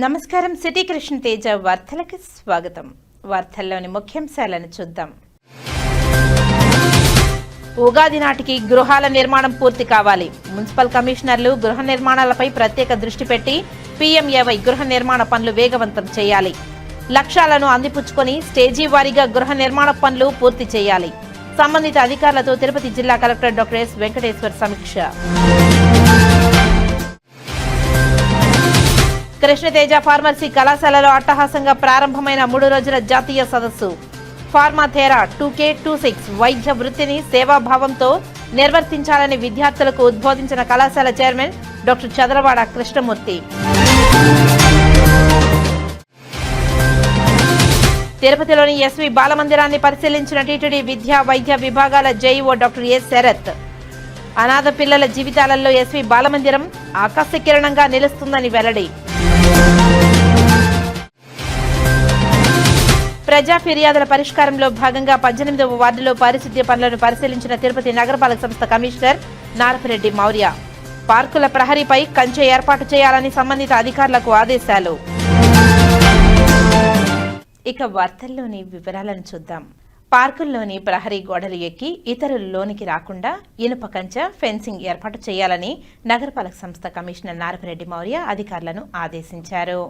నమస్కారం. సిటీ కృష్ణ తేజ వార్తలకు స్వాగతం. వార్తల్లోని ముఖ్యాంశాలను చూద్దాం. ఉగాది నాటికి గృహాల నిర్మాణం పూర్తి కావాలి. మున్సిపల్ కమిషనర్లు గృహ నిర్మాణాలపై ప్రత్యేక దృష్టి పెట్టి పీఎంఏవై గృహ నిర్మాణ పనులు వేగవంతం చేయాలి. లక్ష్యాలను అందిపుచ్చుకొని స్టేజీ వారీగా గృహ నిర్మాణ పనులు పూర్తి చేయాలి. సంబంధిత అధికారులతో తిరుపతి జిల్లా కలెక్టర్ డాక్టర్ ఎస్ వెంకటేశ్వర్ సమీక్ష. కృష్ణతేజ ఫార్మసీ కళాశాలలో అట్టహాసంగా ప్రారంభమైన 3 రోజుల జాతీయ సదస్సు. ఫార్మాథెరా 2K26 వైద్య వృత్తిని సేవాభావంతో నిర్వర్తించాలని విద్యార్థులకు ఉద్బోధించిన కళాశాల చైర్మన్ డాక్టర్ చదరవాడ కృష్ణమూర్తి. తిరుపతిలోని ఎస్వి బాలమందిరాన్ని పరిశీలించిన టీటీడీ విద్యా వైద్య విభాగాల జేఈఓ డాక్టర్ ఎస్ శరత్. అనాథ పిల్లల జీవితాలలో ఎస్వి బాలమందిరం ఆకాశ కిరణంగా నిలుస్తుందని వెల్లడి. ప్రజా ఫిర్యాదుల పరిష్కారంలో భాగంగా 18వ వార్డులో పారిశుద్ధ్య పనులను పరిశీలించిన తిరుపతి నగరపాలక సంస్థ కమిషనర్ నారపరెడ్డి మౌర్య. పార్కుల ప్రహరీపై కంచె ఏర్పాటు చేయాలని సంబంధిత అధికారులకు ఆదేశాలు. ఇక వార్తల్లోని వివరాలను చూద్దాం. పార్కుల్లోని ప్రహరీ గోడలు ఎక్కి ఇతరులు లోనికి రాకుండా ఇనుప కంచె ఫెన్సింగ్ ఏర్పాటు చేయాలని నగరపాలక సంస్థ కమిషనర్ నారపరెడ్డి మౌర్య అధికారులను ఆదేశించారు.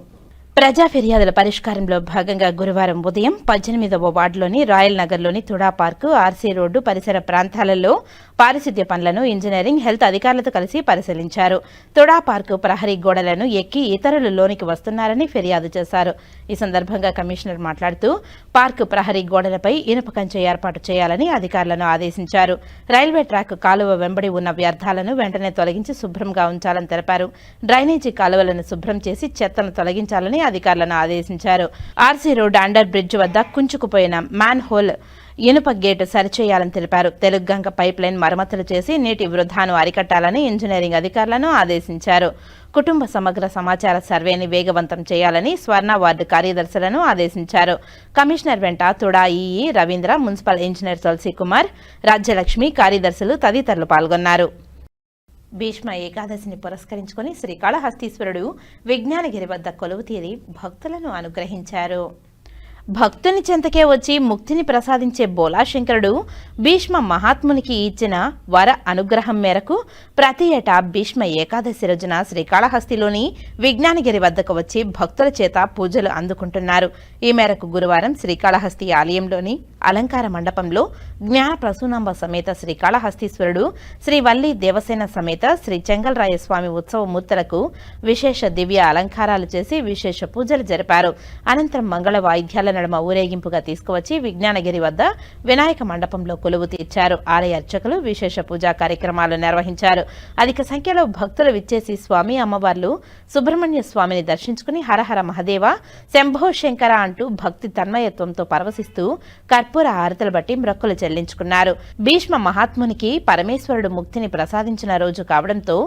ప్రజా ఫిర్యాదుల పరిష్కారంలో భాగంగా గురువారం ఉదయం 18వ వార్డులోని రాయల్ నగర్లోని తుడా పార్కు, ఆర్సీ రోడ్డు పరిసర ప్రాంతాలలో పారిశుద్ధ్య పనులను ఇంజనీరింగ్, హెల్త్ అధికారులతో కలిసి పరిశీలించారు. తుడా పార్కు ప్రహరీ గోడలను ఎక్కి ఇతరులు లోనికి వస్తున్నారని ఫిర్యాదు చేశారు. ఈ సందర్భంగా కమిషనర్ మాట్లాడుతూ పార్కు ప్రహరీ గోడలపై ఇనుప కంచె ఏర్పాటు చేయాలని అధికారులను ఆదేశించారు. రైల్వే ట్రాక్ కాలువ వెంబడి ఉన్న వ్యర్థాలను వెంటనే తొలగించి శుభ్రంగా ఉంచాలని తెలిపారు. డ్రైనేజీ కాలువలను శుభ్రం చేసి చెత్తను తొలగించాలని అధికారులను ఆదేశించారు. ఆర్సీ రోడ్ అండర్ బ్రిడ్జ్ వద్ద కుంచుకుపోయిన మ్యాన్ హోల్ ఇనుప గేటు సరిచేయాలని తెలిపారు. తెలుగుగంగ పైప్ లైన్ మరమ్మతులు చేసి నీటి వృధాను అరికట్టాలని ఇంజనీరింగ్ అధికారులను ఆదేశించారు. కుటుంబ సమగ్ర సమాచార సర్వేని వేగవంతం చేయాలని స్వర్ణ వార్డు కార్యదర్శులను ఆదేశించారు. కమిషనర్ వెంట TUDA EE Ravindra, municipal engineer Tulasi Kumar, Rajyalakshmi, కార్యదర్శులు తదితరులు పాల్గొన్నారు. భీష్మ ఏకాదశిని పురస్కరించుకుని శ్రీకాళహస్తీశ్వరుడు విజ్ఞానగిరి వద్ద కొలువు తీరి భక్తులను అనుగ్రహించారు. భక్తుని చెంతకే వచ్చి ముక్తిని ప్రసాదించే బోలాశంకరుడు భీష్మ మహాత్మునికి ఇచ్చిన వర అనుగ్రహం మేరకు ప్రతి ఏటా భీష్మ ఏకాదశి రోజున శ్రీకాళహస్తిలోని విజ్ఞానగిరి వద్దకు వచ్చి భక్తుల చేత పూజలు అందుకుంటున్నారు. ఈ మేరకు గురువారం శ్రీకాళహస్తి ఆలయంలోని అలంకార మండపంలో జ్ఞాన ప్రసూనాంబ సమేత శ్రీకాళహస్తీశ్వరుడు, శ్రీ వల్లి దేవసేన సమేత శ్రీ చెంగల్రాయస్వామి ఉత్సవ మూర్తులకు విశేష దివ్య అలంకారాలు చేసి విశేష పూజలు జరిపారు. అనంతరం మంగళ వాయిద్యాల నడుమ ఊరేగింపుగా తీసుకువచ్చి విజ్ఞానగిరి వద్ద వినాయక మండపంలో కొలువు తీర్చారు. ఆలయ అర్చకులు విశేష పూజా కార్యక్రమాలు నిర్వహించారు. అధిక సంఖ్యలో భక్తులు విచ్చేసి స్వామి అమ్మవార్లు సుబ్రహ్మణ్య స్వామిని దర్శించుకుని హరహర మహదేవ, శంభో శంకర అంటూ భక్తి తన్మయత్వంతో పరవశిస్తూ కర్పూర హారతులు బట్టి మ్రొక్కులు చెల్లించుకున్నారు. భీష్మ మహాత్మునికి పరమేశ్వరుడు ముక్తిని ప్రసాదించిన రోజు కావడంతో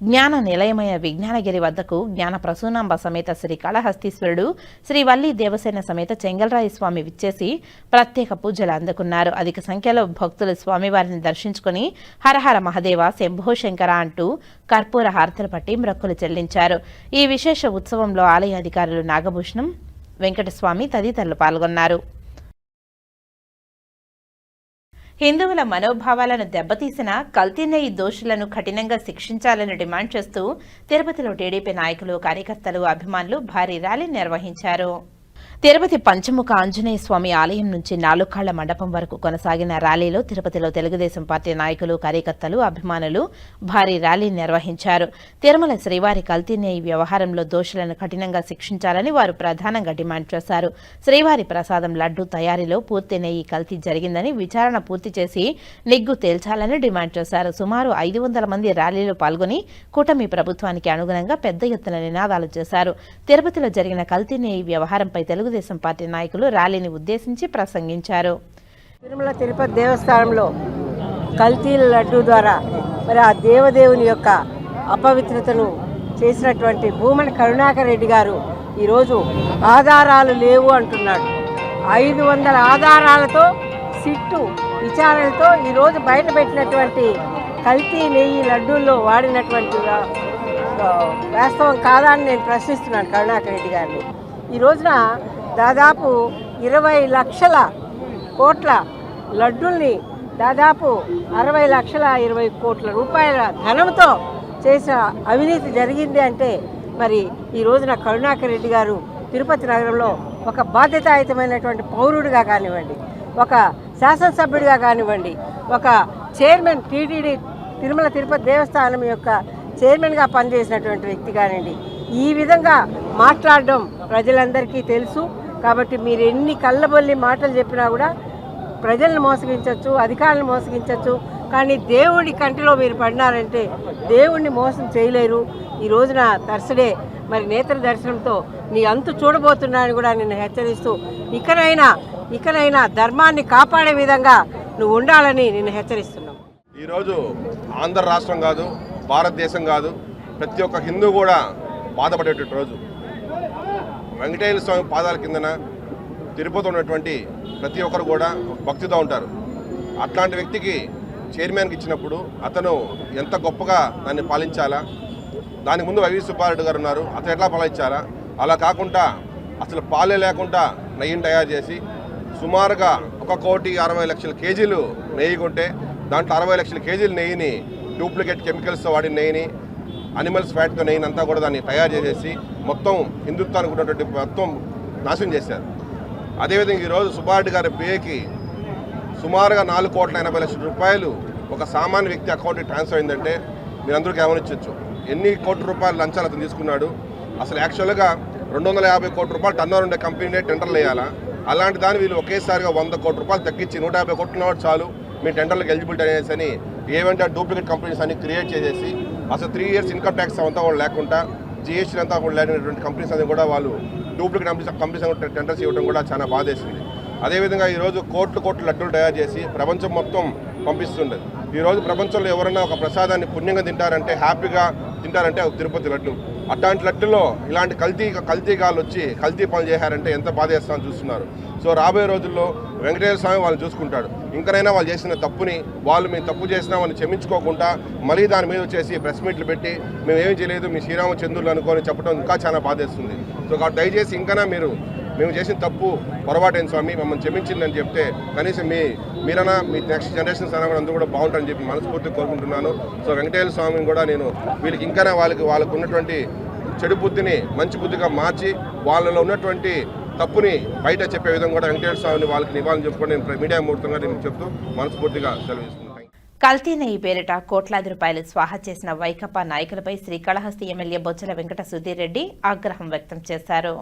జ్ఞాన నిలయమైన విజ్ఞానగిరి వద్దకు జ్ఞాన ప్రసూనాంబ సమేత శ్రీకాళహస్తీశ్వరుడు, శ్రీ వల్లి దేవసేన సమేత చెంగల్రాయస్వామి విచ్చేసి ప్రత్యేక పూజలు అందుకున్నారు. అధిక సంఖ్యలో భక్తులు స్వామివారిని దర్శించుకుని హరహర మహదేవ, శంభో శంకర అంటూ కర్పూర హారతులు పట్టి మ్రొక్కులు చెల్లించారు. ఈ విశేష ఉత్సవంలో ఆలయ అధికారులు నాగభూషణం, వెంకటస్వామి తదితరులు పాల్గొన్నారు. హిందువుల మనోభావాలను దెబ్బతీసిన కల్తీ నెయ్యి దోషులను కఠినంగా శిక్షించాలని డిమాండ్ చేస్తూ తిరుపతిలో టీడీపీ నాయకులు, కార్యకర్తలు, అభిమానులు భారీ ర్యాలీ నిర్వహించారు. తిరుపతి పంచముఖ ఆంజనేయ స్వామి ఆలయం నుంచి నాలుకాళ్ల మండపం వరకు కొనసాగిన ర్యాలీలో తిరుపతిలో తెలుగుదేశం పార్టీ నాయకులు, కార్యకర్తలు, అభిమానులు భారీ ర్యాలీ నిర్వహించారు. తిరుమల శ్రీవారి కల్తీ నెయ్యి వ్యవహారంలో దోషులను కఠినంగా శిక్షించాలని వారు ప్రధానంగా డిమాండ్ చేశారు. శ్రీవారి ప్రసాదం లడ్డు తయారీలో పూర్తి నెయ్యి కల్తీ జరిగిందని విచారణ పూర్తి చేసి నిగ్గు తేల్చాలని డిమాండ్ చేశారు. సుమారు 500 మంది ర్యాలీలో పాల్గొని కూటమి ప్రభుత్వానికి అనుగుణంగా పెద్ద ఎత్తున నినాదాలు చేశారు. తిరుపతిలో జరిగిన కల్తీ నెయ్యి వ్యవహారంపై తెలుగుదేశం పార్టీ నాయకులు ర్యాలీని ఉద్దేశించి ప్రసంగించారు. తిరుమల తిరుపతి దేవస్థానంలో కల్తీ లడ్డు ద్వారా మరి ఆ దేవదేవుని యొక్క అపవిత్రతను చేసినటువంటి భూమన కరుణాకర్ రెడ్డి గారు ఈరోజు ఆధారాలు లేవు అంటున్నాడు. 500 ఆధారాలతో సిట్టు విచారణతో ఈరోజు బయటపెట్టినటువంటి కల్తీ నెయ్యి లడ్డూల్లో వాడినటువంటి వాస్తవం కాదా అని నేను ప్రశ్నిస్తున్నాను కరుణాకర్ రెడ్డి గారిని. ఈ రోజున దాదాపు 20 లక్షల కోట్ల లడ్డుల్ని దాదాపు 60,20 కోట్ల రూపాయల ధనంతో చేసిన అవినీతి జరిగింది అంటే మరి ఈ రోజున కరుణాకర్ రెడ్డి గారు తిరుపతి నగరంలో ఒక బాధ్యతాయుతమైనటువంటి పౌరుడిగా కానివ్వండి, ఒక శాసనసభ్యుడిగా కానివ్వండి, ఒక చైర్మన్ టీటీడీ తిరుమల తిరుపతి దేవస్థానం యొక్క చైర్మన్గా పనిచేసినటువంటి వ్యక్తి కానివ్వండి, ఈ విధంగా మాట్లాడడం ప్రజలందరికీ తెలుసు. కాబట్టి మీరు ఎన్ని కళ్ళబొల్లి మాటలు చెప్పినా కూడా ప్రజలను మోసగించవచ్చు, అధికారులను మోసగించవచ్చు, కానీ దేవుడి కంటిలో మీరు పడినారంటే దేవుణ్ణి మోసం చేయలేరు. ఈ రోజున థర్స్డే మరి నేత్ర దర్శనంతో నీ అంతు చూడబోతున్నానని కూడా నిన్ను హెచ్చరిస్తూ ఇకనైనా ధర్మాన్ని కాపాడే విధంగా నువ్వు ఉండాలని నిన్ను హెచ్చరిస్తున్నాం. ఈరోజు ఆంధ్ర రాష్ట్రం కాదు, భారతదేశం కాదు, ప్రతి ఒక్క హిందూ కూడా బాధపడేటువంటి రోజు. వెంకటేశ్వర స్వామి పాదాల కిందన తిరుపతి ఉన్నటువంటి ప్రతి ఒక్కరు కూడా భక్తితో ఉంటారు. అట్లాంటి వ్యక్తికి చైర్మన్కి ఇచ్చినప్పుడు అతను ఎంత గొప్పగా దాన్ని పాలించాలా, దానికి ముందు వైవి సుబ్బారెడ్డి గారు ఉన్నారు, అతను ఎట్లా పాలించాలా, అలా కాకుండా అసలు పాలే లేకుండా నెయ్యిని తయారు చేసి సుమారుగా 1,60,00,000 కేజీలు నెయ్యి కొంటే దాంట్లో 60 లక్షల కేజీల నెయ్యిని డూప్లికేట్ కెమికల్స్తో వాడిన నెయ్యిని, అనిమల్స్ ఫ్యాట్తో నెయ్యిని అంతా కూడా దాన్ని తయారు చేసేసి మొత్తం హిందుత్వానికి ఉన్నటువంటి మొత్తం నాశనం చేశారు. అదేవిధంగా ఈరోజు సుబ్బారెడ్డి గారి పేకి సుమారుగా 4,80,00,000 రూపాయలు ఒక సామాన్య వ్యక్తి అకౌంట్కి ట్రాన్స్ఫర్ అయిందంటే మీరందరూ గమనించవచ్చు ఎన్ని కోట్ల రూపాయలు లంచాలు అతను తీసుకున్నాడు. అసలు యాక్చువల్గా 250 కోట్ల రూపాయలు టర్నోవర్ ఉండే కంపెనీనే టెండర్లు వేయాలా, అలాంటి దాన్ని వీళ్ళు ఒకేసారిగా 100 కోట్ల రూపాయలు తగ్గించి 150 కోట్లు ఉన్నవాడు చాలు మీ టెండర్లకు ఎలిజిబిలిటీ అనేసి అని ఏమంటే డూప్లికేట్ కంపెనీస్ అన్ని క్రియేట్ చేసేసి అసలు 3 ఇయర్స్ ఇన్కమ్ ట్యాక్స్ అంతా కూడా లేకుండా జిఎస్టీ అంతా కూడా లేనటువంటి కంపెనీస్ అని కూడా వాళ్ళు డూప్లికేట్ కంపెనీస్ టెండర్స్ ఇవ్వడం కూడా చాలా బాధేసింది. అదేవిధంగా ఈరోజు కోట్ల లడ్డూలు తయారు చేసి ప్రపంచం మొత్తం పంపిస్తుండేది. ఈరోజు ప్రపంచంలో ఎవరైనా ఒక ప్రసాదాన్ని పుణ్యంగా తింటారంటే హ్యాపీగా తింటారంటే తిరుపతి లడ్డు. అట్లాంటి లడ్డులో ఇలాంటి కల్తీగాళ్ళు వచ్చి కల్తీ పనులు చేశారంటే ఎంత బాధ చేస్తామని చూస్తున్నారు. సో రాబోయే రోజుల్లో వెంకటేశ్వర స్వామి వాళ్ళు చూసుకుంటాడు. ఇంకనైనా వాళ్ళు చేసిన తప్పుని మేము తప్పు చేసినా వాళ్ళని క్షమించుకోకుండా మళ్ళీ దాని మీద వచ్చేసి ప్రెస్ మీట్లు పెట్టి మేము ఏమీ చేయలేదు మీ శ్రీరామచంద్రులు అనుకొని చెప్పడం ఇంకా చాలా బాధేస్తుంది. సో దయచేసి ఇంకనా మేము చేసిన తప్పు పొరపాటైన స్వామి మమ్మల్ని క్షమించిందని చెప్తే కనీసం మీరన్నా మీ నెక్స్ట్ జనరేషన్స్ అన్నా కూడా అందరూ కూడా బాగుంటారని చెప్పి మనస్ఫూర్తిగా కోరుకుంటున్నాను. సో వెంకటేశ్వర స్వామిని కూడా నేను వీళ్ళకి ఇంకనా వాళ్ళకు ఉన్నటువంటి చెడు బుద్ధిని మంచి బుద్ధిగా మార్చి వాళ్ళలో ఉన్నటువంటి తప్పుని బయట చెప్పే విధంగా కూడా వెంకటేశ్వర స్వామిని వాళ్ళకి నివాళులు చెప్పుకొని నేను మీడియా మూర్తంగా నేను చెప్తూ మనస్ఫూర్తిగా సెలవిస్తున్నాను. కల్తీ నెయ్యి పేరిట కోట్లాది రూపాయలు స్వాహా చేసిన వైకాపా నాయకులపై శ్రీకాళహస్తి ఎమ్మెల్యే బొజ్జల వెంకట సుధీర్ రెడ్డి ఆగ్రహం వ్యక్తం చేశారు.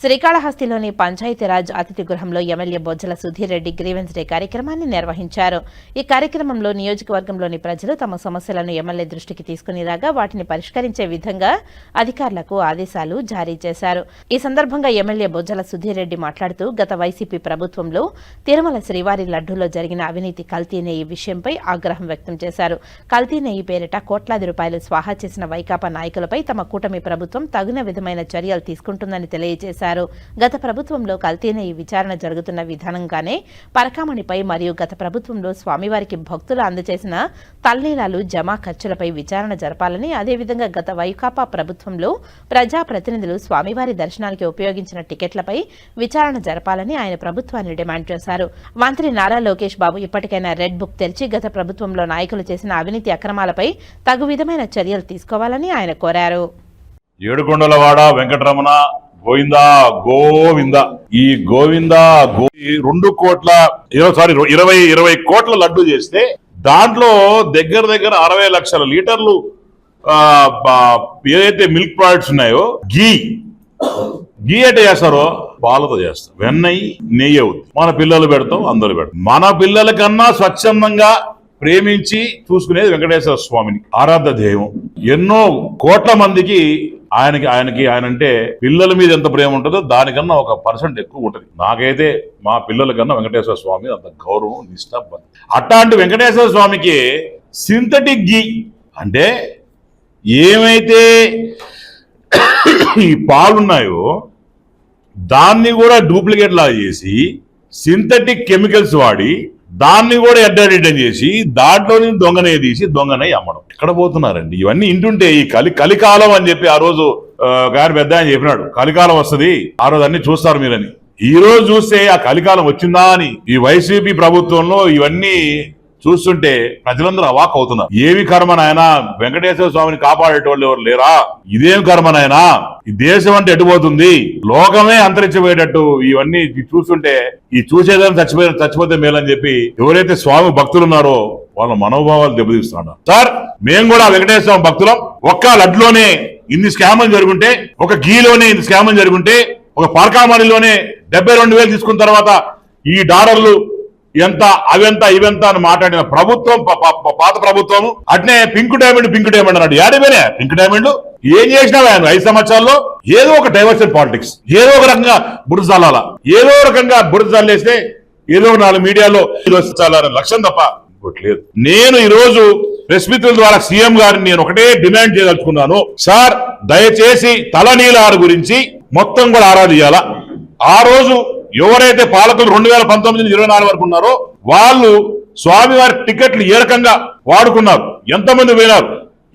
శ్రీకాళహస్తిలోని పంచాయతీరాజ్ అతిథి గృహంలో MLA Bojjala Sudheer Reddy grievance day కార్యక్రమాన్ని నిర్వహించారు. ఈ కార్యక్రమంలో నియోజకవర్గంలోని ప్రజలు తమ సమస్యలను ఎమ్మెల్యే దృష్టికి తీసుకుని రాగా వాటిని పరిష్కరించే విధంగా అధికారులకు ఆదేశాలు జారీ చేశారు. ఈ సందర్భంగా ఎమ్మెల్యే బొజ్జల సుధీర్ రెడ్డి మాట్లాడుతూ గత వైసీపీ ప్రభుత్వంలో తిరుమల శ్రీవారి లడ్డూలో జరిగిన అవినీతి కల్తీ నెయ్యి విషయంపై ఆగ్రహం వ్యక్తం చేశారు. కల్తీ నెయ్యి పేరిట కోట్లాది రూపాయలు స్వాహా చేసిన వైకాపా నాయకులపై తమ కూటమి ప్రభుత్వం తగిన విధమైన చర్యలు తీసుకుంటుందని తెలియజేశారు. గత ప్రభుత్వంలో కల్తీ నెయ్యి విచారణ జరుగుతున్న విధానంగానే పరకామణిపై మరియు గత ప్రభుత్వంలో స్వామివారికి భక్తులు అందజేసిన తల్లీలాలు జమా ఖర్చులపై విచారణ జరపాలని, అదేవిధంగా గత వైకాపా ప్రభుత్వంలో ప్రజాప్రతినిధులు స్వామివారి దర్శనానికి ఉపయోగించిన టికెట్లపై విచారణ జరపాలని ఆయన ప్రభుత్వాన్ని డిమాండ్ చేశారు. మంత్రి నారా లోకేష్ బాబు ఇప్పటికైనా రెడ్ బుక్ తెరిచి గత ప్రభుత్వంలో నాయకులు చేసిన అవినీతి అక్రమాలపై తగు విధమైన చర్యలు తీసుకోవాలని ఆయన కోరారు. ఏడుకొండలవాడ వెంకటరమణ గోవిందా గోవిందా ఈ గోవిందా 20 కోట్ల లడ్డు చేస్తే దాంట్లో దగ్గర 60 లక్షల లీటర్లు ఏదైతే మిల్క్ ప్రొడక్ట్స్ ఉన్నాయో గీ అంటే చేస్తారో పాలతో చేస్తారు, వెన్నయ్యి నెయ్యి అవుతుంది. మన పిల్లలు పెడతాం, అందరూ పెడతాం. మన పిల్లల కన్నా స్వచ్ఛందంగా ప్రేమించి చూసుకునేది వెంకటేశ్వర స్వామిని ఆరాధ్య ధ్యేయం. ఎన్నో కోట్ల మందికి ఆయనంటే పిల్లల మీద ఎంత ప్రేమ ఉంటుందో దానికన్నా 1% ఎక్కువ ఉంటుంది. నాకైతే మా పిల్లల కన్నా వెంకటేశ్వర స్వామి అంత గౌరవం నిష్ఠ. అట్లాంటి వెంకటేశ్వర స్వామికి సింథటిక్ గీ అంటే ఏమైతే ఈ పాలున్నాయో దాన్ని కూడా డూప్లికేట్ లా చేసి సింథటిక్ కెమికల్స్ వాడి దాన్ని కూడా ఎడ్డడిటం చేసి దాంట్లోని దొంగనే తీసి దొంగనే అమ్మడం. ఎక్కడ పోతున్నారండి ఇవన్నీ? ఇంటుంటే ఈ కలికాలం అని చెప్పి ఆ రోజు గారి పెద్ద ఆయన చెప్పినాడు, కలికాలం వస్తుంది ఆ రోజు అన్ని చూస్తారు మీరని. ఈ రోజు చూస్తే ఆ కలికాలం వచ్చిందా అని ఈ వైసీపీ ప్రభుత్వంలో ఇవన్నీ చూస్తుంటే ప్రజలందరూ అవాక్ అవుతున్నారు. ఏవి కర్మ నాయనా, వెంకటేశ్వర స్వామిని కాపాడేటోళ్ళు ఎవరు లేరా? ఇదేం కర్మ నాయనా, ఈ దేశం అంటే ఎటుపోతుంది, లోకమే అంతరించిపోయేటట్టు ఇవన్నీ చూస్తుంటే ఈ చూసేదాన్ని చచ్చిపోతే మేలని చెప్పి ఎవరైతే స్వామి భక్తులు ఉన్నారో వాళ్ళ మనోభావాలు దెబ్బతీస్తున్నారు. సార్ మేము కూడా వెంకటేశ్వర స్వామి భక్తులం. ఒక్క లడ్లోనే ఇన్ని స్కామ్లు జరుగుంటే, ఒక గీలోనే ఇన్ని స్కామ్లు జరుగుంటే, ఒక పార్కామణిలోనే 72,000 తీసుకున్న తర్వాత ఈ డాలర్లు ఎంత అವೆంత ఇవెంత అని మాట్లాడిన ప్రభుత్వం పాత ప్రభుత్వం. అట్నే పింక్ డైమండ్ అన్నాడు. యాడిపోయినా పింక్ డైమండ్? ఏం చేసినావా 5 సంవత్సరాల్లో? ఏదో ఒక డైవర్షన్ పాలిటిక్స్, ఏదో ఒక రకంగా బురద చల్లాలా, ఏదో రకంగా బురద చల్లేస్తే ఏదో ఒక 4 మీడియాలో చాలని లక్ష్యం తప్ప లేదు. నేను ఈ రోజు ప్రెస్ మిత్రుల ద్వారా సీఎం గారిని నేను ఒకటే డిమాండ్ చేయదలుచుకున్నాను. సార్ దయచేసి తలనీలారు గురించి మొత్తం కూడా ఆరాధించాలా. ఆ రోజు ఎవరైతే పాలకులు 2019-24 వరకు ఉన్నారో వాళ్ళు స్వామివారి టికెట్లు ఏ రకంగా వాడుకున్నారు, ఎంతమంది పోయినారు,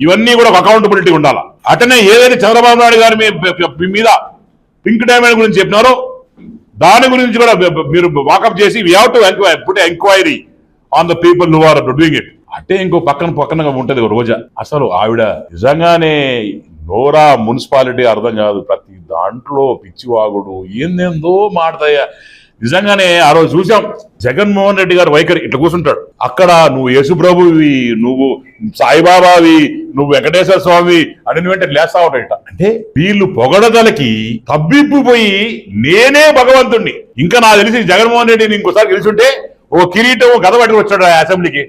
ఇవన్నీ కూడా ఒక అకౌంటబిలిటీ ఉండాలి. అటనే ఏదైతే చంద్రబాబు నాయుడు గారి మీద పింక్ డైమండ్ గురించి చెప్పినారో దాని గురించి కూడా మీరు వాకప్ చేసి we have to put enquiry on the people who are doing it. అంటే ఇంకో పక్కన ఉంటది రోజా. అసలు ఆవిడ నిజంగానే నోరా మున్సిపాలిటీ అర్థం కాదు, ప్రతి దాంట్లో పిచ్చివాగుడు ఏందేందో మాడతాయా. నిజంగానే ఆ రోజు చూసాం జగన్మోహన్ రెడ్డి గారు వైఖరి. ఇట్లా కూర్చుంటాడు, అక్కడ నువ్వు యేసుప్రభువి, నువ్వు సాయిబాబావి, నువ్వు వెంకటేశ్వర స్వామి అని వెంటనే లేస్తా ఉంటాయట. అంటే వీళ్ళు పొగడదలకి తబ్బిప్పుపోయి నేనే భగవంతుణ్ణి. ఇంకా నాకు తెలిసి జగన్మోహన్ రెడ్డిని ఇంకోసారి గెలిచుంటే ఓ కిరీటం గద పట్టుకు వచ్చాడు అసెంబ్లీకి,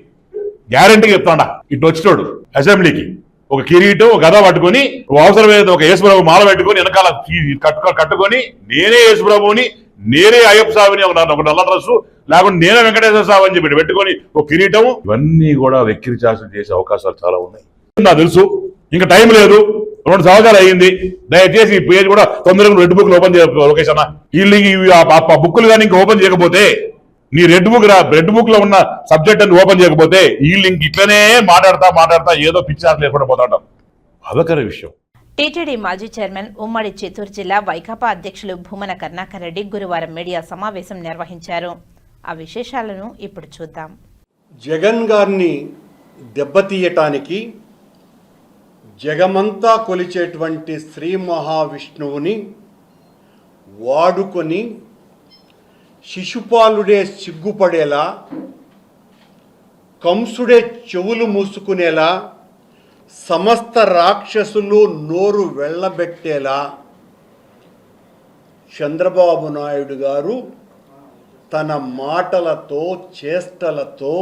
గ్యారంటీగా చెప్తాడా. ఇటు వచ్చాడు అసెంబ్లీకి ఒక కిరీటం గద పట్టుకొని, అవసరమైతే ఒక యేసుప్రభు మాల పెట్టుకొని వెనకాల కట్టుకొని నేనే యేసుప్రభుని, నేనే అయ్యప్ప స్వామిని ఒక నల్ల డ్రస్సు, లేకుంటే నేనే వెంకటేశ్వర స్వామి అని చెప్పి పెట్టుకొని ఒక కిరీటం, ఇవన్నీ కూడా వెక్కిరి చాసులు చేసే అవకాశాలు చాలా ఉన్నాయి. నాకు తెలుసు ఇంకా టైం లేదు, 2 సంవత్సరాలు అయ్యింది. దయచేసి ఈ పేజ్ కూడా తొందరగా రెడ్ బుక్ ఓపెన్ చేయ లోకేష్ అన్న. వీళ్ళు బుక్లు కానీ ఇంకా ఓపెన్ చేయకపోతే, నీ రెడ్ బుక్ లో ఉన్న సబ్జెక్ట్ అని ఓపెన్ చేయకపోతే వీళ్ళు ఇంక ఇట్లనే మాట్లాడతా ఏదో పిచ్చి లేకుండా పోతాంటాం. అదొక విషయం. టీటీడీ మాజీ చైర్మన్ ఉమ్మడి చిత్తూరు జిల్లా వైకాపా అధ్యక్షులు భూమన కరుణాకర్ రెడ్డి గురువారం మీడియా సమావేశం నిర్వహించారు. ఆ విశేషాలను ఇప్పుడు చూద్దాం. జగన్ గారిని దెబ్బతీయటానికి జగమంతా కొలిచేటువంటి శ్రీ మహావిష్ణువుని వాడుకొని శిశుపాలుడే సిగ్గుపడేలా, కంసుడే చెవులు మూసుకునేలా, సమస్త రాక్షసులు నోరు వెళ్ళబెట్టేలా చంద్రబాబు నాయుడు గారు తన మాటలతో చేష్టలతో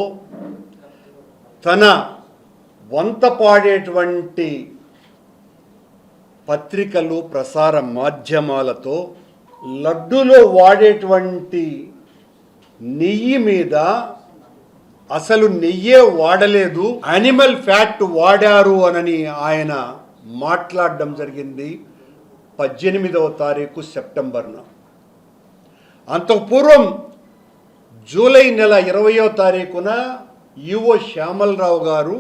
తన వంత పాడేటువంటి పత్రికలు ప్రసార మాధ్యమాలతో లడ్డూలో వాడేటువంటి నెయ్యి మీద అసలు నెయ్యే వాడలేదు, యానిమల్ ఫ్యాట్ వాడారు అని ఆయన మాట్లాడడం జరిగింది 18వ తారీఖు సెప్టెంబర్న. అంతకు పూర్వం జూలై నెల 20వ తారీఖున ఈవో శ్యామలరావు గారు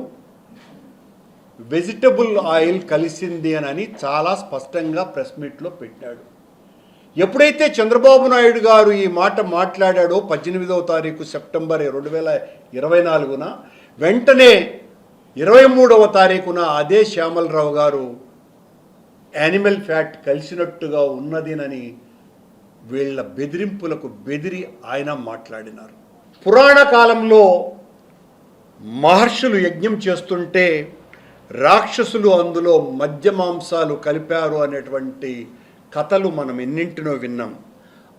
వెజిటబుల్ ఆయిల్ కలిసింది అని చాలా స్పష్టంగా ప్రెస్ మీట్లో పెట్టాడు. ఎప్పుడైతే చంద్రబాబు నాయుడు గారు ఈ మాట మాట్లాడాడో 18వ తారీఖు సెప్టెంబర్ 2024న, వెంటనే 23వ తారీఖున అదే శ్యామలరావు గారు యానిమల్ ఫ్యాట్ కలిసినట్టుగా ఉన్నదినని వీళ్ళ బెదిరింపులకు బెదిరి ఆయన మాట్లాడినారు. పురాణ కాలంలో మహర్షులు యజ్ఞం చేస్తుంటే రాక్షసులు అందులో మద్య మాంసాలు కలిపారు అనేటువంటి కథలు మనం ఎన్నింటినో విన్నాం.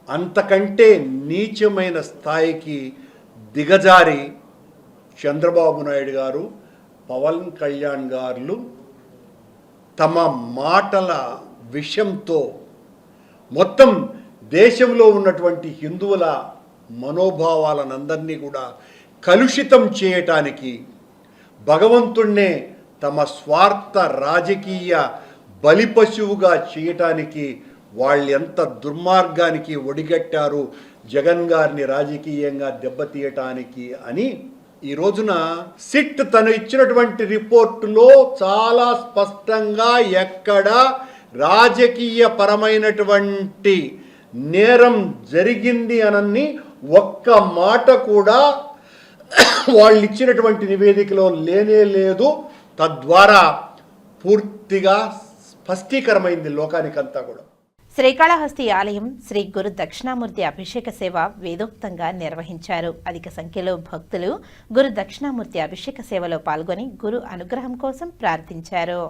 అంతకంటే నీచమైన స్థాయికి దిగజారి చంద్రబాబు నాయుడు గారు, పవన్ కళ్యాణ్ గారు తమ మాటల విషయంతో మొత్తం దేశంలో ఉన్నటువంటి హిందువుల మనోభావాలనందరినీ కూడా కలుషితం చేయటానికి, భగవంతుణ్ణే తమ స్వార్థ రాజకీయ బలిపశువుగా చేయటానికి వాళ్ళు ఎంత దుర్మార్గానికి ఒడిగట్టారు జగన్ గారిని రాజకీయంగా దెబ్బతీయటానికి అని ఈ రోజున సిట్ తను ఇచ్చినటువంటి రిపోర్టులో చాలా స్పష్టంగా ఎక్కడ రాజకీయ పరమైనటువంటి నేరం జరిగింది అనని ఒక్క మాట కూడా వాళ్ళు ఇచ్చినటువంటి నివేదికలో లేనే లేదు. తద్వారా పూర్తిగా స్పష్టీకరమైంది లోకానికంతా కూడా. శ్రీకాళహస్తి ఆలయం శ్రీ గురు దక్షిణామూర్తి అభిషేక సేవ వేదోక్తంగా నిర్వహించారు. అధిక సంఖ్యలో భక్తులు గురు దక్షిణామూర్తి అభిషేక సేవలో పాల్గొని గురు అనుగ్రహం కోసం ప్రార్థించారు.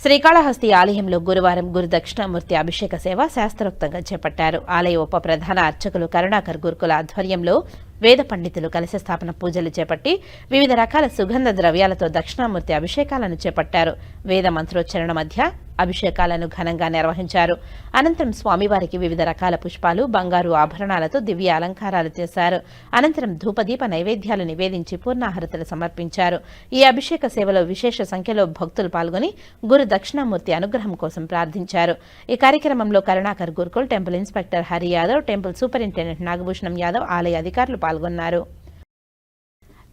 శ్రీకాళహస్తి ఆలయంలో గురువారం గురు దక్షిణామూర్తి అభిషేక సేవ శాస్త్రోక్తంగా చేపట్టారు. ఆలయ ఉప ప్రధాన అర్చకులు కరుణాకర్ గురుకుల ఆధ్వర్యంలో వేద పండితులు కలశ స్థాపన పూజలు చేపట్టి వివిధ రకాల సుగంధ ద్రవ్యాలతో దక్షిణామూర్తి అభిషేకాలను చేపట్టారు. వేద మంత్రోచ్చరణ మధ్య అభిషేకాలను ఘనంగా నిర్వహించారు. అనంతరం స్వామివారికి వివిధ రకాల పుష్పాలు, బంగారు ఆభరణాలతో దివ్య అలంకారాలు చేశారు. అనంతరం ధూపదీప నైవేద్యాలు నివేదించి పూర్ణాహరతులు సమర్పించారు. ఈ అభిషేక సేవలో విశేష సంఖ్యలో భక్తులు పాల్గొని గురు దక్షిణామూర్తి అనుగ్రహం కోసం ప్రార్థించారు. ఈ కార్యక్రమంలో Karunakar Gurukul temple inspector Hari Yadav, temple superintendent Nagabhushanam Yadav, ఆలయ అధికారులు పాల్గొన్నారు.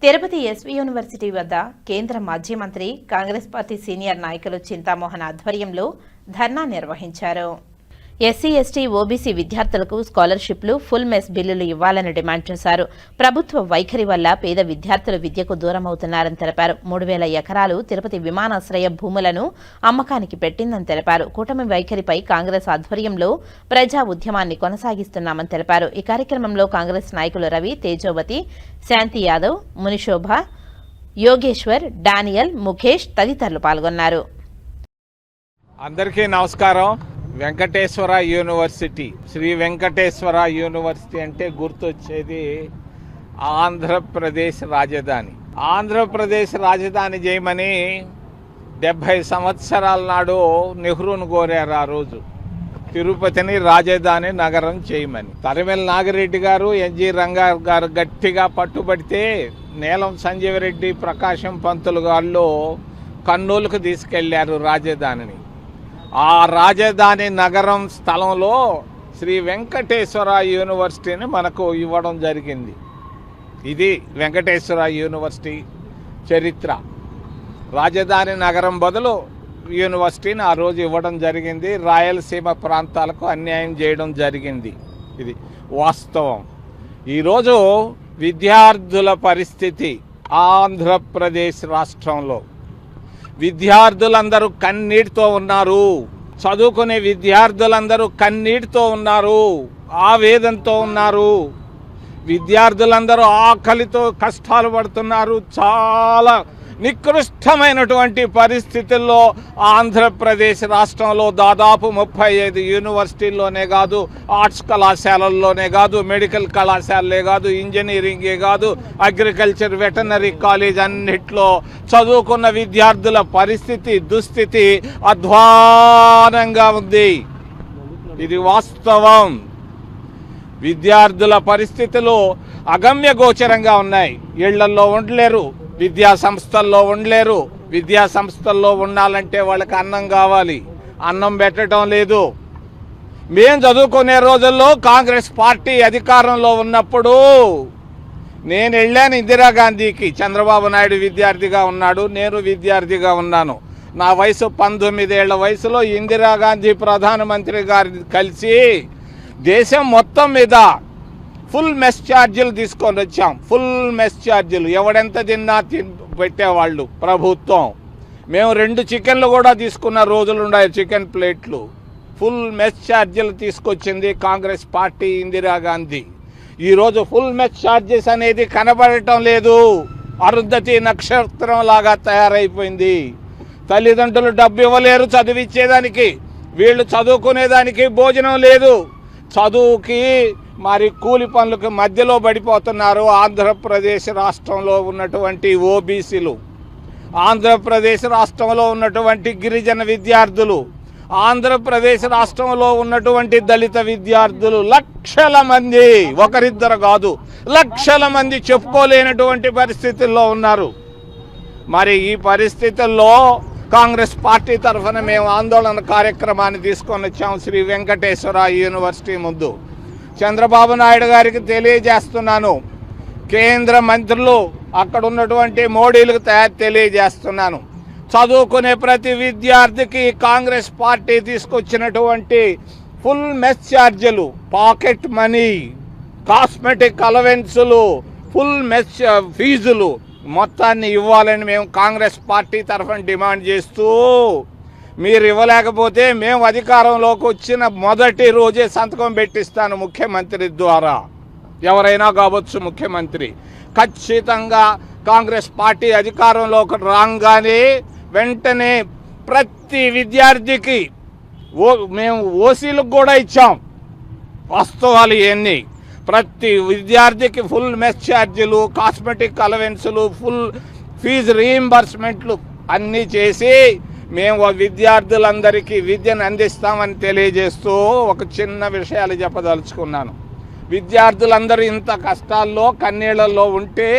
తిరుపతి ఎస్వి యూనివర్సిటీ వద్ద కేంద్ర మాజీ మంత్రి, కాంగ్రెస్ పార్టీ సీనియర్ నాయకులు చింతామోహన్ ఆధ్వర్యంలో ధర్నా నిర్వహించారు. ఎస్సీ, ఎస్టీ, ఓబీసీ విద్యార్థులకు స్కాలర్షిప్లు, ఫుల్ మెస్ బిల్లులు ఇవ్వాలని డిమాండ్ చేశారు. ప్రభుత్వ వైఖరి వల్ల పేద విద్యార్థులు విద్యకు దూరమవుతున్నారని తెలిపారు. 3000 ఎకరాలు తిరుపతి విమానాశ్రయ భూములను అమ్మకానికి పెట్టిందని తెలిపారు. కూటమి వైఖరిపై కాంగ్రెస్ ఆధ్వర్యంలో ప్రజా ఉద్యమాన్ని కొనసాగిస్తున్నామని తెలిపారు. ఈ కార్యక్రమంలో కాంగ్రెస్ నాయకులు రవి, తేజోవతి, శాంతి యాదవ్, మునిశోభ, యోగేశ్వర్, డానియల్, ముఖేష్ తదితరులు పాల్గొన్నారు. అందరికీ నమస్కారం. వెంకటేశ్వర యూనివర్సిటీ, శ్రీ వెంకటేశ్వర యూనివర్సిటీ అంటే గుర్తొచ్చేది ఆంధ్రప్రదేశ్ రాజధాని. ఆంధ్రప్రదేశ్ రాజధాని చేయమని 70 సంవత్సరాల నాడు నెహ్రూను కోరారు. ఆ రోజు తిరుపతిని రాజధాని నగరం చేయమని తరిమెల నాగిరెడ్డి గారు, ఎన్జి రంగా గారు గట్టిగా పట్టుబడితే నీలం సంజీవరెడ్డి, ప్రకాశం పంతులు గారు కర్నూలుకు తీసుకెళ్లారు రాజధానిని. ఆ రాజధాని నగరం స్థలంలో శ్రీ వెంకటేశ్వర యూనివర్సిటీని మనకు ఇవ్వడం జరిగింది. ఇది వెంకటేశ్వర యూనివర్సిటీ చరిత్ర. రాజధాని నగరం బదులు యూనివర్సిటీని ఆ రోజు ఇవ్వడం జరిగింది. రాయలసీమ ప్రాంతాలకు అన్యాయం చేయడం జరిగింది. ఇది వాస్తవం. ఈరోజు విద్యార్థుల పరిస్థితి ఆంధ్రప్రదేశ్ రాష్ట్రంలో విద్యార్థులందరూ కన్నీటితో ఉన్నారు. చదువుకునే విద్యార్థులందరూ కన్నీటితో ఉన్నారు, ఆవేదనతో ఉన్నారు. విద్యార్థులందరూ ఆకలితో కష్టాలు పడుతున్నారు. చాలా నికృష్టమైనటువంటి పరిస్థితుల్లో ఆంధ్రప్రదేశ్ రాష్ట్రంలో దాదాపు 35 యూనివర్సిటీల్లోనే కాదు, ఆర్ట్స్ కళాశాలల్లోనే కాదు, మెడికల్ కళాశాలలే కాదు, ఇంజనీరింగే కాదు, అగ్రికల్చర్, వెటర్నరీ కాలేజ్ అన్నిట్లో చదువుకున్న విద్యార్థుల పరిస్థితి, దుస్థితి అధ్వానంగా ఉంది. ఇది వాస్తవం. విద్యార్థుల పరిస్థితులు అగమ్య గోచరంగా ఉన్నాయి. ఇళ్లల్లో ఉండలేరు, విద్యా సంస్థల్లో ఉండలేరు. విద్యా సంస్థల్లో ఉండాలంటే వాళ్ళకి అన్నం కావాలి, అన్నం పెట్టడం లేదు. మేం చదువుకునే రోజుల్లో కాంగ్రెస్ పార్టీ అధికారంలో ఉన్నప్పుడు నేను వెళ్ళాను ఇందిరాగాంధీకి. చంద్రబాబు నాయుడు విద్యార్థిగా ఉన్నాడు, నేను విద్యార్థిగా ఉన్నాను. నా వయసు 19 ఏళ్ల వయసులో ఇందిరాగాంధీ ప్రధానమంత్రి గారిని కలిసి దేశం మొత్తం మీద ఫుల్ మెస్ ఛార్జీలు తీసుకొని వచ్చాం. ఫుల్ మెస్ ఛార్జీలు ఎవడెంత తిన్నా పెట్టేవాళ్ళు ప్రభుత్వం. మేము 2 చికెన్లు కూడా తీసుకున్న రోజులు ఉన్నాయి, చికెన్ ప్లేట్లు. ఫుల్ మెస్ ఛార్జీలు తీసుకొచ్చింది కాంగ్రెస్ పార్టీ, ఇందిరాగాంధీ. ఈరోజు ఫుల్ మెస్ ఛార్జెస్ అనేది కనబడటం లేదు. అరుంధతి నక్షత్రం లాగా తయారైపోయింది. తల్లిదండ్రులు డబ్బు ఇవ్వలేరు చదివించేదానికి, వీళ్ళు చదువుకునేదానికి భోజనం లేదు. చదువుకి మరి కూలి పనులకు మధ్యలో పడిపోతున్నారు ఆంధ్రప్రదేశ్ రాష్ట్రంలో ఉన్నటువంటి ఓబీసీలు, ఆంధ్రప్రదేశ్ రాష్ట్రంలో ఉన్నటువంటి గిరిజన విద్యార్థులు, ఆంధ్రప్రదేశ్ రాష్ట్రంలో ఉన్నటువంటి దళిత విద్యార్థులు లక్షల మంది, ఒకరిద్దరు కాదు లక్షల మంది చెప్పుకోలేనటువంటి పరిస్థితుల్లో ఉన్నారు. మరి ఈ పరిస్థితుల్లో కాంగ్రెస్ పార్టీ తరఫున మేము ఆందోళన కార్యక్రమాన్ని తీసుకొని వచ్చాం శ్రీ వెంకటేశ్వర యూనివర్సిటీ ముందు. చంద్రబాబు నాయుడు గారికి తెలియజేస్తున్నాను, కేంద్ర మంత్రులు అక్కడ ఉన్నటువంటి మోడీలకు తెలియజేస్తున్నాను, చదువుకునే ప్రతి విద్యార్థికి కాంగ్రెస్ పార్టీ తీసుకొచ్చినటువంటి ఫుల్ మెస్ ఛార్జీలు, పాకెట్ మనీ, కాస్మెటిక్ అలవెన్సులు, ఫుల్ మెస్ ఫీజులు మొత్తాన్ని ఇవ్వాలని మేము కాంగ్రెస్ పార్టీ తరఫున డిమాండ్ చేస్తూ, మీరు ఇవ్వలేకపోతే మేము అధికారంలోకి వచ్చిన మొదటి రోజే సంతకం పెట్టిస్తాను ముఖ్యమంత్రి ద్వారా, ఎవరైనా కావచ్చు ముఖ్యమంత్రి. ఖచ్చితంగా కాంగ్రెస్ పార్టీ అధికారంలోకి రాగానే వెంటనే ప్రతి విద్యార్థికి మేము ఓసీలకు కూడా ఇచ్చాం వాస్తవాలు ఇవన్నీ. ప్రతి విద్యార్థికి ఫుల్ మెస్ ఛార్జీలు, కాస్మెటిక్ అలవెన్సులు, ఫుల్ ఫీజు రీయింబర్స్మెంట్లు అన్నీ చేసి మేము విద్యార్థులందరికీ విద్యను అందిస్తామని తెలియజేస్తూ ఒక చిన్న విషయాలు చెప్పదలుచుకున్నాను. విద్యార్థులందరూ ఇంత కష్టాల్లో కన్నీళ్లలో ఉంటే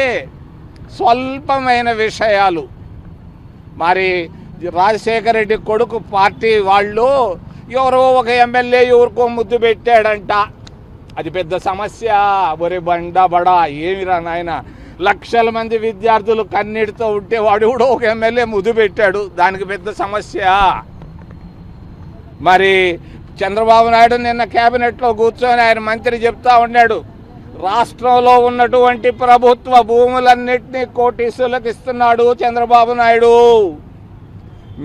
స్వల్పమైన విషయాలు మరి రాజశేఖర రెడ్డి కొడుకు పార్టీ వాళ్ళు ఎవరో ఒక ఎమ్మెల్యే ఎవరికో ముద్దు పెట్టాడంట, అది పెద్ద సమస్య. ఒరే బండా బడా ఏమిరా నాయన, లక్షల మంది విద్యార్థులు కన్నీటితో ఉంటే వాడు కూడా ఒక ఎమ్మెల్యే ముద్దు పెట్టాడు, దానికి పెద్ద సమస్య. మరి చంద్రబాబు నాయుడు నిన్న కేబినెట్లో కూర్చొని ఆయన మంత్రి చెప్తా ఉన్నాడు, రాష్ట్రంలో ఉన్నటువంటి ప్రభుత్వ భూములన్నింటినీ కోటీసులకు ఇస్తున్నాడు చంద్రబాబు నాయుడు.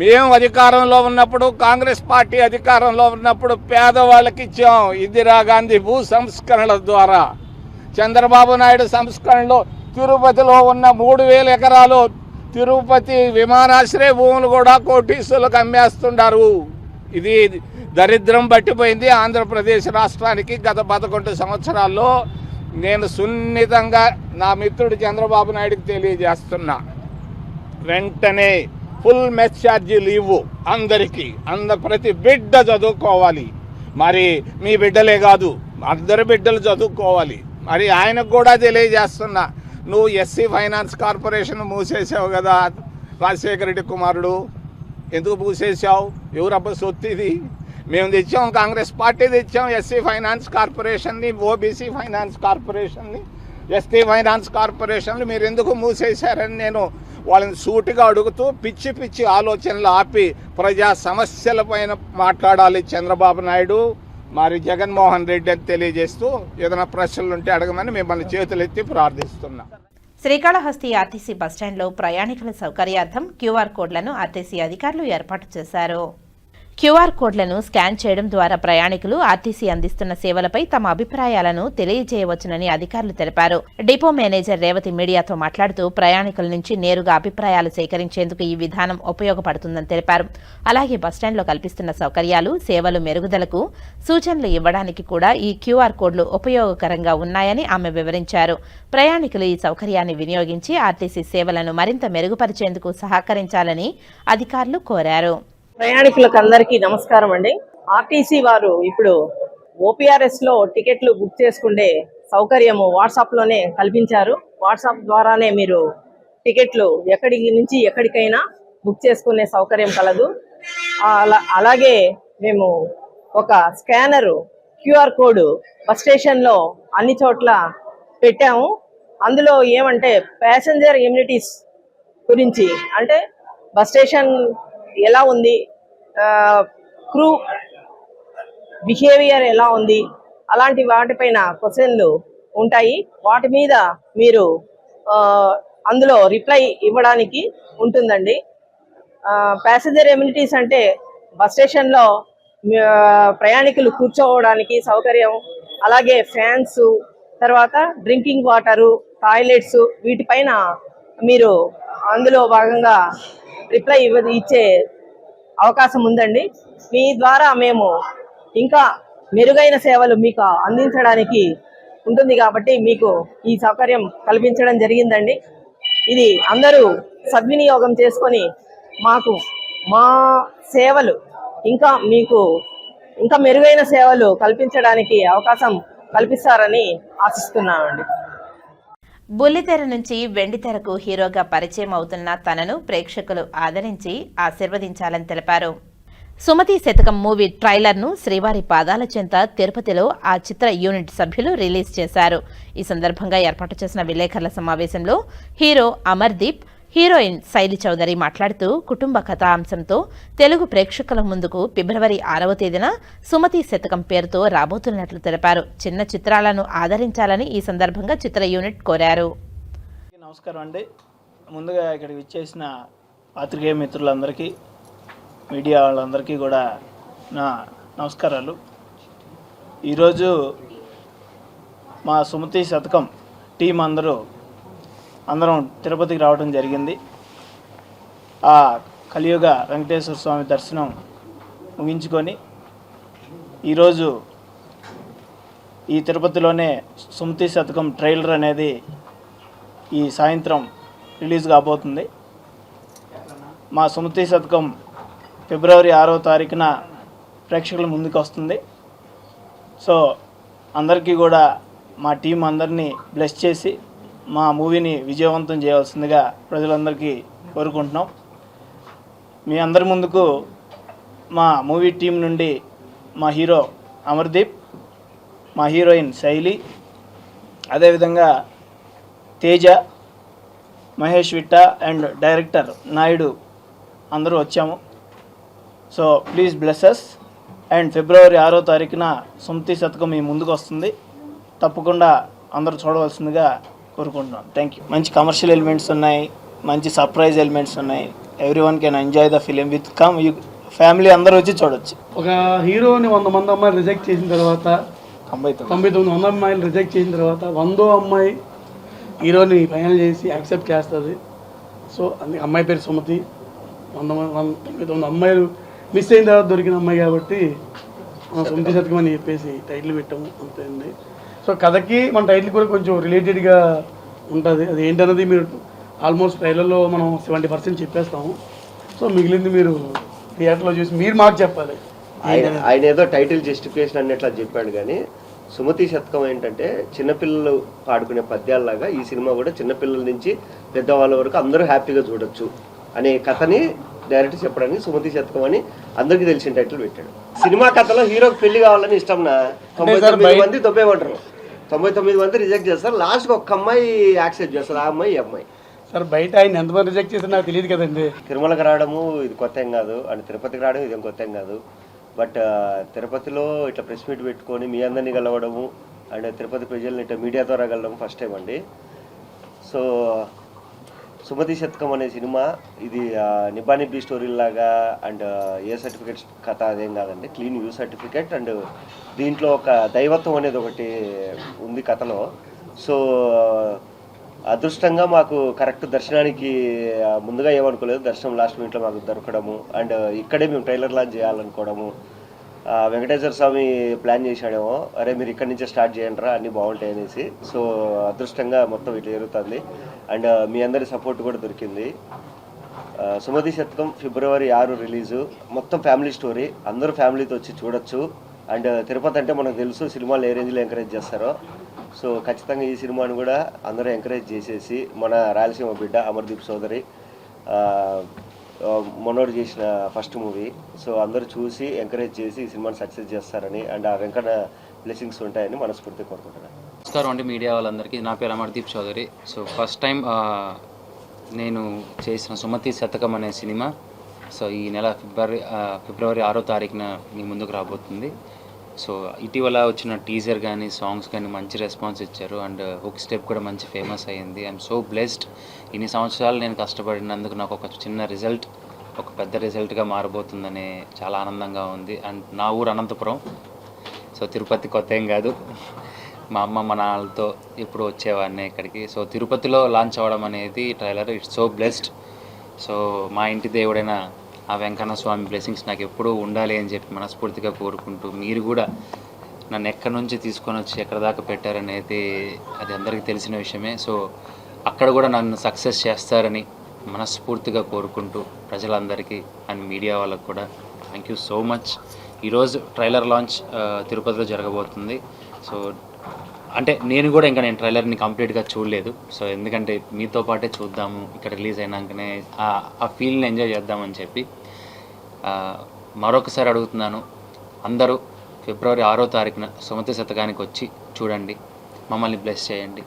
మేము అధికారంలో ఉన్నప్పుడు, కాంగ్రెస్ పార్టీ అధికారంలో ఉన్నప్పుడు పేదవాళ్ళకి ఇచ్చాం ఇందిరాగాంధీ భూ సంస్కరణల ద్వారా. చంద్రబాబు నాయుడు సంస్కరణలో తిరుపతిలో ఉన్న 3000 ఎకరాలు తిరుపతి విమానాశ్రయ భూములు కూడా కోటీసులకు అమ్మేస్తున్నారు. ఇది దరిద్రం పట్టిపోయింది ఆంధ్రప్రదేశ్ రాష్ట్రానికి. గత 11 సంవత్సరాల్లో నేను సున్నితంగా నా మిత్రుడు చంద్రబాబు నాయుడుకి తెలియజేస్తున్నా, వెంటనే ఫుల్ మెస్ ఛార్జీలు ఇవ్వు అందరికీ, ప్రతి బిడ్డ చదువుకోవాలి. మరి మీ బిడ్డలే కాదు అందరి బిడ్డలు చదువుకోవాలి. మరి ఆయనకు కూడా తెలియజేస్తున్నా, నువ్వు ఎస్సీ ఫైనాన్స్ కార్పొరేషన్ మూసేసావు కదా రాజశేఖర రెడ్డి కుమారుడు, ఎందుకు మూసేసావు? ఎవరబ్బా సొత్తు ఇది? మేము తెచ్చాం, కాంగ్రెస్ పార్టీ తెచ్చాం ఎస్సీ ఫైనాన్స్ కార్పొరేషన్ని, ఓబీసీ ఫైనాన్స్ కార్పొరేషన్ని, ఎస్టీ ఫైనాన్స్ కార్పొరేషన్లు మీరు ఎందుకు మూసేశారని నేను వాళ్ళని సూటిగా అడుగుతూ పిచ్చి పిచ్చి ఆలోచనలు ఆపి ప్రజా సమస్యల పైన మాట్లాడాలి చంద్రబాబు నాయుడు, మరి జగన్మోహన్ రెడ్డి అని తెలియజేస్తూ ఏదైనా ప్రశ్నలు ఉంటే అడగమని మిమ్మల్ని చేతులెత్తి ప్రార్థిస్తున్నా. శ్రీకాళహస్తి ఆర్టీసీ బస్టాండ్లో ప్రయాణికుల సౌకర్యార్థం క్యూఆర్ కోడ్లను ఆర్టీసీ అధికారులు ఏర్పాటు చేశారు. క్యూఆర్ కోడ్లను స్కాన్ చేయడం ద్వారా ప్రయాణికులు ఆర్టీసీ అందిస్తున్న సేవలపై తమ అభిప్రాయాలను తెలియజేయవచ్చునని అధికారులు తెలిపారు. డిపో మేనేజర్ రేవతి మీడియాతో మాట్లాడుతూ ప్రయాణికుల నుంచి నేరుగా అభిప్రాయాలు సేకరించేందుకు ఈ విధానం ఉపయోగపడుతుందని తెలిపారు. అలాగే బస్టాండ్లో కల్పిస్తున్న సౌకర్యాలు, సేవలు మెరుగుదలకు సూచనలు ఇవ్వడానికి కూడా ఈ క్యూఆర్ కోడ్లు ఉపయోగకరంగా ఉన్నాయని ఆమె వివరించారు. ప్రయాణికులు ఈ సౌకర్యాన్ని వినియోగించి ఆర్టీసీ సేవలను మరింత మెరుగుపరిచేందుకు సహకరించాలని అధికారులు కోరారు. ప్రయాణికులకు అందరికీ నమస్కారం అండి. ఆర్టీసీ వారు ఇప్పుడు ఓపీఆర్ఎస్ లో టికెట్లు బుక్ చేసుకునే సౌకర్యము వాట్సాప్లోనే కల్పించారు. వాట్సాప్ ద్వారానే మీరు టికెట్లు ఎక్కడి నుంచి ఎక్కడికైనా బుక్ చేసుకునే సౌకర్యం కలదు. అలాగే మేము ఒక స్కానరు క్యూఆర్ కోడ్ బస్ స్టేషన్లో అన్ని చోట్ల పెట్టాము. అందులో ఏమంటే ప్యాసింజర్ ఎమ్యూనిటీస్ గురించి, అంటే బస్ స్టేషన్ ఎలా ఉంది, క్రూ బిహేవియర్ ఎలా ఉంది, అలాంటి వాటిపైన క్వశ్చన్లు ఉంటాయి. వాటి మీద మీరు అందులో రిప్లై ఇవ్వడానికి ఉంటుందండి. ప్యాసింజర్ ఎమ్యూనిటీస్ అంటే బస్ స్టేషన్లో ప్రయాణికులు కూర్చోవడానికి సౌకర్యం, అలాగే ఫ్యాన్స్, తర్వాత డ్రింకింగ్ వాటరు, టాయిలెట్స్, వీటిపైన మీరు అందులో భాగంగా రిప్లై ఇచ్చే అవకాశం ఉందండి. మీ ద్వారా మేము ఇంకా మెరుగైన సేవలు మీకు అందించడానికి ఉంటుంది కాబట్టి మీకు ఈ సౌకర్యం కల్పించడం జరిగిందండి. ఇది అందరూ సద్వినియోగం చేసుకొని మాకు మా సేవలు ఇంకా మెరుగైన సేవలు కల్పించడానికి అవకాశం కల్పిస్తారని ఆశిస్తున్నామండి. బుల్లితెర నుంచి వెండితెరకు హీరోగా పరిచయం అవుతున్న తనను ప్రేక్షకులు ఆదరించి ఆశీర్వదించాలని తెలిపారు. సుమతి శతకం మూవీ ట్రైలర్ను శ్రీవారి పాదాల చెంత తిరుపతిలో ఆ చిత్ర యూనిట్ సభ్యులు రిలీజ్ చేశారు. ఈ సందర్భంగా ఏర్పాటు చేసిన విలేకరుల సమావేశంలో హీరో అమర్దీప్, హీరోయిన్ శైలి చౌదరి మాట్లాడుతూ కుటుంబ కథాంశంతో తెలుగు ప్రేక్షకుల ముందుకు ఫిబ్రవరి 6వ తేదీన సుమతి శతకం పేరుతో రాబోతున్నట్లు తెలిపారు. చిన్న చిత్రాలను ఆదరించాలని ఈ సందర్భంగా చిత్ర యూనిట్ కోరారు. నమస్కారం అండి. ముందుగా ఇక్కడికి విచ్చేసిన పాత్రికేయ మిత్రులందరికీ, మీడియా వాళ్ళందరికీ కూడా నా నమస్కారాలు. ఈరోజు మా సుమతి శతకం టీం అందరం తిరుపతికి రావడం జరిగింది. ఆ కలియుగ వెంకటేశ్వర స్వామి దర్శనం ముగించుకొని ఈరోజు ఈ తిరుపతిలోనే సుమతి శతకం ట్రైలర్ అనేది ఈ సాయంత్రం రిలీజ్ కాబోతుంది. మా సుమతి శతకం ఫిబ్రవరి 6వ తారీఖున ప్రేక్షకుల ముందుకు వస్తుంది. సో అందరికీ కూడా మా టీం అందరినీ బ్లెస్ చేసి మా మూవీని విజయవంతం చేయవలసిందిగా ప్రజలందరికీ కోరుకుంటున్నాం. మీ అందరి ముందుకు మా మూవీ టీం నుండి మా హీరో అమర్దీప్, మా హీరోయిన్ శైలి, అదేవిధంగా తేజ, మహేష్ విట్ట అండ్ డైరెక్టర్ నాయుడు అందరూ వచ్చాము. So please bless us. And February 6వ తారీఖున సుమతి శతకం మీ ముందుకు వస్తుంది. తప్పకుండా అందరూ చూడవలసిందిగా కోరుకుంటున్నాను. Thank you. మంచి కమర్షియల్ ఎలిమెంట్స్ ఉన్నాయి, మంచి సర్ప్రైజ్ ఎలిమెంట్స్ ఉన్నాయి. Every one can enjoy the film with come. You family అందరూ వచ్చి చూడొచ్చు. ఒక హీరోని 100 మంది అమ్మాయిలు రిజెక్ట్ చేసిన తర్వాత 99 అమ్మాయిలు రిజెక్ట్ చేసిన తర్వాత 100వ అమ్మాయి హీరోని ఫైనల్ చేసి యాక్సెప్ట్ చేస్తుంది. సో అందుకే అమ్మాయి పేరు సుమతి. 99 అమ్మాయిలు మిస్ అయిన తర్వాత దొరికిన అమ్మాయి కాబట్టి సుమతి శతకం అని చెప్పేసి టైటిల్ పెట్టాము. అంతే. సో కథకి మన టైటిల్ కూడా కొంచెం రిలేటెడ్గా ఉంటుంది. అది ఏంటన్నది మీరు ఆల్మోస్ట్ ట్రైలర్లో మనం 70% చెప్పేస్తాము. సో మిగిలింది మీరు థియేటర్లో చూసి మీరు మాకు చెప్పాలి. ఆయన ఏదో టైటిల్ జస్టిఫికేషన్ అన్నట్లా చెప్పాడు, కానీ సుమతి శతకం ఏంటంటే చిన్నపిల్లలు పాడుకునే పద్యాలలాగా ఈ సినిమా కూడా చిన్నపిల్లల నుంచి పెద్దవాళ్ళ వరకు అందరూ హ్యాపీగా చూడొచ్చు అనే కథని డైరెక్ట్ చెప్పడానికి సుమతి శతకం అని అందరికీ తెలిసిన టైటిల్ పెట్టాడు. సినిమా కథలో హీరోకి పెళ్లి కావాలని ఇష్టం. 99 మంది దొబ్బేమంటారు, 99 మంది రిజెక్ట్ చేస్తారు. లాస్ట్కి ఒక్క అమ్మాయి యాక్సెప్ట్ చేస్తారు. ఆ అమ్మాయి ఈ అమ్మాయి. సార్ బయట ఆయన ఎంతమంది రిజెక్ట్ చేశారు నాకు తెలియదు కదండి. తిరుమలకి రావడము ఇది కొత్త ఏం కాదు, అండ్ తిరుపతికి రావడం ఇదేం కొత్త ఏం కాదు. బట్ తిరుపతిలో ఇట్లా ప్రెస్ మీట్ పెట్టుకొని మీ అందరినీ కలవడము అండ్ తిరుపతి ప్రజల్ని ఇట్లా మీడియా ద్వారా కలవడం ఫస్ట్ టైం అండి. సో సుమతి శతకం అనే సినిమా ఇది నిబానిబీ స్టోరీలాగా అండ్ ఏ సర్టిఫికేట్ కథ అదేం కాదండి. క్లీన్ యూ సర్టిఫికేట్ అండ్ దీంట్లో ఒక దైవత్వం అనేది ఒకటి ఉంది కథలో. సో అదృష్టంగా మాకు కరెక్ట్ దర్శనానికి ముందుగా ఏమనుకోలేదు, దర్శనం లాస్ట్ మినిట్లో మాకు దొరకడము అండ్ ఇక్కడే మేము ట్రైలర్ లాంచ్ చేయాలనుకోవడము. వెంకటేశ్వర స్వామి ప్లాన్ చేశాడేమో, అరే మీరు ఇక్కడి నుంచే స్టార్ట్ చేయండి రా, అన్నీ బాగుంటాయి అనేసి. సో అదృష్టంగా మొత్తం ఇట్లా జరుగుతుంది అండ్ మీ అందరి సపోర్ట్ కూడా దొరికింది. సుమతి శతకం ఫిబ్రవరి 6 రిలీజు. మొత్తం ఫ్యామిలీ స్టోరీ, అందరూ ఫ్యామిలీతో వచ్చి చూడొచ్చు. అండ్ తిరుపతి అంటే మనకు తెలుసు సినిమాలు ఏ రేంజ్లో ఎంకరేజ్ చేస్తారో. సో ఖచ్చితంగా ఈ సినిమాని కూడా అందరూ ఎంకరేజ్ చేసేసి మన రాయలసీమ బిడ్డ అమర్దీప్ సోదరి మొన్నోడు చేసిన ఫస్ట్ మూవీ. సో అందరూ చూసి ఎంకరేజ్ చేసి ఈ సినిమాని సక్సెస్ చేస్తారని అండ్ ఆ వెంకన్న బ్లెస్సింగ్స్ ఉంటాయని మనస్ఫూర్తిగా కోరుకుంటున్నాను. నమస్కారం అండి మీడియా వాళ్ళందరికీ. నా పేరు Amardeep Chowdary. So first time నేను చేసిన సుమతి శతకం అనే సినిమా సో ఈ నెల ఫిబ్రవరి 6వ తారీఖున మీ ముందుకు రాబోతుంది. సో ఇటీవల వచ్చిన టీజర్ కానీ సాంగ్స్ కానీ మంచి రెస్పాన్స్ ఇచ్చారు అండ్ హుక్ స్టెప్ కూడా మంచి ఫేమస్ అయ్యింది. I'm so blessed. ఇన్ని సంవత్సరాలు నేను కష్టపడినందుకు నాకు ఒక చిన్న రిజల్ట్ ఒక పెద్ద రిజల్ట్గా మారబోతుందని చాలా ఆనందంగా ఉంది. అండ్ నా ఊరు అనంతపురం. సో తిరుపతి కొత్త ఏం కాదు, మా అమ్మ మా నాన్నలతో ఇప్పుడు వచ్చేవాడిని ఇక్కడికి. సో తిరుపతిలో లాంచ్ అవ్వడం అనేది trailer, it's so blessed. So మా ఇంటి దేవుడైన ఆ వెంకన్న స్వామి బ్లెస్సింగ్స్ నాకు ఎప్పుడూ ఉండాలి అని చెప్పి మనస్ఫూర్తిగా కోరుకుంటూ, మీరు కూడా నన్ను ఎక్కడి నుంచి తీసుకొని వచ్చి ఎక్కడి దాకా పెట్టారనేది అది అందరికీ తెలిసిన విషయమే. సో అక్కడ కూడా నన్ను సక్సెస్ చేస్తారని మనస్ఫూర్తిగా కోరుకుంటూ ప్రజలందరికీ అండ్ మీడియా వాళ్ళకు కూడా థ్యాంక్ యూ సో మచ్. ఈరోజు ట్రైలర్ లాంచ్ తిరుపతిలో జరగబోతుంది. సో అంటే నేను కూడా ఇంకా నేను ట్రైలర్ని కంప్లీట్గా చూడలేదు. సో ఎందుకంటే మీతో పాటే చూద్దాము ఇక్కడ రిలీజ్ అయినాకనే ఆ ఫీల్ని ఎంజాయ్ చేద్దామని చెప్పి మరొకసారి అడుగుతున్నాను, అందరూ ఫిబ్రవరి 6వ తారీఖున సుమతి శతకానికి వచ్చి చూడండి, మమ్మల్ని బ్లెస్ చేయండి.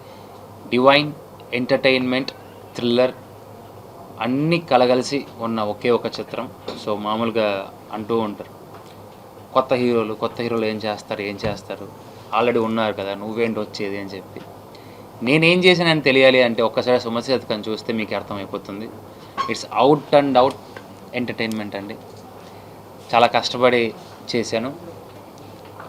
డివైన్ ఎంటర్టైన్మెంట్, థ్రిల్లర్ అన్నీ కలగలిసి ఉన్న ఒకే ఒక చిత్రం. సో మామూలుగా అంటూ ఉంటారు కొత్త హీరోలు ఏం చేస్తారు ఆల్రెడీ ఉన్నారు కదా, నువ్వేంటి వచ్చేది అని చెప్పి. నేనేం చేశానని తెలియాలి అంటే ఒక్కసారి సుమతి శతకం చూస్తే మీకు అర్థమైపోతుంది. It's out and out entertainment అండి. చాలా కష్టపడి చేశాను.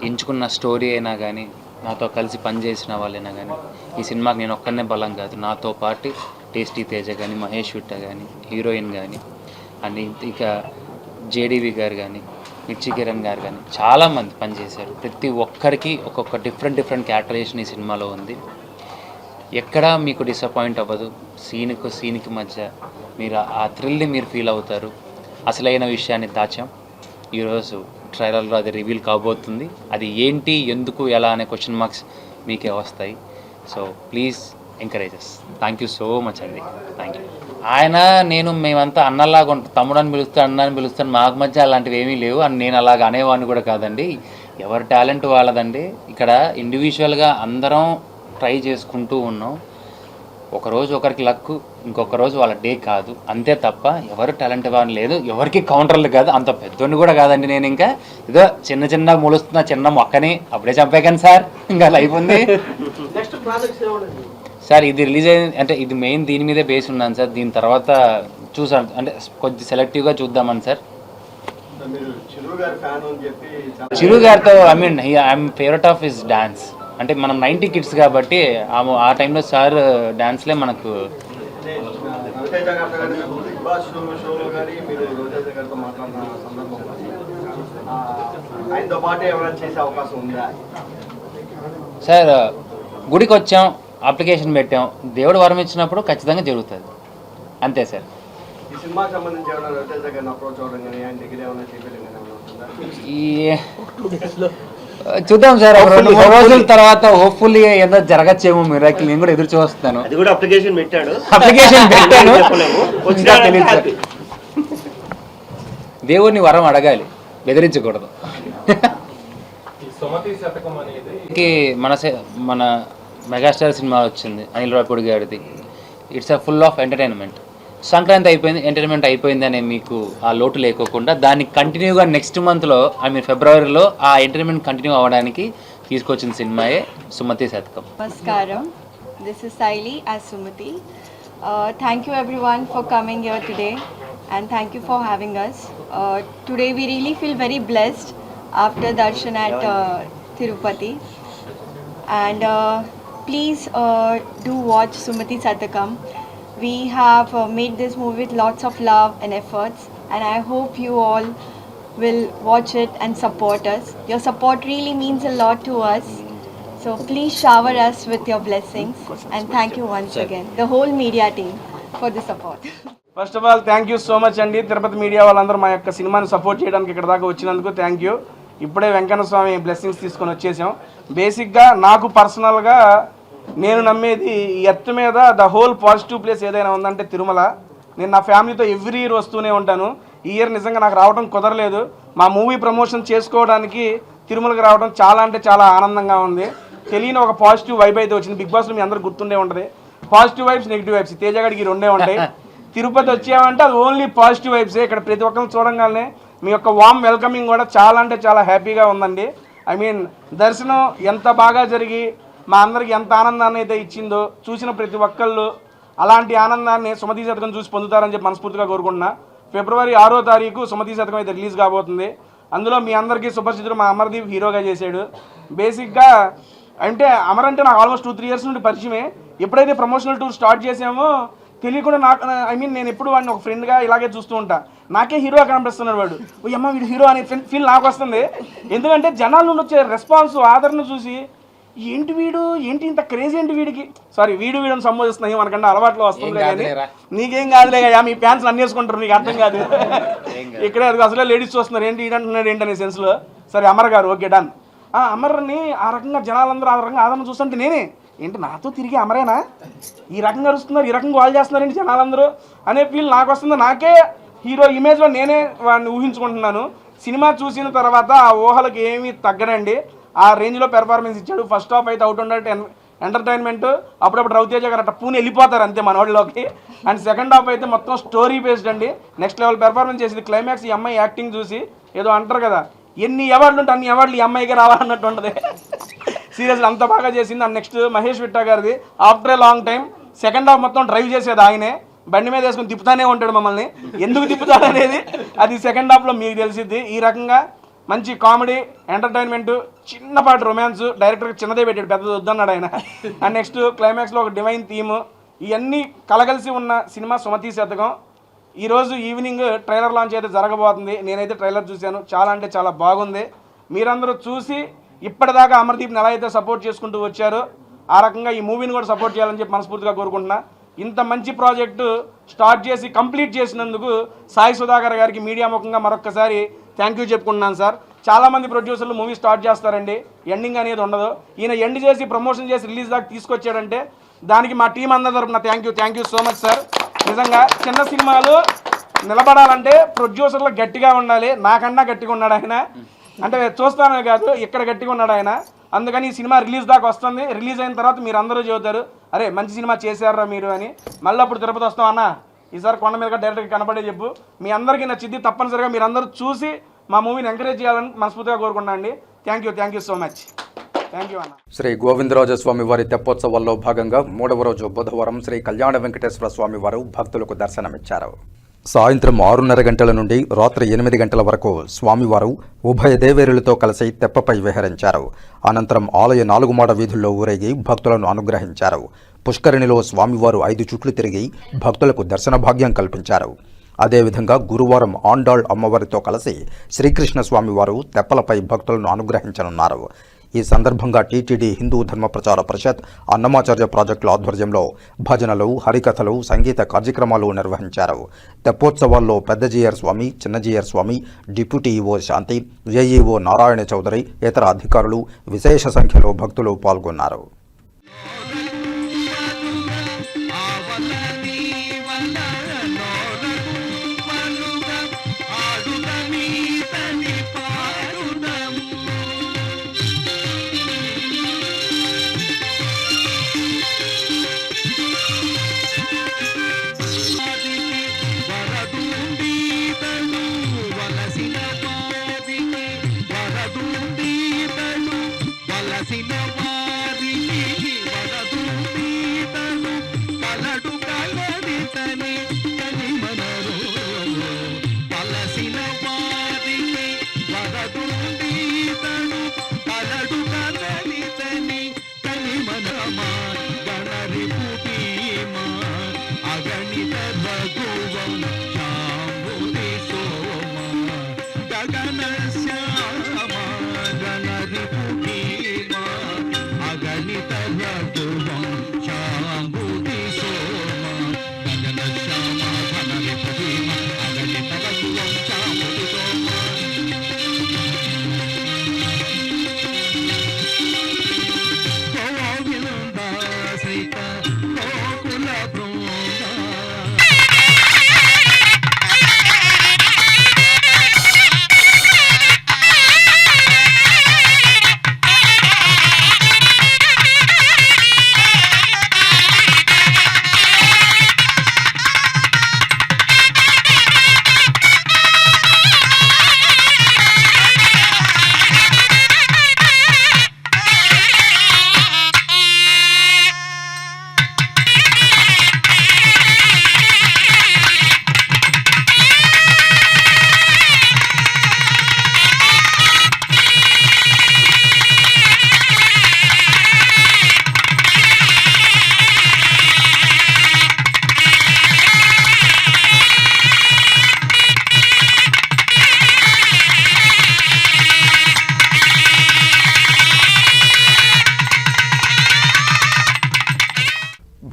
ఎంచుకున్న స్టోరీ అయినా కానీ, నాతో కలిసి పనిచేసిన వాళ్ళైనా కానీ, ఈ సినిమాకి నేను ఒక్కనే బలం కాదు, నాతో పాటు టేస్టీ తేజ కానీ, మహేష్ విట్ట కానీ, హీరోయిన్ కానీ, అండ్ ఇక జేడీవి గారు కానీ, మిర్చి కిరణ్ గారు కానీ చాలామంది పనిచేశారు. ప్రతి ఒక్కరికి ఒక్కొక్క డిఫరెంట్ క్యారెక్టరైజేషన్ ఈ సినిమాలో ఉంది. ఎక్కడా మీకు డిసప్పాయింట్ అవ్వదు. సీన్కి మధ్య మీరు ఆ థ్రిల్ని మీరు ఫీల్ అవుతారు. అసలైన విషయాన్ని దాచాం. ఈరోజు ట్రైలర్లో అది రివీల్ కాబోతుంది. అది ఏంటి, ఎందుకు, ఎలా అనే క్వశ్చన్ మార్క్స్ మీకే వస్తాయి. So please encourages. Thank you so much అండి. Thank you. మేమంతా అన్నలాగా ఉంటాం, తమ్ముడు అని పిలుస్తాను, అన్న అని పిలుస్తాను, మాకు మధ్య అలాంటివి ఏమీ లేవు అని నేను అలాగ అనేవాడిని కూడా కాదండి. ఎవరి టాలెంట్ వాళ్ళదండి. ఇక్కడ ఇండివిజువల్గా అందరం ట్రై చేసుకుంటూ ఉన్నాం. ఒకరోజు ఒకరికి లక్, ఇంకొక రోజు వాళ్ళ డే కాదు, అంతే తప్ప ఎవరు టాలెంట్ ఇవ్వని లేదు. ఎవరికి కౌంటర్లు కాదు, అంత పెద్దోడిని కూడా కాదండి. నేను ఇంకా ఏదో చిన్న మొలుస్తున్న చిన్న మొక్కని అప్పుడే చంపాను సార్, ఇంకా లైఫ్ ఉంది సార్. ఇది రిలీజ్ అయింది అంటే ఇది మెయిన్ దీని మీదే బేస్ ఉన్నాను సార్. దీని తర్వాత చూసాను అంటే కొద్ది సెలెక్టివ్గా చూద్దామని సార్. చిరు గారితో I'm favourite of his dance. అంటే మనం 90 కిడ్స్ కాబట్టి ఆ టైంలో సార్ డాన్స్లే మనకు. సార్ గుడికి వచ్చాం, అప్లికేషన్ పెట్టాం, దేవుడు వరం ఇచ్చినప్పుడు ఖచ్చితంగా జరుగుతుంది, అంతే సార్. చూద్దాం సార్, రెండు రోజుల తర్వాత హోప్ఫుల్లీ ఏదో జరగచ్చేమో మిరాకిల్. నేను కూడా ఎదురు చూస్తాను. అప్లికేషన్ పెట్టాను తెలియదు సార్. దేవుడిని వరం అడగాలి, బెదిరించకూడదు. మన మెగాస్టార్ సినిమా వచ్చింది అనిల్ రావిపూడి గారిది. It's a full of entertainment. Sankranti అయిపోయింది, ఎంటర్టైన్మెంట్ అయిపోయింది అనే మీకు ఆ లోటు లేకోకుండా దాన్ని కంటిన్యూగా నెక్స్ట్ మంత్లో ఫిబ్రవరిలో ఆ ఎంటర్టైన్మెంట్ కంటిన్యూ అవ్వడానికి తీసుకొచ్చిన సినిమాయే సుమతి శతకం. నమస్కారం, this is Saili as Sumati. Thank you everyone for coming here today and thank you for having us. Today we really feel very blessed after darshan at Tirupati. And please do watch Sumati Satakam. We have made this movie with lots of love and efforts, and I hope you all will watch it and support us. Your support really means a lot to us, so please shower us with your blessings, and thank you once again, the whole media team, for the support. First of all thank you so much అండి. Tirupati media వాళ్ళందరూ మా యొక్క సినిమాని support చేయడానికి ఇక్కడ దాకా వచ్చినందుకు thank you. ఇప్పుడే వెంకన్న స్వామి బ్లెస్సింగ్స్ తీసుకొని వచ్చేసాం. బేసిక్గా నాకు పర్సనల్గా నేను నమ్మేది ఈ ఎర్త్ మీద ద హోల్ పాజిటివ్ ప్లేస్ ఏదైనా ఉందంటే తిరుమల. నేను నా ఫ్యామిలీతో ఎవ్రీ ఇయర్ వస్తూనే ఉంటాను. ఈ ఇయర్ నిజంగా నాకు రావడం కుదరలేదు. మా మూవీ ప్రమోషన్ చేసుకోవడానికి తిరుమలకి రావడం చాలా అంటే చాలా ఆనందంగా ఉంది. తెలియని ఒక పాజిటివ్ వైబ్ అయితే వచ్చింది. బిగ్ బాస్లో మీ అందరూ గుర్తుండే ఉంటుంది, పాజిటివ్ వైబ్స్ నెగిటివ్ వైబ్స్. తేజగాడికి రెండే ఉంటాయి. తిరుపతి వచ్చామంటే అది ఓన్లీ పాజిటివ్ వైబ్సే. ఇక్కడ ప్రతి ఒక్కరిని చూడంగానే మీ యొక్క వామ్ వెల్కమింగ్ కూడా చాలా అంటే చాలా హ్యాపీగా ఉందండి. దర్శనం ఎంత బాగా జరిగి మా అందరికి ఎంత ఆనందాన్ని అయితే ఇచ్చిందో చూసిన ప్రతి ఒక్కళ్ళు అలాంటి ఆనందాన్ని సుమతి శతకం చూసి పొందుతారని చెప్పి మనస్ఫూర్తిగా కోరుకుంటున్నా. ఫిబ్రవరి 6వ తారీఖు సుమతి శతకం అయితే రిలీజ్ కాబోతుంది. అందులో మీ అందరికీ సుపరిచితుడు మా అమర్దీప్ హీరోగా చేశాడు. బేసిక్గా అంటే అమర్ అంటే నాకు ఆల్మోస్ట్ 2-3 ఇయర్స్ నుండి పరిచయమే. ఎప్పుడైతే ప్రమోషనల్ టూర్ స్టార్ట్ చేసామో తెలియకుండా నాకు నేను ఎప్పుడు వాడిని ఒక ఫ్రెండ్గా ఇలాగే చూస్తూ ఉంటా. నాకే హీరో కనిపిస్తున్నాడు వాడు. ఓ అమ్మ వీడు హీరో అనే ఫీల్ నాకు వస్తుంది. ఎందుకంటే జనాల నుండి వచ్చే రెస్పాన్స్ ఆదరణ చూసి ఏంటి వీడు, ఏంటి ఇంత క్రేజీ, ఏంటి వీడికి వీడిని సంబోధిస్తున్నాయి మనకంటే అలవాట్లో వస్తుంది. కానీ నీకేం కాదులే, మీ ఫ్యాన్స్ అన్నీ వేసుకుంటారు, నీకు అర్థం కాదు. ఇక్కడే అది అసలే లేడీస్ చూస్తున్నారు, ఏంటి అంటున్నాడు ఏంటి అనే సెన్స్లో. సరే అమర్ గారు ఓకే డన్. ఆ అమర్ని ఆ రకంగా జనాలందరూ ఆ రకంగా ఆదరణ చూస్తుంటే నేనే ఏంటి నాతో తిరిగి అమరేనా ఈ రకంగా అరుస్తున్నారు, ఈ రకంగా వాళ్ళు చేస్తున్నారండి జనాలందరూ అనే ఫీల్ నాకు వస్తుంది. నాకే హీరో ఇమేజ్లో నేనే వాడిని ఊహించుకుంటున్నాను. సినిమా చూసిన తర్వాత ఆ ఊహలకు ఏమీ తగ్గనండి. ఆ రేంజ్లో పెర్ఫార్మెన్స్ ఇచ్చాడు. ఫస్ట్ హాఫ్ అయితే అవుట్ ఉండేది ఎంటర్టైన్మెంట్, అప్పుడప్పుడు రవితేజ గారు అట్లా పూని వెళ్ళిపోతారు అంతే మనోడిలోకి. అండ్ సెకండ్ హాఫ్ అయితే మొత్తం స్టోరీ బేస్డ్ అండి. నెక్స్ట్ లెవెల్ పెర్ఫార్మెన్స్ చేసింది. క్లైమాక్స్ ఈ అమ్మాయి యాక్టింగ్ చూసి ఏదో అంటారు కదా, ఎన్ని అవార్డులు ఉంటే అన్ని అవార్డులు ఈ అమ్మాయికి రావాలన్నట్టు ఉంటుంది. సీరియస్లీ అంత బాగా చేసింది. అండ్ నెక్స్ట్ మహేష్ విట్టా గారిది after a long time second half మొత్తం డ్రైవ్ చేసేది ఆయనే, బండి మీద వేసుకుని తిప్పుతానే ఉంటాడు మమ్మల్ని. ఎందుకు తిప్పుతాడు అనేది అది సెకండ్ హాఫ్లో మీకు తెలిసిద్ది. ఈ రకంగా మంచి కామెడీ, ఎంటర్టైన్మెంట్, చిన్నపాటి రొమాన్స్, డైరెక్టర్కి చిన్నదే పెట్టాడు, పెద్దది వద్దన్నాడు ఆయన. అండ్ నెక్స్ట్ క్లైమాక్స్లో ఒక డివైన్ థీమ్, ఇవన్నీ కలగలిసి ఉన్న సినిమా సుమతి శతకం. ఈరోజు ఈవినింగ్ ట్రైలర్ లాంచ్ అయితే జరగబోతుంది. నేనైతే ట్రైలర్ చూశాను, చాలా అంటే చాలా బాగుంది. మీరందరూ చూసి ఇప్పటిదాకా అమర్దీప్ని ఎలా అయితే సపోర్ట్ చేసుకుంటూ వచ్చారో ఆ రకంగా ఈ మూవీని కూడా సపోర్ట్ చేయాలని చెప్పి మనస్ఫూర్తిగా కోరుకుంటున్నా. ఇంత మంచి ప్రాజెక్టు స్టార్ట్ చేసి కంప్లీట్ చేసినందుకు సాయి సుధాకర్ గారికి మీడియా ముఖంగా మరొక్కసారి థ్యాంక్ యూ చెప్పుకుంటున్నాను సార్. చాలామంది ప్రొడ్యూసర్లు మూవీ స్టార్ట్ చేస్తారండి, ఎండింగ్ అనేది ఉండదు. ఈయన ఎండ్ చేసి ప్రమోషన్ చేసి రిలీజ్ దాకా తీసుకొచ్చాడంటే దానికి మా టీం అందరి తరపున thank you so much sir. నిజంగా చిన్న సినిమాలు నిలబడాలంటే ప్రొడ్యూసర్లు గట్టిగా ఉండాలి. నాకన్నా గట్టిగా ఉన్నాడు ఆయన, అంటే చూస్తానే కాదు ఇక్కడ గట్టిగా ఉన్నాడు ఆయన. అందుకని ఈ సినిమా రిలీజ్ దాకా వస్తుంది. రిలీజ్ అయిన తర్వాత మీరు అందరూ చెబుతారు, అరే మంచి సినిమా చేశారా మీరు అని. మళ్ళీ అప్పుడు తిరుపతి వస్తాం అన్న, ఈసారి కొండ మీద డైరెక్ట్గా కనపడే చెప్పు. మీ అందరికీ నచ్చింది. తప్పనిసరిగా మీరు అందరూ చూసి మా మూవీని ఎంకరేజ్ చేయాలని మనస్ఫూర్తిగా కోరుకుంటున్నాను అండి. Thank you so much. Thank you అన్న. శ్రీ గోవిందరాజస్వామి వారి తెప్పోత్సవాల్లో భాగంగా 3వ రోజు బుధవారం శ్రీ కళ్యాణ వెంకటేశ్వర స్వామి వారు భక్తులకు దర్శనమిచ్చారు. సాయంత్రం 6:30 గంటల నుండి రాత్రి 8 గంటల వరకు స్వామివారు ఉభయ దేవేరులతో కలిసి తెప్పపై విహరించారు. అనంతరం ఆలయ 4 మాడ వీధుల్లో ఊరేగి భక్తులను అనుగ్రహించారు. పుష్కరిణిలో స్వామివారు 5 చుట్లు తిరిగి భక్తులకు దర్శన భాగ్యం కల్పించారు. అదేవిధంగా గురువారం ఆండాళ్ అమ్మవారితో కలిసి శ్రీకృష్ణ స్వామివారు తెప్పలపై భక్తులను అనుగ్రహించనున్నారు. ఈ సందర్భంగా టీటీడీ హిందూ ధర్మ ప్రచార పరిషత్ అన్నమాచార్య ప్రాజెక్టుల ఆధ్వర్యంలో భజనలు, హరికథలు, సంగీత కార్యక్రమాలు నిర్వహించారు. తెప్పోత్సవాల్లో పెద్ద జీయర్ స్వామి, చిన్న జీయర్ స్వామి, డిప్యూటీ ఈవో శాంతి, ఏఈఓ నారాయణ చౌదరి, ఇతర అధికారులు, విశేష సంఖ్యలో భక్తులు పాల్గొన్నారు. వలసిన వారికి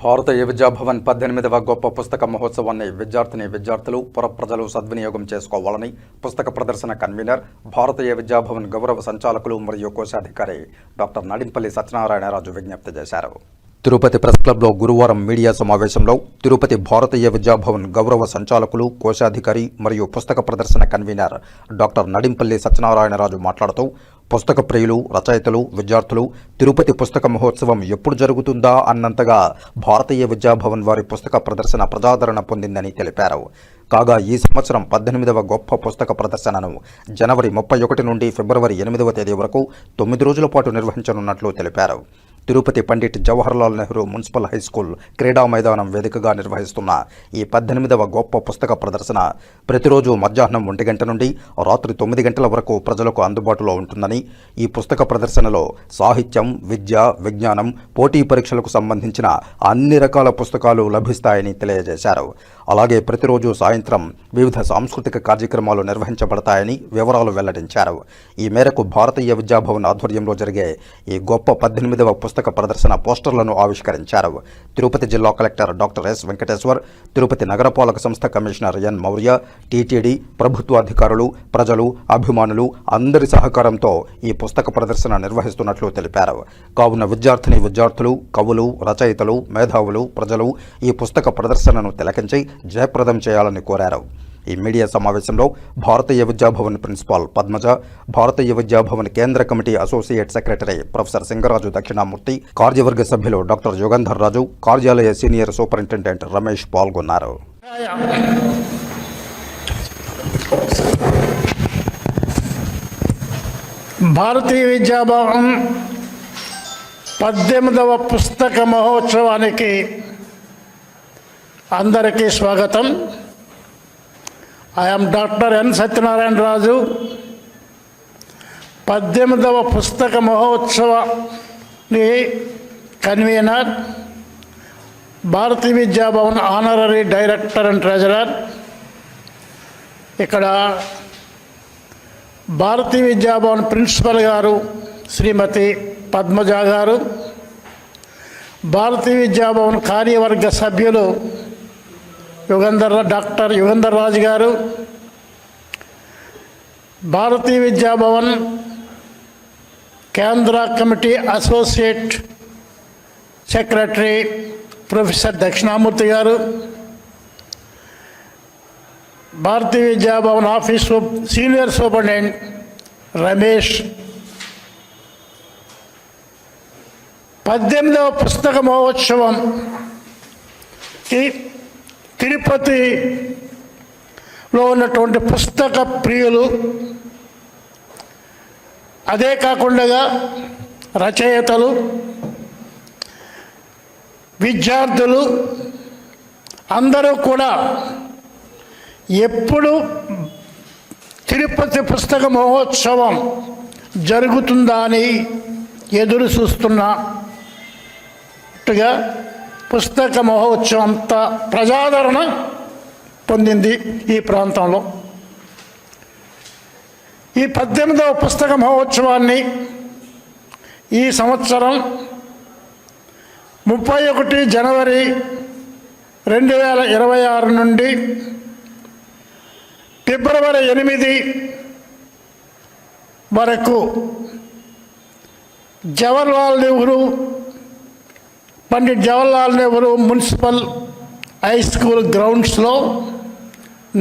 భారతీయ విద్యాభవన్ 18వ గొప్ప పుస్తక మహోత్సవాన్ని విద్యార్థులు పుర ప్రజలు సద్వినియోగం చేసుకోవాలని పుస్తక ప్రదర్శన కన్వీనర్ భారతీయ విద్యాభవన్ గౌరవ సంచాలకులు మరియు కోశాధికారి డాక్టర్ నడింపల్లి సత్యనారాయణరాజు విజ్ఞప్తి చేశారు. తిరుపతి ప్రెస్ క్లబ్లో గురువారం మీడియా సమావేశంలో తిరుపతి భారతీయ విద్యాభవన్ గౌరవ సంచాలకులు కోశాధికారి మరియు పుస్తక ప్రదర్శన కన్వీనర్ డాక్టర్ నడింపల్లి సత్యనారాయణరాజు మాట్లాడుతూ పుస్తక ప్రియులు, రచయితలు, విద్యార్థులు తిరుపతి పుస్తక మహోత్సవం ఎప్పుడు జరుగుతుందా అన్నంతగా భారతీయ విద్యాభవన్ వారి పుస్తక ప్రదర్శన ప్రజాదరణ పొందిందని తెలిపారు. కాగా ఈ సంవత్సరం 18వ గొప్ప పుస్తక ప్రదర్శనను జనవరి 31 నుండి ఫిబ్రవరి 8వ తేదీ వరకు 9 రోజుల పాటు నిర్వహించనున్నట్లు తెలిపారు. తిరుపతి పండిట్ జవహర్లాల్ నెహ్రూ మున్సిపల్ హైస్కూల్ క్రీడా మైదానం వేదికగా నిర్వహిస్తున్న ఈ 18వ గొప్ప పుస్తక ప్రదర్శన ప్రతిరోజు మధ్యాహ్నం 1 గంట నుండి రాత్రి 9 గంటల వరకు ప్రజలకు అందుబాటులో ఉంటుందని, ఈ పుస్తక ప్రదర్శనలో సాహిత్యం, విద్య, విజ్ఞానం, పోటీ పరీక్షలకు సంబంధించిన అన్ని రకాల పుస్తకాలు లభిస్తాయని తెలియజేశారు. అలాగే ప్రతిరోజు సాయంత్రం వివిధ సాంస్కృతిక కార్యక్రమాలు నిర్వహించబడతాయని వివరాలు వెల్లడించారు. ఈ మేరకు భారతీయ విద్యాభవన్ ఆధ్వర్యంలో జరిగే ఈ గొప్ప 18వ పుస్తక ప్రదర్శన పోస్టర్లను ఆవిష్కరించారు. తిరుపతి జిల్లా collector doctor yes Venkateshwar, Tirupati నగరపాలక సంస్థ కమిషనర్ ఎన్ మౌర్య, టీటీడీ, ప్రభుత్వాధికారులు, ప్రజలు, అభిమానులు అందరి సహకారంతో ఈ పుస్తక ప్రదర్శన నిర్వహిస్తున్నట్లు తెలిపారు. కావున విద్యార్థులు, కవులు, రచయితలు, మేధావులు, ప్రజలు ఈ పుస్తక ప్రదర్శనను తిలకించి జయప్రదం చేయాలని కోరారు. ఈ మీడియా సమావేశంలో భారతీయ విద్యాభవన్ ప్రిన్సిపాల్ పద్మజ, భారతీయ విద్యాభవన్ కేంద్ర committee associate secretary professor Singaraju Dakshinamurthy, కార్యవర్గ సభ్యులు డాక్టర్ యుగంధర్ రాజు, కార్యాలయ సీనియర్ సూపరింటెండెంట్ రమేష్ పాల్గొన్నారు. భారతీయ విద్యాభవన్ 18వ పుస్తక మహోత్సవానికి అందరికీ స్వాగతం. I'm doctor N Satyanarayana Raju. 18వ పుస్తక మహోత్సవాన్ని convener, Bharatiya Vidya Bhavan honorary director and treasurer. ఇక్కడ భారతీయ విద్యాభవన్ ప్రిన్సిపల్ గారు శ్రీమతి పద్మజ గారు, భారతీయ విద్యాభవన్ కార్యవర్గ సభ్యులు డాక్టర్ యుగంధర్ రాజు గారు, భారతీయ విద్యాభవన్ కేంద్ర committee associate secretary professor Dakshinamurthy గారు, Bharatiya Vidya Bhavan office senior superintendent Ramesh. 18వ పుస్తక మహోత్సవంకి తిరుపతిలో ఉన్నటువంటి పుస్తక ప్రియులు, అదే కాకుండా రచయితలు, విద్యార్థులు అందరూ కూడా ఎప్పుడు తిరుపతి పుస్తక మహోత్సవం జరుగుతుందా అని ఎదురు చూస్తున్నట్టుగా పుస్తక మహోత్సవం అంతా ప్రజాదరణ పొందింది ఈ ప్రాంతంలో. ఈ 18వ పుస్తక మహోత్సవాన్ని ఈ సంవత్సరం 31 జనవరి 2026 నుండి ఫిబ్రవరి 8 వరకు Pandit Jawaharlal Nehru municipal high school గ్రౌండ్స్లో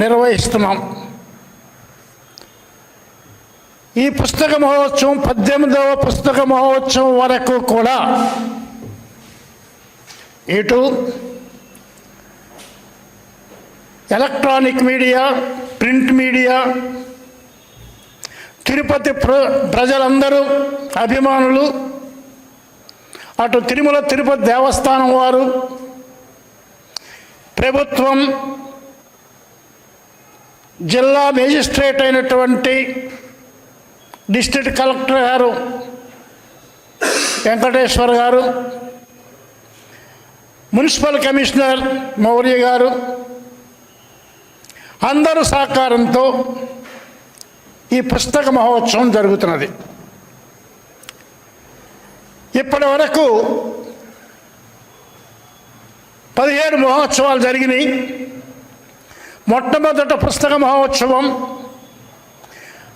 నిర్వహిస్తున్నాం. ఈ పుస్తక మహోత్సవం 18వ పుస్తక మహోత్సవం వరకు కూడా ఇటు electronic media, print media, Tirupati ప్రజలందరూ, అభిమానులు, అటు తిరుమల తిరుపతి దేవస్థానం వారు, ప్రభుత్వం, జిల్లా మేజిస్ట్రేట్ అయినటువంటి డిస్ట్రిక్ట్ కలెక్టర్ గారు వెంకటేశ్వర్ గారు, మున్సిపల్ కమిషనర్ మౌర్య గారు అందరూ సహకారంతో ఈ పుస్తక మహోత్సవం జరుగుతున్నది. ఇప్పటి వరకు 17 మహోత్సవాలు జరిగినాయి. మొట్టమొదట పుస్తక మహోత్సవం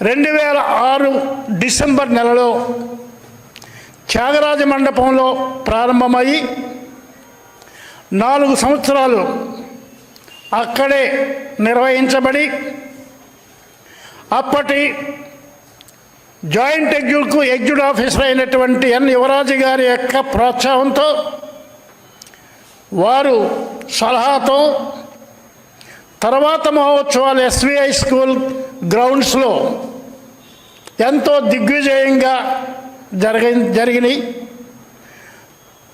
2006 డిసెంబర్ నెలలో త్యాగరాజ మండపంలో ప్రారంభమై 4 సంవత్సరాలు అక్కడే నిర్వహించబడి అప్పటి జాయింట్ ఎగ్జిక్యూటివ్ ఆఫీసర్ అయినటువంటి ఎన్ యువరాజు గారి యొక్క ప్రోత్సాహంతో, వారు సలహాతో తర్వాత మహోత్సవాలు ఎస్విఐ స్కూల్ గ్రౌండ్స్లో ఎంతో దిగ్విజయంగా జరిగినాయి.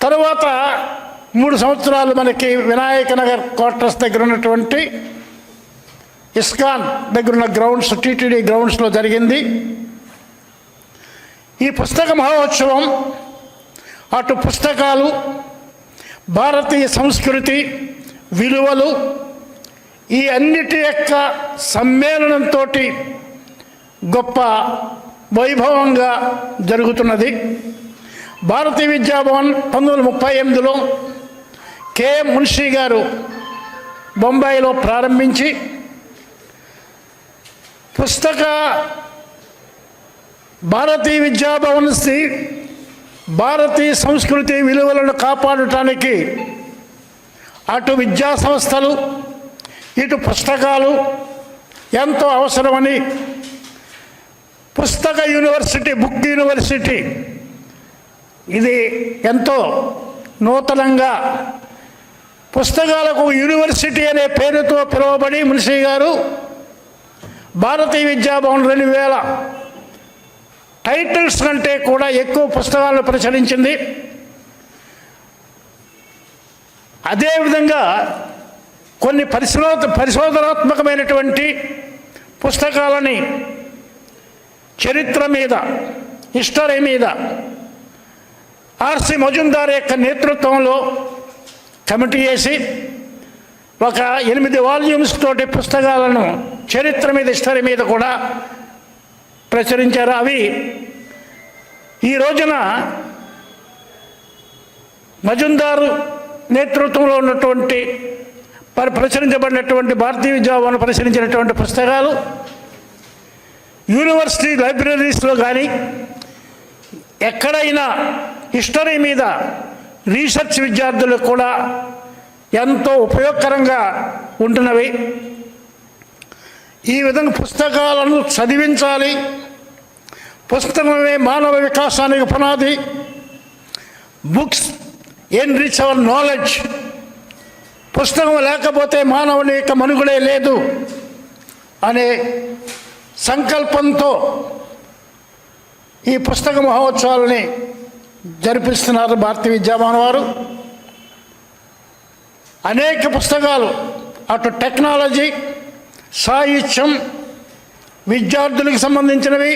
తర్వాత 3 సంవత్సరాలు మనకి వినాయక నగర్ క్వార్టర్స్ దగ్గర ఉన్నటువంటి ఇస్కాన్ దగ్గర ఉన్న గ్రౌండ్స్, టీటీడీ గ్రౌండ్స్లో జరిగింది. ఈ పుస్తక మహోత్సవం అటు పుస్తకాలు, భారతీయ సంస్కృతి, విలువలు ఈ అన్నిటి యొక్క సమ్మేళనంతో గొప్ప వైభవంగా జరుగుతున్నది. భారతీయ విద్యాభవన్ 1938లో కెఎం మున్షీ గారు బొంబాయిలో ప్రారంభించి భారతీయ విద్యాభవన్ భారతీయ సంస్కృతి విలువలను కాపాడటానికి అటు విద్యా సంస్థలు, ఇటు పుస్తకాలు ఎంతో అవసరమని పుస్తక యూనివర్సిటీ, బుక్ యూనివర్సిటీ ఇది ఎంతో నూతనంగా పుస్తకాలకు యూనివర్సిటీ అనే పేరుతో పిలువబడి మున్షీ గారు భారతీయ విద్యాభవన్ 2000 టైటిల్స్ కంటే కూడా ఎక్కువ పుస్తకాలను ప్రచురించింది. అదేవిధంగా కొన్ని పరిశోధనాత్మకమైనటువంటి పుస్తకాలని చరిత్ర మీద, హిస్టరీ మీద ఆర్సి మజుందార్ యొక్క నేతృత్వంలో కమిటీ చేసి ఒక 8 వాల్యూమ్స్ తోటి పుస్తకాలను చరిత్ర మీద, హిస్టరీ మీద కూడా ప్రచురించారు. అవి ఈ రోజున మజుందారు నేతృత్వంలో ఉన్నటువంటి ప్రచురించబడినటువంటి భారతీయ విద్యాభవన్ ప్రచురించినటువంటి పుస్తకాలు యూనివర్సిటీ లైబ్రరీస్లో కానీ ఎక్కడైనా హిస్టరీ మీద రీసెర్చ్ విద్యార్థులకు కూడా ఎంతో ఉపయోగకరంగా ఉంటున్నవి. ఈ విధంగా పుస్తకాలను చదివించాలి. పుస్తకమే మానవ వికాసానికి పునాది. Books enrich our knowledge. పుస్తకం లేకపోతే మానవుని యొక్క మనుగడే లేదు అనే సంకల్పంతో ఈ పుస్తక మహోత్సవాలని జరిపిస్తున్నారు భారతీయ విద్యాభవన్ వారు. అనేక పుస్తకాలు అటు టెక్నాలజీ, సాహిత్యం, విద్యార్థులకు సంబంధించినవి,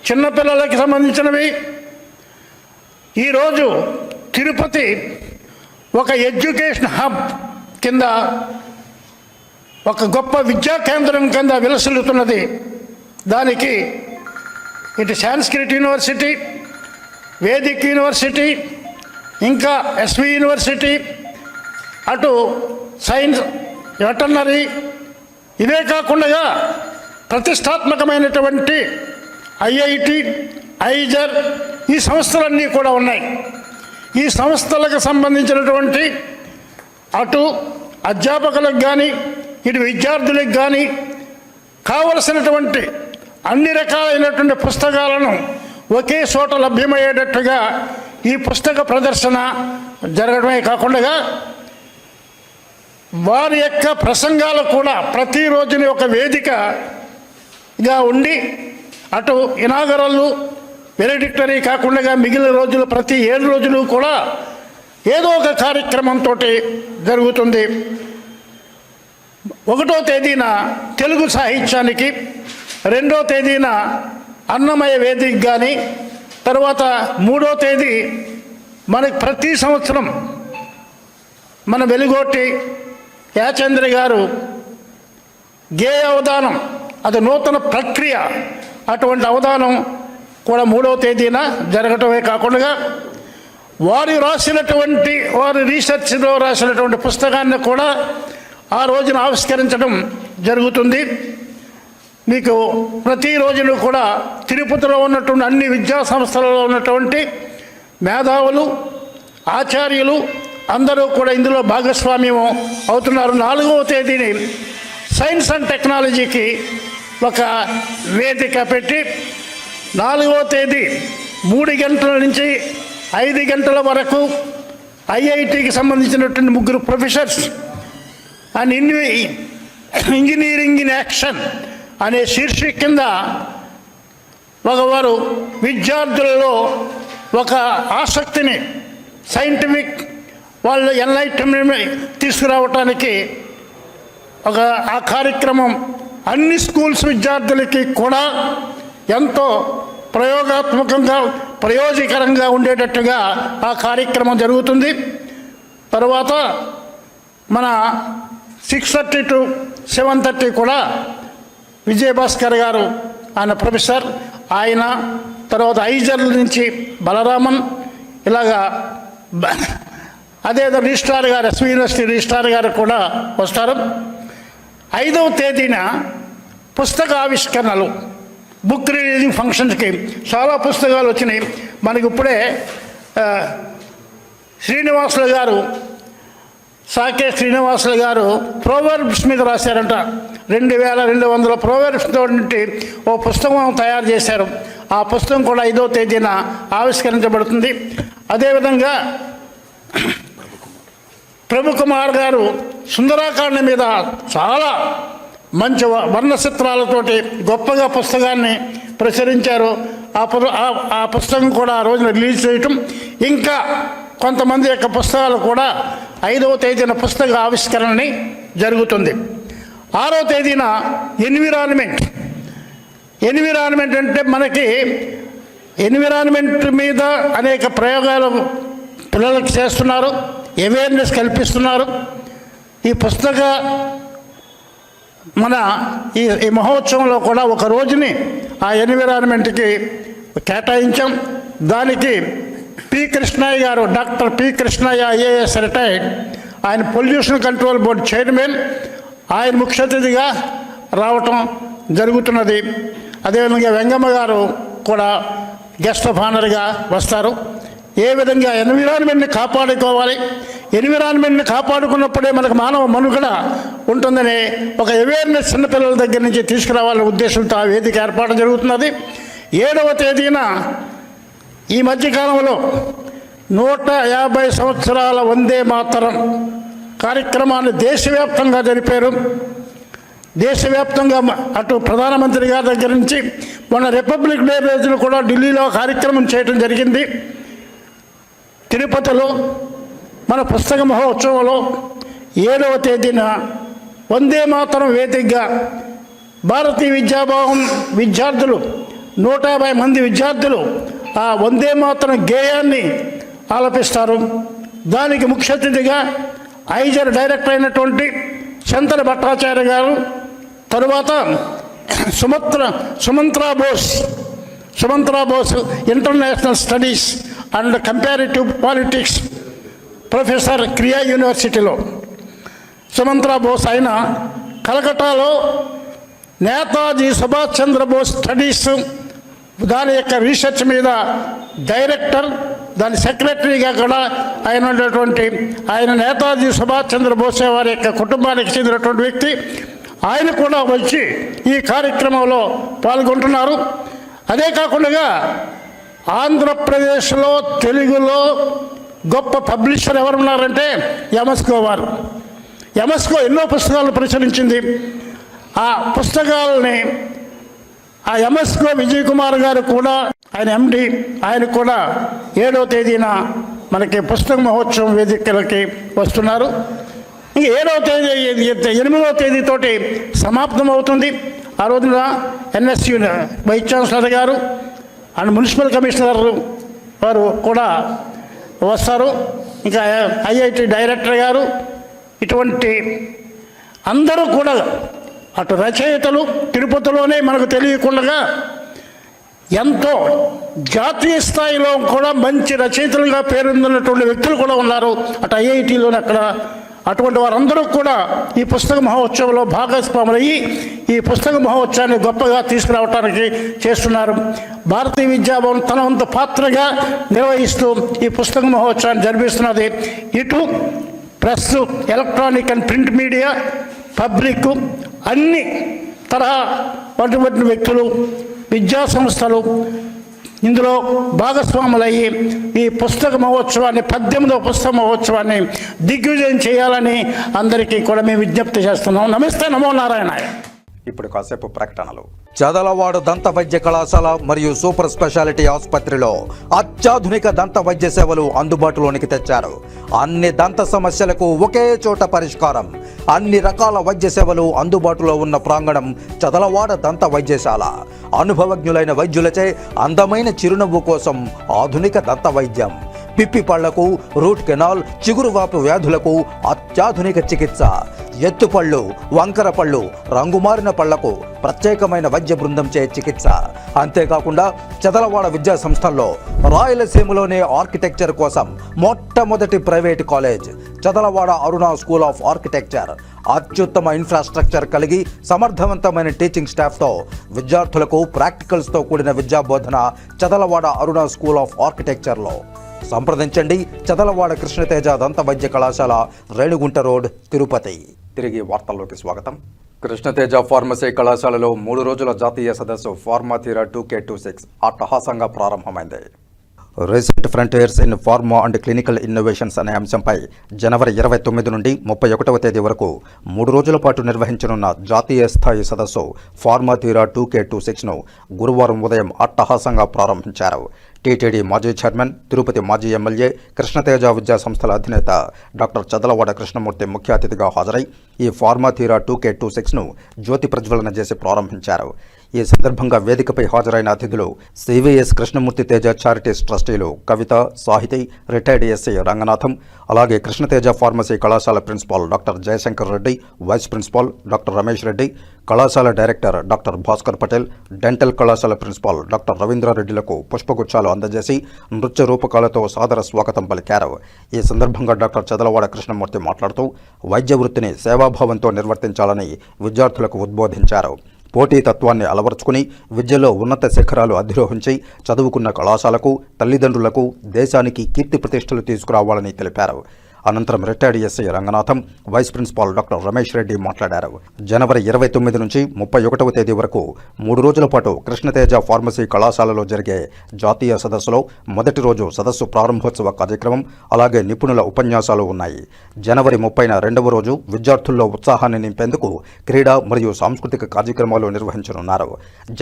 చిన్నపిల్లలకి సంబంధించినవి. ఈరోజు తిరుపతి ఒక ఎడ్యుకేషన్ హబ్ కింద, ఒక గొప్ప విద్యా కేంద్రం కింద విలసిల్లుతున్నది. దానికి ఇటు సాంస్క్రిట్ యూనివర్సిటీ, వేదిక్ యూనివర్సిటీ, ఇంకా ఎస్వి యూనివర్సిటీ, అటు సైన్స్, వెటర్నరీ, ఇవే కాకుండా ప్రతిష్టాత్మకమైనటువంటి ఐఐటి, ఐజర్ ఈ సంస్థలన్నీ కూడా ఉన్నాయి. ఈ సంస్థలకు సంబంధించినటువంటి అటు అధ్యాపకులకు కానీ, ఇటు విద్యార్థులకు కానీ కావలసినటువంటి అన్ని రకాలైనటువంటి పుస్తకాలను ఒకే చోట లభ్యమయ్యేటట్టుగా ఈ పుస్తక ప్రదర్శన జరగడమే కాకుండా వారి యొక్క ప్రసంగాలు కూడా ప్రతిరోజుని ఒక వేదికగా ఉండి అటు ఇనాగరల్, వెరిడిక్టరీ కాకుండా మిగిలిన రోజులు ప్రతి 7 రోజులు కూడా ఏదో ఒక కార్యక్రమంతో జరుగుతుంది. 1వ తేదీన తెలుగు సాహిత్యానికి, 2వ తేదీన అన్నమయ్య వేదిక కానీ, తర్వాత 3వ తేదీ మనకి ప్రతి సంవత్సరం మన వెలుగోటి యాచంద్ర గారు గేయ అవధానం, అది నూతన ప్రక్రియ, అటువంటి అవధానం కూడా 3వ తేదీన జరగటమే కాకుండా వారి రీసెర్చ్లో రాసినటువంటి పుస్తకాన్ని కూడా ఆ రోజున ఆవిష్కరించడం జరుగుతుంది. మీకు ప్రతిరోజును కూడా తిరుపతిలో ఉన్నటువంటి అన్ని విద్యా సంస్థలలో ఉన్నటువంటి మేధావులు, ఆచార్యులు అందరూ కూడా ఇందులో భాగస్వామ్యం అవుతున్నారు. 4వ తేదీని సైన్స్ అండ్ టెక్నాలజీకి ఒక వేదిక పెట్టి 4వ తేదీ 3 గంటల నుంచి 5 గంటల వరకు ఐఐటికి సంబంధించినటువంటి 3 professors and engineering in action అనే శీర్షిక కింద వారు విద్యార్థులలో ఒక ఆసక్తిని, సైంటిఫిక్ వాళ్ళు ఎన్లైట్మెంట్ తీసుకురావటానికి ఆ కార్యక్రమం అన్ని స్కూల్స్ విద్యార్థులకి కూడా ఎంతో ప్రయోగాత్మకంగా, ప్రయోజకరంగా ఉండేటట్టుగా ఆ కార్యక్రమం జరుగుతుంది. తర్వాత మన 6:30 to 7:30 కూడా విజయభాస్కర్ గారు, ఆయన ప్రొఫెసర్, ఆయన తర్వాత ఐజర్ల నుంచి బలరామన్, ఇలాగా అదే రిజిస్ట్రార్ గారు, ఎస్వి యూనివర్సిటీ రిజిస్ట్రార్ గారు కూడా వస్తారు. 5వ తేదీన పుస్తక ఆవిష్కరణలు, బుక్ రిలీజింగ్ ఫంక్షన్స్కి చాలా పుస్తకాలు వచ్చినాయి. మనకి ఇప్పుడే శ్రీనివాసులు గారు, సాకే శ్రీనివాసులు గారు ప్రోవర్బ్స్ మీద రాశారంట. 2200 ప్రోవర్బ్స్తో ఓ పుస్తకం తయారు చేశారు. ఆ పుస్తకం కూడా 5వ తేదీన ఆవిష్కరించబడుతుంది. అదేవిధంగా ప్రభుకుమార్ గారు సుందరాకాండ మీద చాలా మంచి వర్ణ చిత్రాలతోటి గొప్పగా పుస్తకాన్ని ప్రచురించారు. ఆ పుస్తకం కూడా ఆ రోజున రిలీజ్ చేయటం, ఇంకా కొంతమంది యొక్క పుస్తకాలు కూడా 5వ తేదీన పుస్తక ఆవిష్కరణని జరుగుతుంది. 6వ తేదీన ఎన్విరాన్మెంట్ అంటే మనకి ఎన్విరాన్మెంట్ మీద అనేక ప్రయోగాలు పిల్లలకు చేస్తున్నారు, అవేర్నెస్ కల్పిస్తున్నారు. ఈ పుస్తక మన ఈ మహోత్సవంలో కూడా ఒక రోజుని ఆ ఎన్విరాన్మెంట్కి కేటాయించాం. దానికి పి కృష్ణయ్య గారు, doctor P Krishnaiah IAS retired, ఆయన పొల్యూషన్ కంట్రోల్ బోర్డు చైర్మన్, ఆయన ముఖ్య అతిథిగా రావటం జరుగుతున్నది. అదేవిధంగా వెంగమ్మ గారు కూడా గెస్ట్ ఆఫ్ ఆనర్గా వస్తారు. ఏ విధంగా ఎన్విరాన్మెంట్ని కాపాడుకోవాలి, ఎన్విరాన్మెంట్ని కాపాడుకున్నప్పుడే మనకు మానవ మనుగడ ఉంటుందని ఒక అవేర్నెస్ చిన్నపిల్లల దగ్గర నుంచి తీసుకురావాలనే ఉద్దేశంతో ఆ వేదిక ఏర్పాటు జరుగుతున్నది. 7వ తేదీన ఈ మధ్యకాలంలో 150 సంవత్సరాల వందే మాతరం కార్యక్రమాన్ని దేశవ్యాప్తంగా జరిపారు. దేశవ్యాప్తంగా అటు ప్రధానమంత్రి గారి దగ్గర నుంచి మొన్న రిపబ్లిక్ డే రోజున కూడా ఢిల్లీలో కార్యక్రమం చేయడం జరిగింది. తిరుపతిలో మన పుస్తక మహోత్సవంలో 7వ తేదీన వందే మాతరం వేదికగా భారతీయ విద్యాభవన్ విద్యార్థులు 150 మంది విద్యార్థులు ఆ వందే మాతరం గేయాన్ని ఆలపిస్తారు. దానికి ముఖ్య అతిథిగా ఐజర్ డైరెక్టర్ అయినటువంటి శంతన భట్టాచార్య గారు, తరువాత Sumantra Bose international studies and comparative politics professor Krea యూనివర్సిటీలో సుమంత్రా బోస్, ఆయన కలకటాలో నేతాజీ సుభాష్ చంద్రబోస్ స్టడీస్ దాని యొక్క రీసెర్చ్ మీద డైరెక్టర్, దాని సెక్రటరీగా కూడా ఆయన ఉన్నటువంటి ఆయన నేతాజీ సుభాష్ చంద్రబోస్ వారి యొక్క కుటుంబానికి చెందినటువంటి వ్యక్తి. ఆయన కూడా వచ్చి ఈ కార్యక్రమంలో పాల్గొంటున్నారు. అదే కాకుండా ఆంధ్రప్రదేశ్లో తెలుగులో గొప్ప పబ్లిషర్ ఎవరున్నారంటే యమస్కో వారు. యమస్కో ఎన్నో పుస్తకాలు ప్రచురించింది. ఆ పుస్తకాలని ఆ యమస్కో విజయ్ కుమార్ గారు కూడా, ఆయన ఎండి, ఆయన కూడా 7వ తేదీన మనకి పుస్తక మహోత్సవం వేదికలకి వస్తున్నారు. ఇంకా 7వ తేదీ 8వ తేదీతోటి సమాప్తం అవుతుంది. ఆ రోజున ఎన్ఎస్యు వైస్ ఛాన్సలర్ గారు అండ్ మున్సిపల్ కమిషనర్ వారు కూడా వస్తారు. ఇంకా ఐఐటి డైరెక్టర్ గారు, ఇటువంటి అందరూ కూడా అటు రచయితలు తిరుపతిలోనే మనకు తెలియకుండా ఎంతో జాతీయ స్థాయిలో కూడా మంచి రచయితలుగా పేరొందినటువంటి వ్యక్తులు కూడా ఉన్నారు అటు ఐఐటీలోనే అక్కడ. అటువంటి వారందరూ కూడా ఈ పుస్తక మహోత్సవంలో భాగస్వాములయ్యి ఈ పుస్తక మహోత్సవాన్ని గొప్పగా తీసుకురావడానికి చేస్తున్నారు. భారతీయ విద్యాభవన్ తన వంతు పాత్రగా నిర్వహిస్తూ ఈ పుస్తక మహోత్సవాన్ని జరిపిస్తున్నది. ఇటు press, electronic and print media, public, అన్ని తరహా వంటి వ్యక్తులు, విద్యా సంస్థలు ఇందులో భాగస్వాములయ్యి ఈ పుస్తక మహోత్సవాన్ని 18వ పుస్తక మహోత్సవాన్ని దిగ్విజయం చేయాలని అందరికీ కూడా మేము విజ్ఞప్తి చేస్తున్నాం. నమస్తే, నమో నారాయణ. ఇప్పుడు కాసేపు ప్రకటనలు. చదలవాడ దంత వైద్య కళాశాల మరియు సూపర్ స్పెషాలిటీ ఆసుపత్రిలో అత్యాధునిక దంత వైద్య సేవలు అందుబాటులోనికి తెచ్చారు. అన్ని దంత సమస్యలకు ఒకే చోట పరిష్కారం. అన్ని రకాల వైద్య సేవలు అందుబాటులో ఉన్న ప్రాంగణం చదలవాడ దంత వైద్యశాల. అనుభవజ్ఞులైన వైద్యులచే అందమైన చిరునవ్వు కోసం ఆధునిక దంత వైద్యం. పిప్పి పళ్లకు, రూట్ కెనాల్, చిగురువాపు వ్యాధులకు అత్యాధునిక చికిత్స. ఎత్తుపళ్ళు, వంకర పళ్ళు, రంగుమారిన పళ్లకు ప్రత్యేకమైన వైద్య బృందంచే చికిత్స. అంతేకాకుండా చదలవాడ విద్యా సంస్థల్లో రాయలసీమలోనే ఆర్కిటెక్చర్ కోసం మొట్టమొదటి private college Chadalavada Aruna school of architecture. అత్యుత్తమ ఇన్ఫ్రాస్ట్రక్చర్ కలిగి సమర్థవంతమైన టీచింగ్ స్టాఫ్తో విద్యార్థులకు ప్రాక్టికల్స్తో కూడిన విద్యాబోధన చదలవాడ అరుణ స్కూల్ ఆఫ్ ఆర్కిటెక్చర్లో. సంప్రదించండి. చదలవాడ కృష్ణతేజ దంత వైద్య కళాశాల, రేణిగుంట రోడ్, తిరుపతి. తిరిగి వార్తల్లోకి స్వాగతం. కృష్ణతేజ ఫార్మసీ కళాశాలలో 3 రోజుల జాతీయ సదస్సు ఫార్మాథీరా 2K26 అట్టహాసంగా ప్రారంభమైంది. Recent frontiers in pharma and clinical innovations అనే అంశంపై జనవరి 29 నుండి 31వ తేదీ వరకు 3 రోజుల పాటు నిర్వహించనున్న జాతీయ స్థాయి సదస్సు ఫార్మాథీరా 2K26ను గురువారం ఉదయం అట్టహాసంగా ప్రారంభించారు. టీటీడీ మాజీ చైర్మన్, తిరుపతి మాజీ ఎమ్మెల్యే, కృష్ణతేజ విద్యా సంస్థల అధినేత డాక్టర్ చదలవాడ కృష్ణమూర్తి ముఖ్య అతిథిగా హాజరై ఈ ఫార్మాథీరా 2K26ను జ్యోతి ప్రజ్వలన చేసి ప్రారంభించారు. ఈ సందర్భంగా వేదికపై హాజరైన అతిథులు సివిఎస్ కృష్ణమూర్తి తేజ చారిటీస్ ట్రస్టీలు కవిత, సాహితి, రిటైర్డ్ ఎస్సీ రంగనాథం, అలాగే కృష్ణతేజ ఫార్మసీ కళాశాల principal doctor Jayashankar Reddy, vice principal doctor Ramesh Reddy, కళాశాల director doctor Bhaskar Patel, dental కళాశాల ప్రిన్సిపాల్ డాక్టర్ రవీంద్రారెడ్డిలకు పుష్పగుచ్చాలు అందజేసి నృత్య రూపకాలతో సాదర స్వాగతం పలికారు. ఈ సందర్భంగా డాక్టర్ చదలవాడ కృష్ణమూర్తి మాట్లాడుతూ వైద్య వృత్తిని సేవాభావంతో నిర్వర్తించాలని విద్యార్థులకు ఉద్బోధించారు. పోటీతత్వాన్ని అలవరుచుకుని విద్యలో ఉన్నత శిఖరాలు అధిరోహించి చదువుకున్న కళాశాలకు, తల్లిదండ్రులకు, దేశానికి కీర్తి ప్రతిష్టలు తీసుకురావాలని తెలిపారు. అనంతరం retired SC Ranganatham, vice principal doctor Ramesh Reddy మాట్లాడారు. జనవరి 29 నుంచి 31వ తేదీ వరకు 3 రోజుల పాటు కృష్ణతేజ ఫార్మసీ కళాశాలలో జరిగే జాతీయ సదస్సులో మొదటి రోజు సదస్సు ప్రారంభోత్సవ కార్యక్రమం, అలాగే నిపుణుల ఉపన్యాసాలు ఉన్నాయి. జనవరి 30న రెండవ రోజు విద్యార్థుల్లో ఉత్సాహాన్ని నింపేందుకు క్రీడా మరియు సాంస్కృతిక కార్యక్రమాలు నిర్వహించనున్నారు.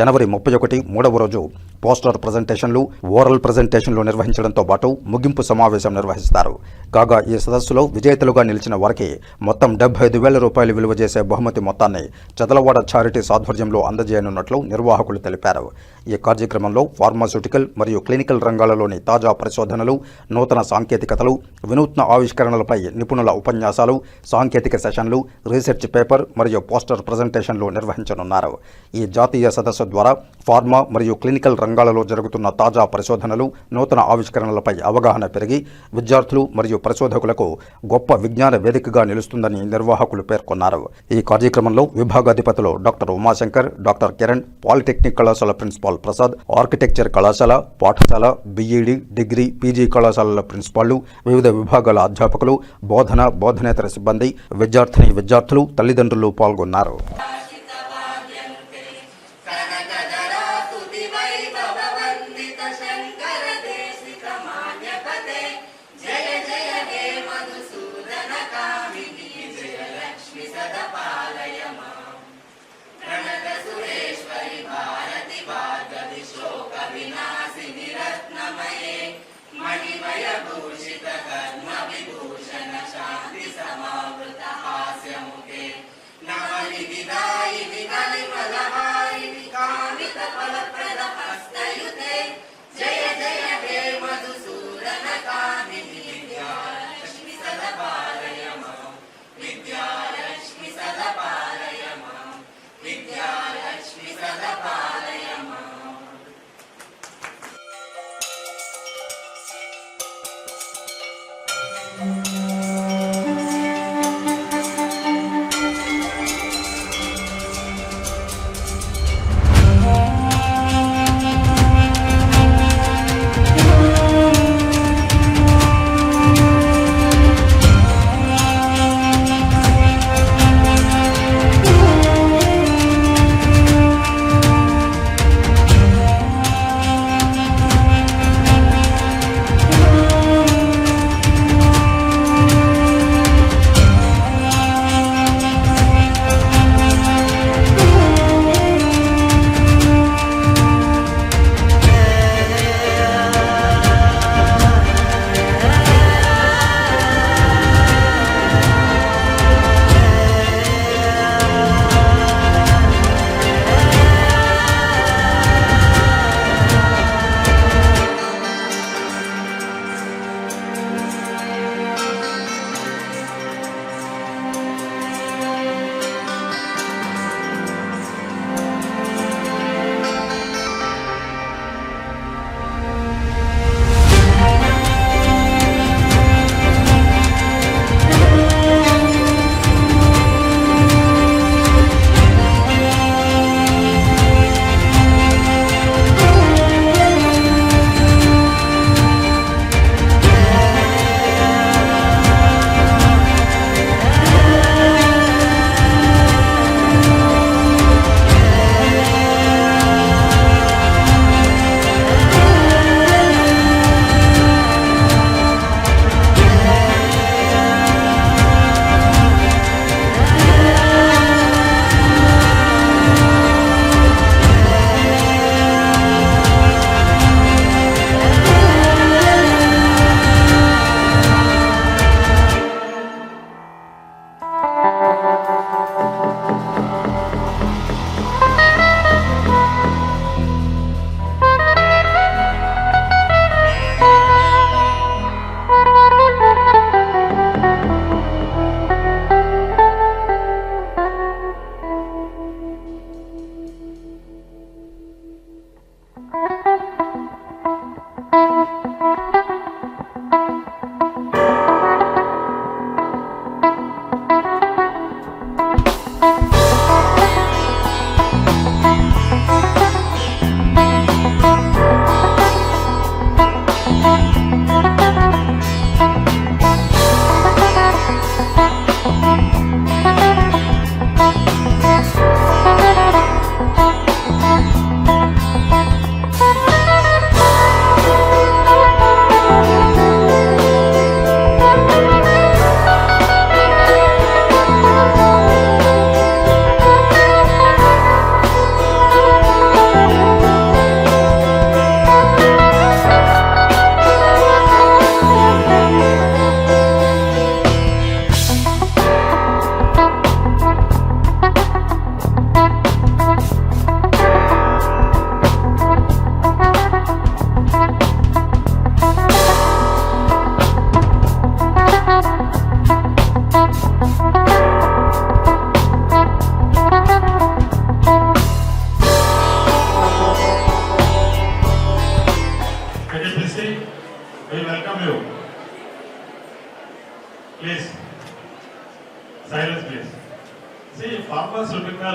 జనవరి 31 మూడవ రోజు పోస్టర్ ప్రజెంటేషన్లు, ఓరల్ ప్రజెంటేషన్లు నిర్వహించడంతో పాటు ముగింపు సమావేశం నిర్వహిస్తారు. కాగా ఈ సదస్సులో విజేతలుగా నిలిచిన వారికి మొత్తం 75,000 రూపాయలు విలువ చేసే బహుమతి మొత్తాన్ని చదలవాడ చారిటీస్ ఆధ్వర్యంలో అందజేయనున్నట్లు నిర్వాహకులు తెలిపారు. ఈ కార్యక్రమంలో ఫార్మాస్యూటికల్ మరియు క్లినికల్ రంగాలలోని తాజా పరిశోధనలు, నూతన సాంకేతికతలు, వినూత్న ఆవిష్కరణలపై నిపుణుల ఉపన్యాసాలు, సాంకేతిక సెషన్లు, రీసెర్చ్ పేపర్ మరియు పోస్టర్ ప్రజెంటేషన్లు నిర్వహించనున్నారు. ఈ జాతీయ సదస్సు ద్వారా ఫార్మా మరియు క్లినికల్ రంగాలలో జరుగుతున్న తాజా పరిశోధనలు, నూతన ఆవిష్కరణలపై అవగాహన పెరిగి విద్యార్థులు మరియు పరిశోధకులకు గొప్ప విజ్ఞాన వేదికగా నిలుస్తుందని నిర్వాహకులు పేర్కొన్నారు. ఈ కార్యక్రమంలో విభాగాధిపతులు doctor Umashankar, doctor Kiran, polytechnic కళాశాల ప్రిన్సిపాల్ ప్రసాద్, ఆర్కిటెక్చర్ కళాశాల, పాఠశాల, బీఈడి, డిగ్రీ, పీజీ కళాశాలల ప్రిన్సిపాళ్లు, వివిధ విభాగాల అధ్యాపకులు, బోధనేతర సిబ్బంది, విద్యార్థులు, తల్లిదండ్రులు పాల్గొన్నారు. నవనిధిదాయ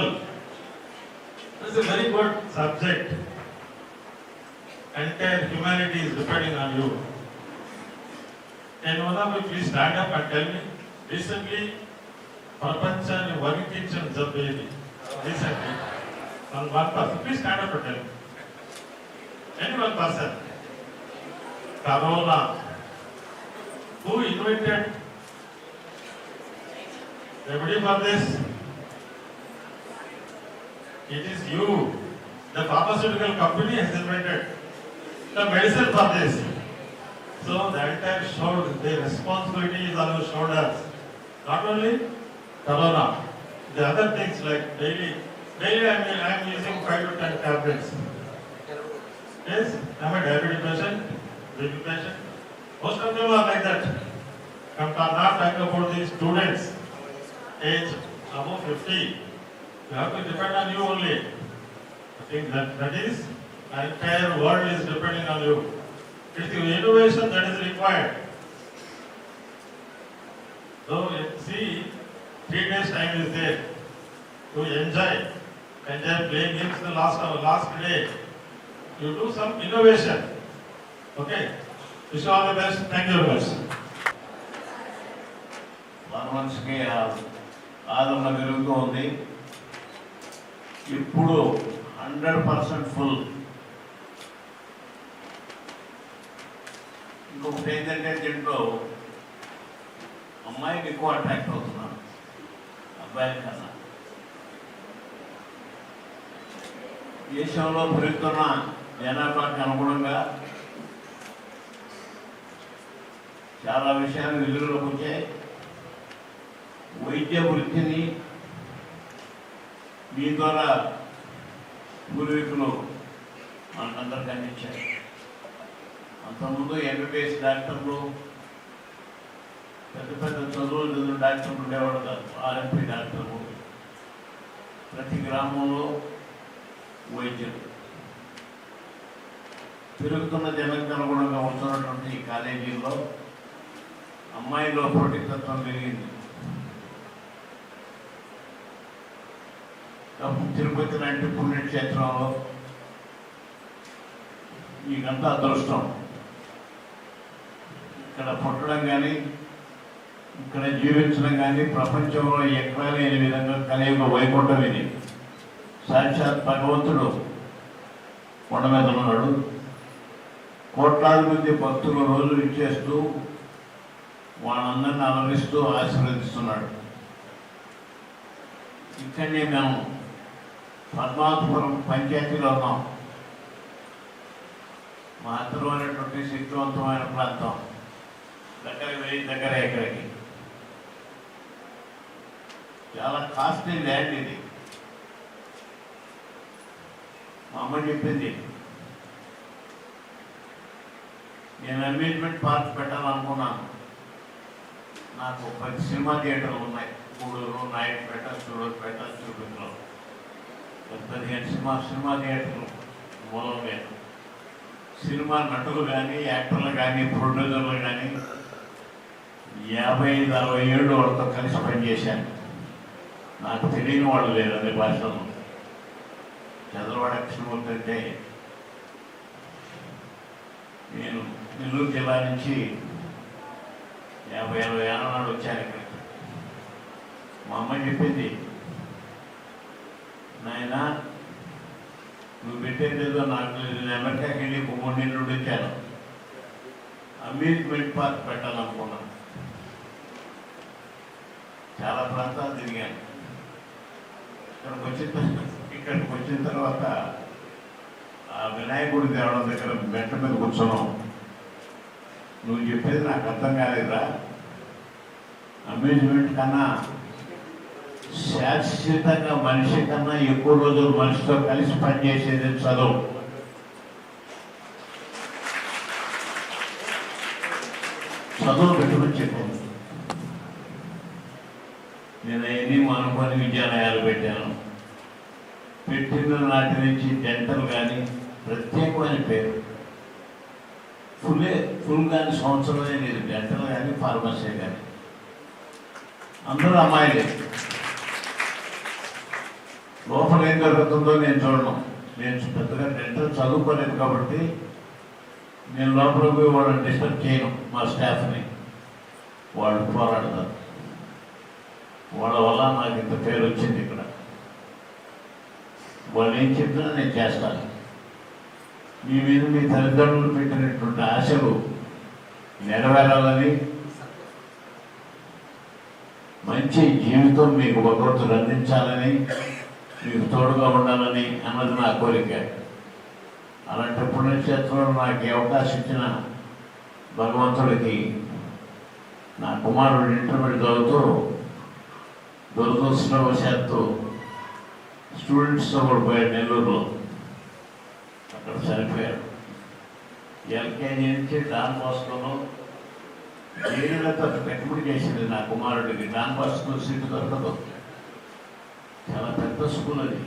well. It's a very good subject. Entire humanity is depending on you. Can one of you please stand up and tell me? Recently, Prapanchani Vagikincham Zabedi. Recently, one person. Please stand up and tell me. Any one person. Corona. Who invented? Everybody for this? It is you. The pharmaceutical company has invented the medicine for this. So the entire showed the responsibility is on your shoulders. Not only corona, the other things like daily I am using 5 to 10 tablets. Yes, I am a diabetic patient, BP patient. Most of them are like that. I am not talking about the students, age above 50. You have to depend on you only. I think that is, the entire world is depending on you. It's the innovation that is required. So, see, 3 days time is there to enjoy playing games the last day. You do some innovation. Okay? Wish you all the best. Thank you very much. మనసుకి ఆదరణ పెరుగుతూ ఉంది. ఇప్పుడు 100% full. ఇంకొకటి ఏంటంటే దీంట్లో అమ్మాయికి ఎక్కువ అట్రాక్ట్ అవుతున్నాను అబ్బాయిల కన్నా. దేశంలో పెరుగుతున్న జనాభాకి అనుగుణంగా చాలా విషయాలు వెలుగులోకి వచ్చాయి. వైద్య వృత్తిని మీ ద్వారా పూర్వీకులు మనకందరికి అందించారు. అంతకుముందు ఎంబీబీఎస్ డాక్టర్లు, పెద్ద పెద్ద చదువులు డాక్టర్లు ఉండేవాడు కాదు. ఆర్ఎంపీ డాక్టర్లు, ప్రతి గ్రామంలో వైద్యులు. పెరుగుతున్న జనానికి అనుగుణంగా ఉంటున్నటువంటి ఈ కాలేజీల్లో అమ్మాయిలో పోటీతత్వం పెరిగింది. తిరుపతి లాంటి పుణ్యక్షేత్రంలో మీకంతా అదృష్టం. ఇక్కడ పుట్టడం కానీ, ఇక్కడ జీవించడం కానీ ప్రపంచంలో ఎక్కడా లేని విధంగా కలియుగ వైకుంఠం ఇది. సాక్షాత్ భగవంతుడు కొండ మీద ఉన్నాడు. కోట్లాది మంది భక్తులు రోజు ఇచ్చేస్తూ వాళ్ళందరినీ అలరిస్తూ ఆశీర్వదిస్తున్నాడు. ఇక్కడనే మేము పద్మావతిపురం పంచాయతీలో ఉన్నాం. మహత్తరమైనటువంటి శక్తివంతమైన ప్రాంతం. దగ్గర ఎక్కడికి చాలా కాస్ట్లీ ల్యాండ్ ఇది. మా అమ్మ చెప్పింది, నేను అమ్యూజ్మెంట్ పార్క్ పెట్టాలనుకున్నాను. నాకు 10 సినిమా థియేటర్లు ఉన్నాయి. గూడూరు, నాయుడుపేట, సూరత్పేట, తిరుపతిలో 15 సినిమా థియేటర్లు మూలం లేదు. సినిమా నటులు కానీ, యాక్టర్లు కానీ, ప్రొడ్యూసర్లు కానీ 55-60 ఏళ్ళు వాళ్ళతో కలిసి పనిచేశాను. నాకు తెలియని వాళ్ళు లేరు అన్ని భాషల్లో. చంద్రవాడ కృష్ణమూర్తి అంటే నేను నెల్లూరు జిల్లా నుంచి 50-60 ఏళ్ళ నాడు వచ్చాను ఇక్కడ. మా అమ్మ చెప్పింది, నాయన నువ్వు పెట్టేదేదో నాకు నేను అమెరికాకి వెళ్ళి 3 నెలలు వచ్చాను. అమ్యూజ్మెంట్ పార్క్ పెట్టాలనుకున్నాను. చాలా ప్రాంతాలు తిరిగాను. ఇక్కడికి వచ్చిన తర్వాత ఆ వినాయకుడి దేవడం దగ్గర మెట్ల మీద కూర్చున్నాం. నువ్వు చెప్పేది నాకు అర్థం కాలేదురా. అమ్యూజ్మెంట్ కన్నా శాశ్వతంగా మనిషి కన్నా ఎక్కువ రోజులు మనిషితో కలిసి పనిచేసేది చదువు. చదువు పెట్టుకుని చెప్పింది. నేను ఎన్ని అనుకోని విద్యాలయాలు పెట్టాను. పెట్టిన నాటి నుంచి డెంటల్ కానీ ప్రత్యేకమైన పేరు ఫుల్ కానీ సంవత్సరమే లేదు. డెంటల్ కానీ ఫార్మసీ కానీ అందరూ అమ్మాయిలే. లోపల ఏం జరుగుతుందో నేను చూడను. నేను పెద్దగా డెంటల్ చదువుకోలేదు కాబట్టి నేను లోపల పోయి వాళ్ళని డిస్టర్బ్ చేయను. మా స్టాఫ్ని వాళ్ళు పోరాడతారు. వాళ్ళ వల్ల నాకు ఇంత పేరు వచ్చింది. ఇక్కడ వాళ్ళు ఏం చెప్పినా నేను చేస్తాను. మీ మీద మీ తల్లిదండ్రులు పెట్టినటువంటి ఆశలు నెరవేరాలని, మంచి జీవితం మీకు భగవంతుడు అందించాలని, మీకు తోడుగా ఉండాలని అన్నది నా కోరిక. అలాంటి పుణ్యక్షేత్రంలో నాకు అవకాశం ఇచ్చిన భగవంతుడికి, నా కుమారుడు ఇంటర్మీడియట్ చదువుతూ దురదృష్టవశాత్తు స్టూడెంట్స్తో కూడా పోయాడు నెల్లూరులో. అక్కడ చనిపోయారు. ఎల్కేజీ నుంచి డాన్ బాస్కోలో జైలతో రికమెండ్ చేసింది నా కుమారుడికి. డాన్ బాస్కో సీటు దొరకదు. చాలా పెద్ద స్కూల్ అది.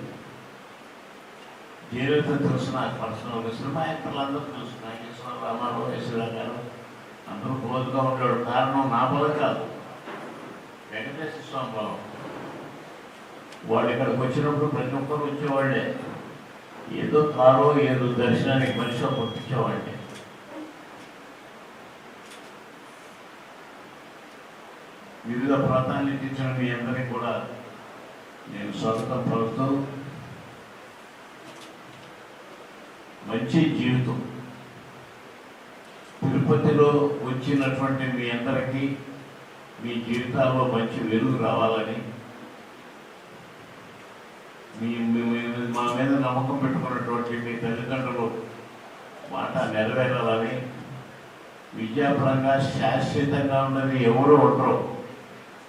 జైలతో తెలుసు నాకు పర్సనల్గా. సినిమా యాక్టర్లందరూ తెలుసు. నాగేశ్వర రామారావు, యశ్వర గారు అందరూ క్లోజ్గా ఉండేవాడు. కారణం నా బలం కాదు, వెంకటేశ్వర స్వామి బలం. వాళ్ళు ఇక్కడికి వచ్చినప్పుడు ప్రతి ఒక్కరు వచ్చేవాళ్ళే. ఏదో కారో ఏదో దర్శనానికి మనిషి పంపించేవాళ్ళే. వివిధ ప్రాంతాన్ని ఇచ్చిన మీ అందరికీ కూడా నేను స్వాగతం పలుకుతూ, మంచి జీవితం తిరుపతిలో వచ్చినటువంటి మీ అందరికీ మీ జీవితాల్లో మంచి వెలుగు రావాలని, మా మీద నమ్మకం పెట్టుకున్నటువంటి మీ తల్లిదండ్రులు మాట నెరవేరాలని, విద్యాపరంగా శాశ్వతంగా ఉన్నది ఎవరూ ఉండరు.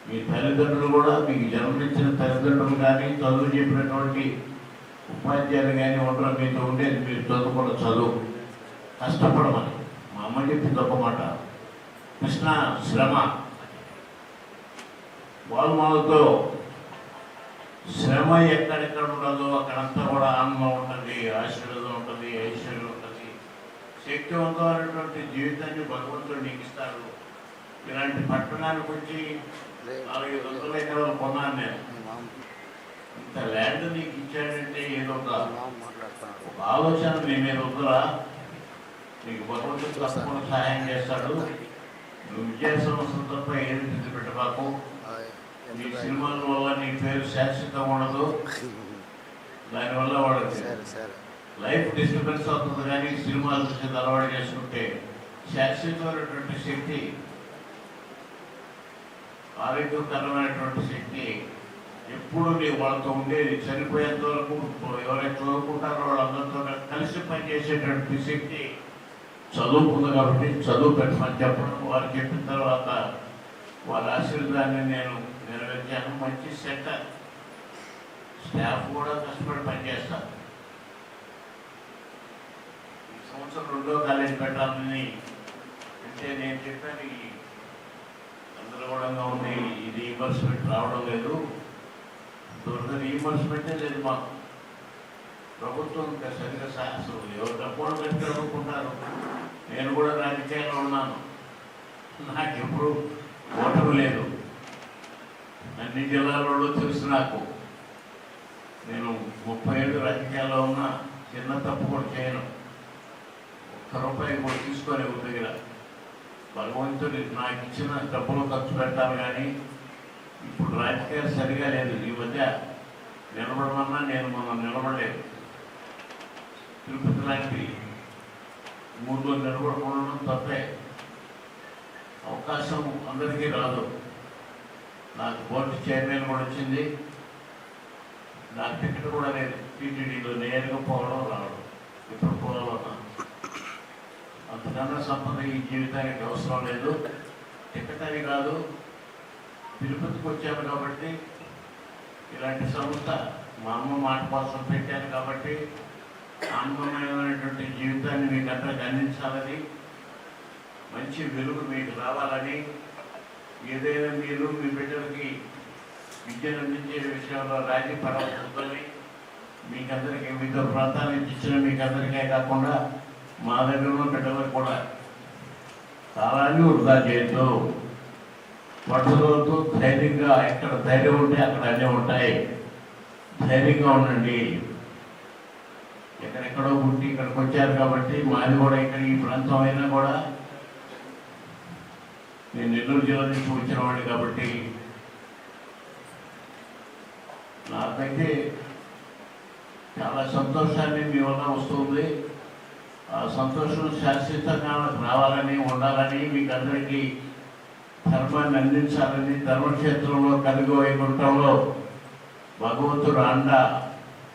మీ తల్లిదండ్రులు కూడా, మీకు జన్మనిచ్చిన తల్లిదండ్రులు కానీ, చదువు చెప్పినటువంటి ఉపాధ్యాయులు కానీ ఉండరు. మీతో ఉండేది మీరు చదువుకున్న చదువు, కష్టపడమని. మా అమ్మ చెప్పింది ఒక మాట, కృష్ణ శ్రమ. వాళ్ళతో శ్రమ ఎక్కడెక్కడ ఉండదో అక్కడంతా కూడా ఆనందం ఉంటుంది, ఆశీర్వాదం ఉంటుంది, ఐశ్వర్యం ఉంటుంది, శక్తివంతమైనటువంటి జీవితాన్ని భగవంతుడు నీకు ఇస్తాడు. ఇలాంటి పట్టణానికి వచ్చి 400 ఎకరాలు కొన్నాను నేను. ఇంత ల్యాండ్ నీకు ఇచ్చాడంటే ఏదో ఒక ఆలోచన నీ మీద ఉందిరా. నీకు భగవంతుడు తప్పకుండా సహాయం చేస్తాడు. నువ్వు విద్యా సంస్థలు తప్ప ఏది తిరిగి పెట్టబాకు. నీ సినిమాల వల్ల నీ పేరు శాశ్వతంగా ఉండదు. దానివల్ల వాడికి లైఫ్ డిస్టర్బెన్స్ అవుతుంది. కానీ సినిమాల నుంచి అలవాటు చేసుకుంటే శాశ్వతమైనటువంటి శక్తి, ఆరోగ్యకరమైనటువంటి శక్తి ఎప్పుడు నీ వాళ్ళతో ఉండేది. చనిపోయేంత వరకు ఎవరైతే చదువుకుంటారో వాళ్ళందరితో కలిసి పనిచేసేటువంటి శక్తి చదువుకుంది. కాబట్టి చదువు పెట్టమని చెప్పడం, వారు చెప్పిన తర్వాత వారి ఆశీర్వాదాన్ని నేను నెరవేర్చాను. మంచి సెంటర్, స్టాఫ్ కూడా కష్టపడి పనిచేస్తారు. ఈ సంవత్సరం 2వ కాలేజీ పెట్టాలని అంటే నేను చెప్పాను, ఈ గందరగోళంగా ఉంది, ఈ రీఇంబర్స్మెంట్ రావడం లేదు. రీఇంబర్స్మెంటే లేదు మాకు. ప్రభుత్వం ఇంకా సరిగ్గా అసలు ఎవరు డబ్బులు పెట్టి చదువుకుంటారు. నేను కూడా రాజకీయాల్లో ఉన్నాను, నాకెప్పుడు ఓటమి లేదు. అన్ని జిల్లాలలో తెలుసు నాకు. నేను 30 ఏళ్ళు రాజకీయాల్లో ఉన్నా, చిన్న తప్పు కూడా చేయను. ₹1 కూడా తీసుకొని దగ్గర భగవంతుడి నాకు ఇచ్చిన డబ్బులు ఖర్చు పెట్టాలి. కానీ ఇప్పుడు రాజకీయాలు సరిగా లేదు. ఈ మధ్య నిలబడమన్నా నేను మనం నిలబడలేదు. తిరుపతి లాంటి ఊళ్ళో నిలబడకుండా తప్పే. అవకాశం అందరికీ రాదు. నాకు బోర్డు చైర్మన్ కూడా వచ్చింది, నాకు టికెట్ కూడా లేదు. టీటీడీలో నేరుగా పోవడం రావడం, ఇప్పుడు పోవాలన్నా అంతకన్నా సంపద ఈ జీవితానికి అవసరం లేదు. టికెట్ అని కాదు, తిరుపతికి వచ్చాను కాబట్టి ఇలాంటి సంస్థ మా అమ్మ మాట కోసం పెట్టాను కాబట్టి ఆనందమైనటువంటి జీవితాన్ని మీకు అందరికి అందించాలని, మంచి వెలుగు మీకు రావాలని, ఏదైనా మీరు మీ బిడ్డలకి విద్యను అందించే విషయంలో రాజీ పడవద్దని మీకందరికీ వివిధ ప్రాంతాల నుంచి ఇచ్చిన మీకందరికీ కాకుండా మా దగ్గర ఉన్న బిడ్డలకు కూడా కాలాన్ని వృధా చేయొద్దు. పట్టుదలతో ధైర్యంగా, ఎక్కడ ధైర్యం ఉంటే అక్కడ అన్నీ ఉంటాయి. ధైర్యంగా ఉండండి. ఎక్కడెక్కడో పుట్టి ఇక్కడికి వచ్చారు కాబట్టి మాది కూడా ఇక్కడ ఈ ప్రాంతం అయినా కూడా నేను నెల్లూరు జిల్లా నుంచి వచ్చిన వాడిని కాబట్టి నాకైతే చాలా సంతోషాన్ని మీ వల్ల వస్తుంది. ఆ సంతోషం శాశ్వతంగా రావాలని ఉండాలని మీకు అందరికీ ధర్మాన్ని అందించాలని ధర్మక్షేత్రంలో కలిగి వైకుంఠంలో భగవంతుడు అండ,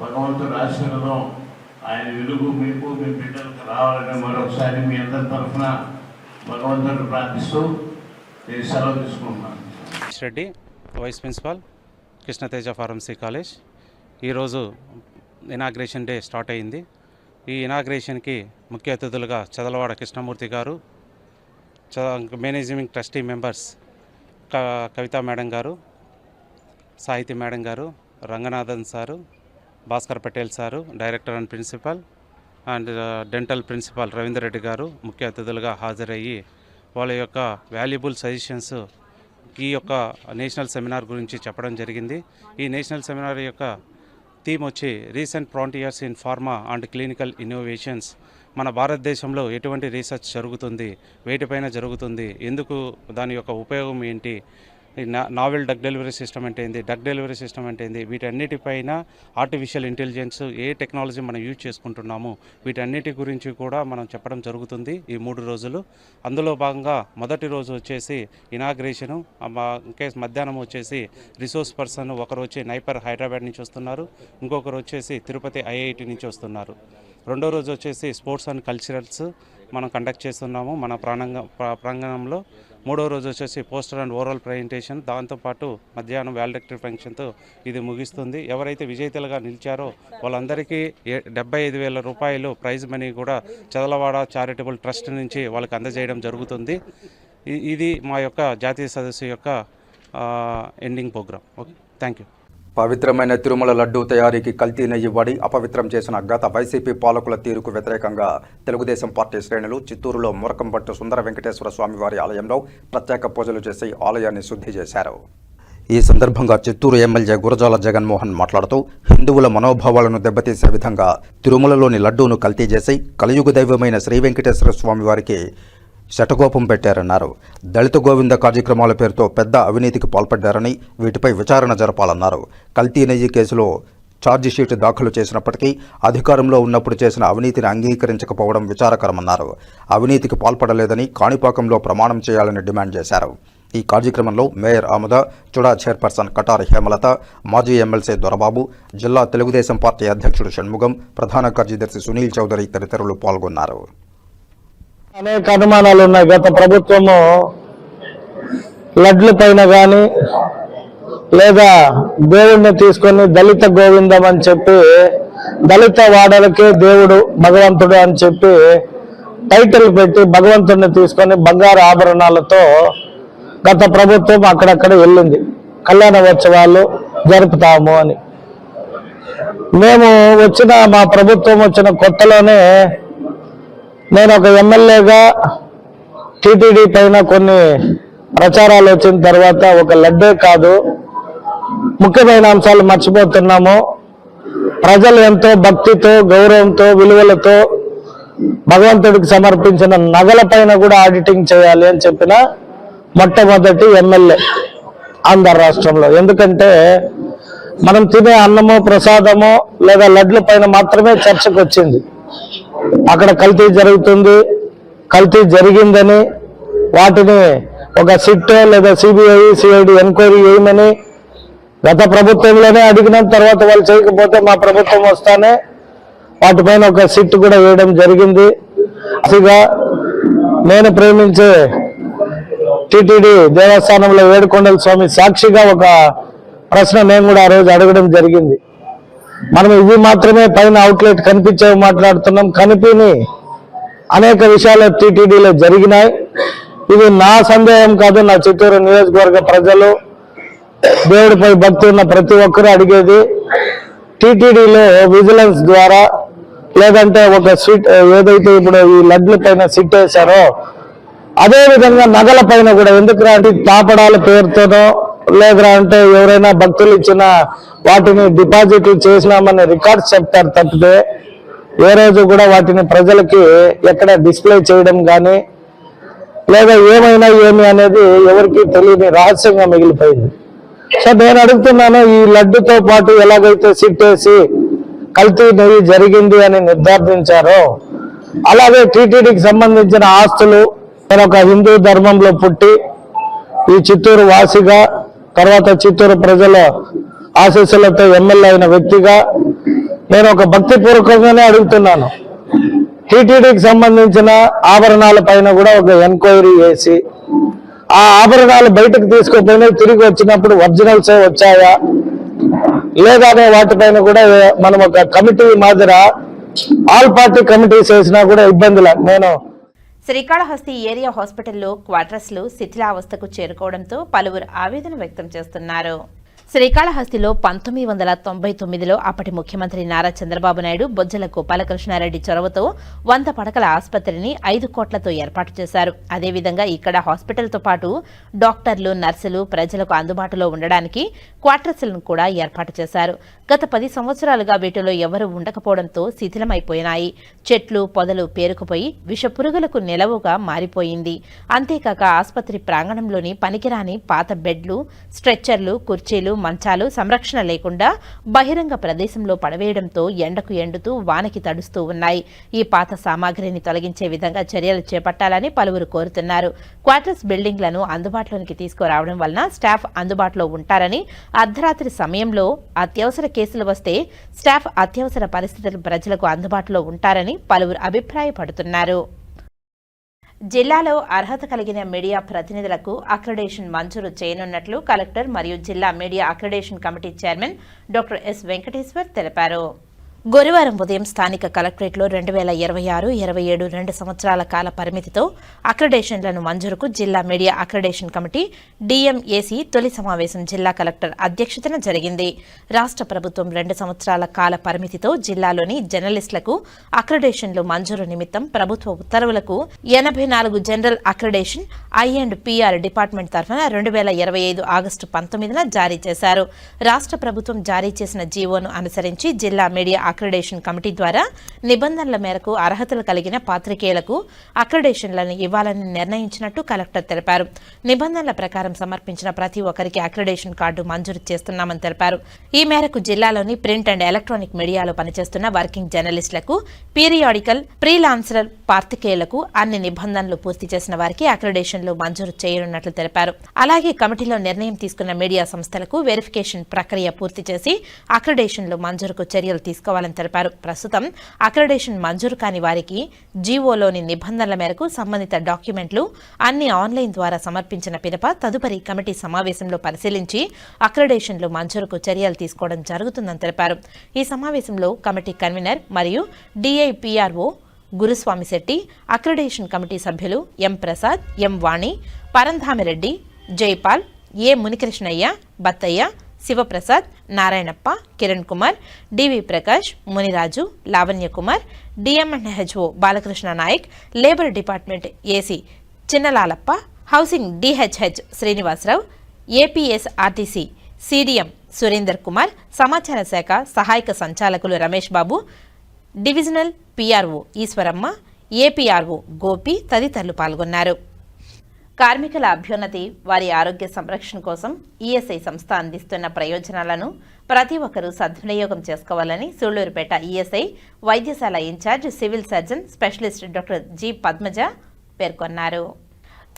భగవంతుడు ఆశీర్వాదం, ఆయన వెలుగు మీకు మీ బిడ్డలకు రావాలని మరొకసారి మీ అందరి తరఫున భగవంతుడు ప్రార్థిస్తూ నేను సెలవు తీసుకుంటున్నాను. Reddy, vice principal, Krishnateja pharmacy college. ఈరోజు ఇనాగ్రేషన్ డే స్టార్ట్ అయింది. ఈ ఇనాగ్రేషన్కి ముఖ్య అతిథులుగా చదలవాడ కృష్ణమూర్తి గారు, managing trustee members Kavitha madam గారు, సాహితీ మేడం గారు, Ranganathan sir, Bhaskar Patel sir, director and principal and dental principal Ravinder Reddy గారు ముఖ్య అతిథులుగా హాజరయ్యి వాళ్ళ యొక్క వాల్యుబుల్ సజెషన్స్ ఈ యొక్క నేషనల్ సెమినార్ గురించి చెప్పడం జరిగింది. ఈ నేషనల్ సెమినార్ యొక్క థీమ్ వచ్చి recent frontiers in pharma and clinical innovations. మన భారతదేశంలో ఎటువంటి రీసెర్చ్ జరుగుతుంది, వేటిపైన జరుగుతుంది, ఎందుకు, దాని యొక్క ఉపయోగం ఏంటి, నావెల్ డ్రగ్ డెలివరీ సిస్టమ్ అంటే ఏంది, డ్రగ్ డెలివరీ సిస్టమ్ అంటే ఏంది, వీటన్నిటిపైన ఆర్టిఫిషియల్ ఇంటెలిజెన్స్ ఏ టెక్నాలజీ మనం యూజ్ చేసుకుంటున్నాము, వీటన్నిటి గురించి కూడా మనం చెప్పడం జరుగుతుంది ఈ 3 రోజులు. అందులో భాగంగా మొదటి రోజు వచ్చేసి ఇనాగ్రేషను, ఇంకేస్ మధ్యాహ్నం వచ్చేసి రిసోర్స్ పర్సన్ ఒకరు వచ్చి నైపర్ హైదరాబాద్ నుంచి వస్తున్నారు, ఇంకొకరు వచ్చేసి తిరుపతి ఐఐటి నుంచి వస్తున్నారు. రెండో రోజు వచ్చేసి స్పోర్ట్స్ అండ్ కల్చరల్స్ మనం కండక్ట్ చేస్తున్నాము మన ప్రాంగణంలో. మూడో రోజు వచ్చేసి పోస్టర్ అండ్ ఓరల్ ప్రజెంటేషన్, దాంతోపాటు మధ్యాహ్నం వాల్డక్టరీ ఫంక్షన్తో ఇది ముగిస్తుంది. ఎవరైతే విజేతలుగా నిలిచారో వాళ్ళందరికీ 75,000 రూపాయలు ప్రైజ్ మనీ కూడా చదలవాడ చారిటబుల్ ట్రస్ట్ నుంచి వాళ్ళకి అందజేయడం జరుగుతుంది. ఇది మా యొక్క జాతీయ సదస్సు యొక్క ending program. Okay, thank you. పవిత్రమైన తిరుమల లడ్డూ తయారీకి కల్తీ నెయ్యి వాడి అపవిత్రం చేసిన గత వైసీపీ పాలకుల తీరుకు వ్యతిరేకంగా తెలుగుదేశం పార్టీ శ్రేణులు చిత్తూరులో మురకంపట్టు సుందర వెంకటేశ్వర స్వామివారి ఆలయంలో ప్రత్యేక పూజలు చేసి ఆలయాన్ని శుద్ధి చేశారు. ఈ సందర్భంగా చిత్తూరు ఎమ్మెల్యే గురజాల జగన్మోహన్ మాట్లాడుతూ హిందువుల మనోభావాలను దెబ్బతీసే విధంగా తిరుమలలోని లడ్డూను కల్తీ చేసి కలియుగ దైవమైన శ్రీ వెంకటేశ్వర స్వామివారికి శటకోపం పెట్టారన్నారు. దళిత గోవింద కార్యక్రమాల పేరుతో పెద్ద అవినీతికి పాల్పడ్డారని, వీటిపై విచారణ జరపాలన్నారు. కల్తీ నెయ్యి కేసులో ఛార్జిషీట్ దాఖలు చేసినప్పటికీ అధికారంలో ఉన్నప్పుడు చేసిన అవినీతిని అంగీకరించకపోవడం విచారకరమన్నారు. అవినీతికి పాల్పడలేదని కాణిపాకంలో ప్రమాణం చేయాలని డిమాండ్ చేశారు. ఈ కార్యక్రమంలో మేయర్ ఆముద, చుడా చైర్పర్సన్ కటారి హేమలత, మాజీ ఎమ్మెల్సీ దొరబాబు, జిల్లా తెలుగుదేశం పార్టీ అధ్యక్షుడు షణ్ముగం, ప్రధాన కార్యదర్శి సునీల్ చౌదరి తదితరులు పాల్గొన్నారు. అనేక అనుమానాలు ఉన్నాయి. గత ప్రభుత్వము లడ్ల పైన కానీ లేదా దేవుణ్ణి తీసుకొని దళిత గోవిందం అని చెప్పి దళిత వాడలకే దేవుడు భగవంతుడు అని చెప్పి టైటిల్ పెట్టి భగవంతుడిని తీసుకొని బంగారు ఆభరణాలతో గత ప్రభుత్వం అక్కడక్కడ వెళ్ళింది. కళ్యాణోత్సవాలు జరుపుతాము అని. మేము మా ప్రభుత్వం వచ్చిన కొత్తలోనే నేను ఒక ఎమ్మెల్యేగా టీటీడీ పైన కొన్ని ప్రచారాలు వచ్చిన తర్వాత ఒక లడ్డే కాదు, ముఖ్యమైన అంశాలు మర్చిపోతున్నాము. ప్రజలు ఎంతో భక్తితో, గౌరవంతో, విలువలతో భగవంతుడికి సమర్పించిన నగల పైన కూడా ఆడిటింగ్ చేయాలి అని చెప్పిన మొట్టమొదటి ఎమ్మెల్యే ఆంధ్ర రాష్ట్రంలో. ఎందుకంటే మనం తినే అన్నమో ప్రసాదమో లేదా లడ్ల పైన మాత్రమే చర్చకు వచ్చింది. అక్కడ కల్తీ జరుగుతుంది, కల్తీ జరిగిందని వాటిని ఒక సిట్ లేదా సిబిఐ సిఐడి ఎంక్వైరీ చేయమని గత ప్రభుత్వంలోనే అడిగిన తర్వాత వాళ్ళు చేయకపోతే మా ప్రభుత్వం వస్తానే వాటిపైన ఒక సిట్ కూడా వేయడం జరిగింది. అసిగా నేను ప్రేమించే టీటీడీ దేవస్థానంలో ఏడుకొండల స్వామి సాక్షిగా ఒక ప్రశ్న నేను కూడా ఆ రోజు అడగడం జరిగింది. మనం ఇవి మాత్రమే పైన అవుట్లెట్ కనిపించేవి మాట్లాడుతున్నాం, కనిపిని అనేక విషయాలు టీటీడీలో జరిగినాయి. ఇది నా సందేహం కాదు, నా చిత్తూరు నియోజకవర్గ ప్రజలు, దేవుడిపై భక్తి ఉన్న ప్రతి ఒక్కరూ అడిగేది. టీటీడీలో విజిలెన్స్ ద్వారా లేదంటే ఒక సిట్ ఏదైతే ఇప్పుడు ఈ లడ్ల పైన సిట్ వేశారో అదేవిధంగా నగల పైన కూడా, ఎందుకంటే తాపడాల పేరుతోనో లేదా అంటే ఎవరైనా భక్తులు ఇచ్చిన వాటిని డిపాజిట్లు చేసినామని రికార్డ్స్ చెప్తారు తప్పితే ఏ రోజు కూడా వాటిని ప్రజలకి ఎక్కడ డిస్ప్లే చేయడం కానీ లేదా ఏమైనా ఏమి అనేది ఎవరికి తెలియని రహస్యంగా మిగిలిపోయింది. సో నేను అడుగుతున్నాను, ఈ లడ్డుతో పాటు ఎలాగైతే సిట్టేసి కల్తీ నెయ్యి జరిగింది అని నిర్ధారించారో అలాగే టీటీడీకి సంబంధించిన ఆస్తులు, నేను ఒక హిందూ ధర్మంలో పుట్టి ఈ చిత్తూరు వాసిగా తర్వాత చిత్తూరు ప్రజల ఆశీస్సులతో ఎమ్మెల్యే అయిన వ్యక్తిగా నేను ఒక భక్తిపూర్వకంగానే అడుగుతున్నాను, టీటీడీకి సంబంధించిన ఆభరణాల పైన కూడా ఒక ఎంక్వైరీ చేసి ఆ ఆభరణాలు బయటకు తీసుకుపోయినా తిరిగి వచ్చినప్పుడు ఒరిజినల్సే వచ్చాయా లేదా అనే వాటిపైన కూడా మనం ఒక కమిటీ మాదిర ఆల్ పార్టీ కమిటీస్ వేసినా కూడా ఇబ్బందులు. నేను శ్రీకాళహస్తి ఏరియా హాస్పిటల్లో క్వార్టర్స్లు శిథిలావస్థకు చేరుకోవడంతో పలువురు ఆవేదన వ్యక్తం చేస్తున్నారు. శ్రీకాళహస్తిలో 1999లో అప్పటి ముఖ్యమంత్రి నారా చంద్రబాబు నాయుడు బొజ్జల గోపాలకృష్ణారెడ్డి చొరవతో 100 పడకల ఆసుపత్రిని 5 కోట్లతో ఏర్పాటు చేశారు. అదేవిధంగా ఇక్కడ హాస్పిటల్తో పాటు డాక్టర్లు, నర్సులు ప్రజలకు అందుబాటులో ఉండడానికి క్వార్టర్స్లను కూడా ఏర్పాటు చేశారు. గత 10 సంవత్సరాలుగా వీటిలో ఎవరూ ఉండకపోవడంతో శిథిలమైపోయినాయి. చెట్లు, పొదలు పేరుకుపోయి విషపురుగులకు నిలవుగా మారిపోయింది. అంతేకాక ఆసుపత్రి ప్రాంగణంలోని పనికిరాని పాత బెడ్లు, స్ట్రెచ్చర్లు, కుర్చీలు, మంచాలు సంరక్షణ లేకుండా బహిరంగ ప్రదేశంలో పడవేయడంతో ఎండకు ఎండుతూ వానకి తడుస్తూ ఉన్నాయి. ఈ పాత సామాగ్రిని తొలగించే విధంగా చర్యలు చేపట్టాలని పలువురు కోరుతున్నారు. క్వార్టర్స్ బిల్డింగ్లను అందుబాటులోనికి తీసుకురావడం వలన స్టాఫ్ అందుబాటులో ఉంటారని, అర్ధరాత్రి సమయంలో అత్యవసర కేసులు వస్తే స్టాఫ్ అత్యవసర పరిస్థితులు ప్రజలకు అందుబాటులో ఉంటారని పలువురు అభిప్రాయపడుతున్నారు. జిల్లాలో అర్హత కలిగిన మీడియా ప్రతినిధులకు అక్రిడేషన్ మంజూరు చేయనున్నట్లు కలెక్టర్ మరియు జిల్లా media accreditation committee chairman doctor yes Venkateshwar తెలిపారు. గురువారం ఉదయం స్థానిక కలెక్టరేట్లో 2026-27 2 సంవత్సరాల కాల పరిమితితో అక్రిడేషన్లను మంజూరుకు జిల్లా మీడియా అక్రిడేషన్ కమిటీ డిఎంఏసి తొలి సమావేశం జిల్లా కలెక్టర్ అధ్యక్షతన జరిగింది. రాష్ట్ర ప్రభుత్వం 2 సంవత్సరాల కాల పరిమితితో జిల్లాలోని జర్నలిస్టులకు అక్రిడేషన్లు మంజూరు నిమిత్తం ప్రభుత్వ ఉత్తర్వులకు 84 జనరల్ అక్రిడేషన్ ఐ&పిఆర్ డిపార్ట్మెంట్ తరఫున 2025 ఆగస్టు 19న జారీ చేశారు. రాష్ట్ర ప్రభుత్వం జారీ చేసిన జీవోను అనుసరించి జిల్లా మీడియా అక్రిడేషన్ కమిటీ ద్వారా నిబంధనల మేరకు అర్హతలు కలిగిన పాత్రికేయులకు అక్రిడేషన్లను ఇవ్వాలని నిర్ణయించినట్టు కలెక్టర్ తెలిపారు. నిబంధనల ప్రకారం సమర్పించిన ప్రతి ఒక్కరికి అక్రిడేషన్ కార్డు మంజూరు చేస్తున్నామని తెలిపారు. ఈ మేరకు జిల్లాలోని ప్రింట్ అండ్ ఎలక్ట్రానిక్ మీడియాలో పనిచేస్తున్న వర్కింగ్ జర్నలిస్టులకు, పీరియాడికల్, ఫ్రీలాన్సర్ పాత్రికేయులకు అన్ని నిబంధనలు పూర్తి చేసిన వారికి అక్రిడేషన్లు మంజూరు చేయనున్నట్లు తెలిపారు. అలాగే కమిటీలో నిర్ణయం తీసుకున్న మీడియా సంస్థలకు వెరిఫికేషన్ ప్రక్రియ పూర్తి చేసి అక్రిడేషన్లు మంజూరుకు చర్యలు తీసుకోవాలని తెలిపారు. ప్రస్తుతం అక్రిడేషన్ మంజూరు కాని వారికి జీవోలోని నిబంధనల మేరకు సంబంధిత డాక్యుమెంట్లు అన్ని ఆన్లైన్ ద్వారా సమర్పించిన పిదప తదుపరి కమిటీ సమావేశంలో పరిశీలించి అక్రిడేషన్లు మంజూరుకు చర్యలు తీసుకోవడం జరుగుతుందని తెలిపారు. ఈ సమావేశంలో కమిటీ కన్వీనర్ మరియు DIPRO Guruswamy Shetty, accreditation committee సభ్యులు M Prasad, M Vani, Parandhamireddy, Jaipal, A Munikrishnaiah, Battaiah, Sivaprasad, Narayanappa, Kiran Kumar, DV Prakash, Muniraju, Lavanya Kumar, DMNHO Balakrishna Naik, labour department AC Chinnalalappa, housing DHH Srinivasarao, APSRTC CDM Surender Kumar, సమాచార శాఖ సహాయక సంచాలకులు Ramesh Babu, divisional PRO Eswaramma, APRO Gopi తదితరులు పాల్గొన్నారు. కార్మికుల అభ్యున్నతి, వారి ఆరోగ్య సంరక్షణ కోసం ఈఎస్ఐ సంస్థ అందిస్తున్న ప్రయోజనాలను ప్రతి ఒక్కరూ సద్వినియోగం చేసుకోవాలని సూళ్లూరుపేట ఈఎస్ఐ వైద్యశాల in charge civil surgeon specialist doctor G Padmaja పేర్కొన్నారు.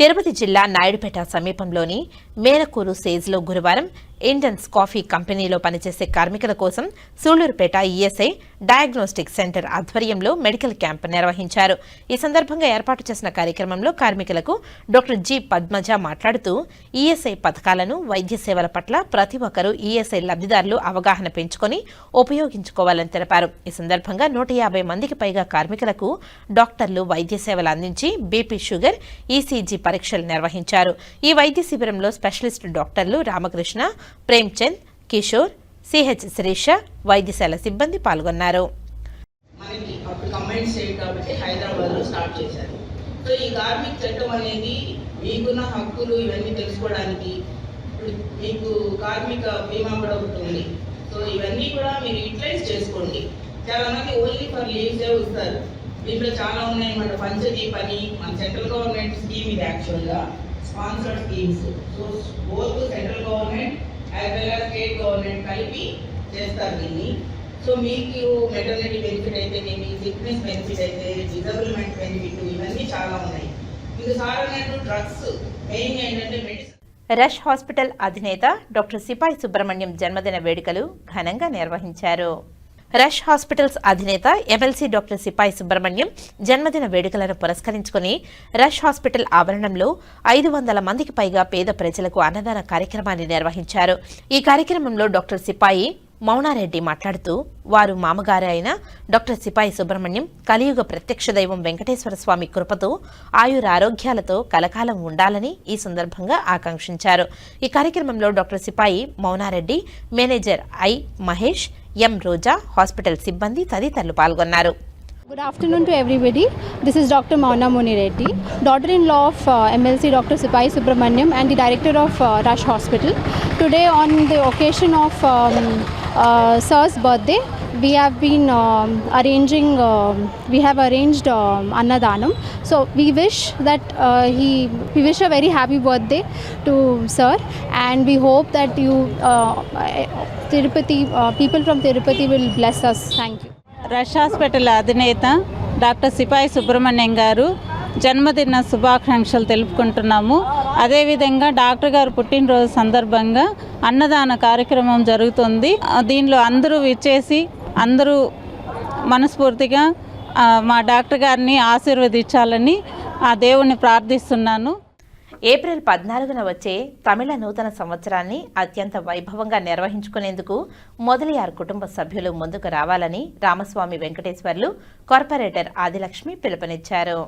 తిరుపతి జిల్లా నాయుడుపేట సమీపంలోని మేనకూరు సేజ్లో గురువారం ఇండన్స్ కాఫీ కంపెనీలో పనిచేసే కార్మికుల కోసం సూళ్లూరుపేట ఈఎస్ఐ డయాగ్నోస్టిక్ సెంటర్ ఆధ్వర్యంలో మెడికల్ క్యాంప్ నిర్వహించారు. ఈ సందర్భంగా ఏర్పాటు చేసిన కార్యక్రమంలో కార్మికులకు డాక్టర్ జి పద్మజ మాట్లాడుతూ ఈఎస్ఐ పథకాలను, వైద్య సేవల పట్ల ప్రతి ఒక్కరూ ఈఎస్ఐ లబ్ధిదారులు అవగాహన పెంచుకొని ఉపయోగించుకోవాలని తెలిపారు. ఈ సందర్భంగా 150 మందికి పైగా కార్మికులకు డాక్టర్లు వైద్య సేవలు అందించి బీపీ, షుగర్, ఈసీజీ పరీక్షలు నిర్వహించారు. ఈ వైద్య శిబిరంలో స్పెషలిస్ట్ డాక్టర్లు రామకృష్ణ, ప్రేమ్చంద్, కిషోర్, సిహెచ్ శ్రీష, వైద్యశాల సిబ్బంది పాల్గొన్నారు. మనకి అప్పుడు కంబైన్ స్టేట్ కాబట్టి హైదరాబాద్లో స్టార్ట్ చేశారు. సో ఈ కార్మిక చట్టం అనేది మీకున్న హక్కులు ఇవన్నీ తెలుసుకోవడానికి ఇప్పుడు మీకు కార్మిక బీమా కూడా ఉంటుంది. సో ఇవన్నీ కూడా మీరు యూటిలైజ్ చేసుకోండి. చాలా మంది ఓన్లీ ఫర్ లీవ్సే వస్తారు. దీంట్లో చాలా ఉన్నాయన్నమాట. పంచదీప్ అని మన సెంట్రల్ గవర్నమెంట్ స్కీమ్ ఇది, యాక్చువల్గా sponsored schemes. So both central government as well as state government కలిపి చేస్తారు దీన్ని. సో మీకు మెటర్నిటీ బెనిఫిట్ అయితే, మీకు సిక్నెస్ బెనిఫిట్ అయితే, డిజబుల్మెంట్ బెనిఫిట్, ఇవన్నీ చాలా ఉన్నాయి. ఇంకా సార్ అన్నట్టు డ్రగ్స్ మెయిన్ ఏంటంటే మెడిసిన్. రష్ హాస్పిటల్ అధినేత డాక్టర్ సిపాయి సుబ్రహ్మణ్యం జన్మదిన వేడుకలు ఘనంగా నిర్వహించారు. రష్ హాస్పిటల్స్ అధినేత ఎమ్మెల్సీ డాక్టర్ సిపాయి సుబ్రహ్మణ్యం జన్మదిన వేడుకలను పురస్కరించుకుని రష్ హాస్పిటల్ ఆవరణంలో 500 మందికి పైగా పేద ప్రజలకు అన్నదాన కార్యక్రమాన్ని నిర్వహించారు. ఈ కార్యక్రమంలో డాక్టర్ సిపాయి మౌనారెడ్డి మాట్లాడుతూ, వారు మామగారు అయిన డాక్టర్ సిపాయి సుబ్రహ్మణ్యం కలియుగ ప్రత్యక్ష దైవం వెంకటేశ్వర స్వామి కృపతో ఆయురారోగ్యాలతో కలకాలం ఉండాలని ఈ సందర్భంగా ఆకాంక్షించారు. ఈ కార్యక్రమంలో doctor Sipai Mounareddy, manager I Mahesh, M Roja, hospital సిబ్బంది తదితరులు పాల్గొన్నారు. Good afternoon to everybody. This is Dr. Mauna Muni Reddy, daughter-in-law of MLC Dr. Sipai Subramaniam and the director of Rush Hospital. Today on the occasion of Sir's birthday, we have been arranged Annadanam. So we wish that we wish a very happy birthday to Sir, and we hope that you Tirupati people from Tirupati will bless us. Thank you. Rush hospital అధినేత doctor సిపాయి సుబ్రహ్మణ్యం గారు జన్మదిన శుభాకాంక్షలు తెలుపుకుంటున్నాము. అదేవిధంగా doctor గారు పుట్టినరోజు సందర్భంగా అన్నదాన కార్యక్రమం జరుగుతుంది. దీనిలో అందరూ విచ్చేసి అందరూ మనస్ఫూర్తిగా మా డాక్టర్ గారిని ఆశీర్వదించాలని ఆ దేవుణ్ణి ప్రార్థిస్తున్నాను. ఏప్రిల్ 14న వచ్చే తమిళ నూతన సంవత్సరాన్ని అత్యంత వైభవంగా నిర్వహించుకునేందుకు మొదలియార్ కుటుంబ సభ్యులు ముందుకు రావాలని రామస్వామి వెంకటేశ్వర్లు కార్పొరేటర్ ఆదిలక్ష్మి పిలుపునిచ్చారు.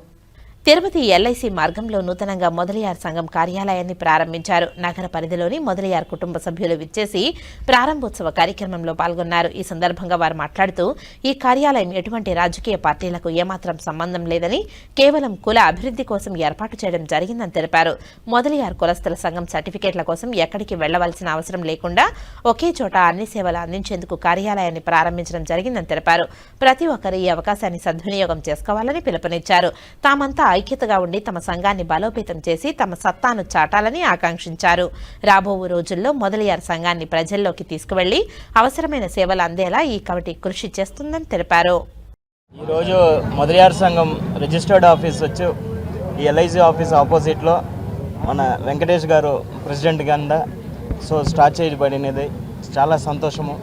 తిరుపతి ఎల్ఐసి మార్గంలో నూతనంగా మొదలియార్ సంఘం కార్యాలయాన్ని ప్రారంభించారు. నగర పరిధిలోని మొదలియార్ కుటుంబ సభ్యులు విచ్చేసి ప్రారంభోత్సవ కార్యక్రమంలో పాల్గొన్నారు. ఈ సందర్భంగా వారు మాట్లాడుతూ, ఈ కార్యాలయం ఎటువంటి రాజకీయ పార్టీలకు ఏమాత్రం సంబంధం లేదని, కేవలం కుల అభివృద్ధి కోసం ఏర్పాటు చేయడం జరిగిందని తెలిపారు. మొదలియార్ కులస్తుల సంఘం సర్టిఫికేట్ల కోసం ఎక్కడికి వెళ్లవలసిన అవసరం లేకుండా ఒకే చోట అన్ని సేవలు అందించేందుకు కార్యాలయాన్ని ప్రారంభించడం జరిగిందని తెలిపారు. ప్రతి ఒక్కరు ఈ అవకాశాన్ని సద్వినియోగం చేసుకోవాలని పిలుపునిచ్చారు. తామంతా ఐక్యతగా ఉండి తమ సంఘాన్ని బలోపేతం చేసి తమ సత్తాను చాటాలని ఆకాంక్షించారు. రాబో రోజుల్లో మొదలియార్ సంఘాన్ని ప్రజల్లోకి తీసుకువెళ్లి అవసరమైన సేవలు అందేలా ఈ కమిటీ కృషి చేస్తుందని తెలిపారు. ఈరోజు మొదలియార్ సంఘం రిజిస్టర్డ్ ఆఫీస్ వచ్చి ఈ ఎల్ఐసి ఆఫీస్ ఆపోజిట్లో మన వెంకటేష్ గారు ప్రెసిడెంట్ కింద స్టార్ట్ చేయబడినది. చాలా సంతోషము.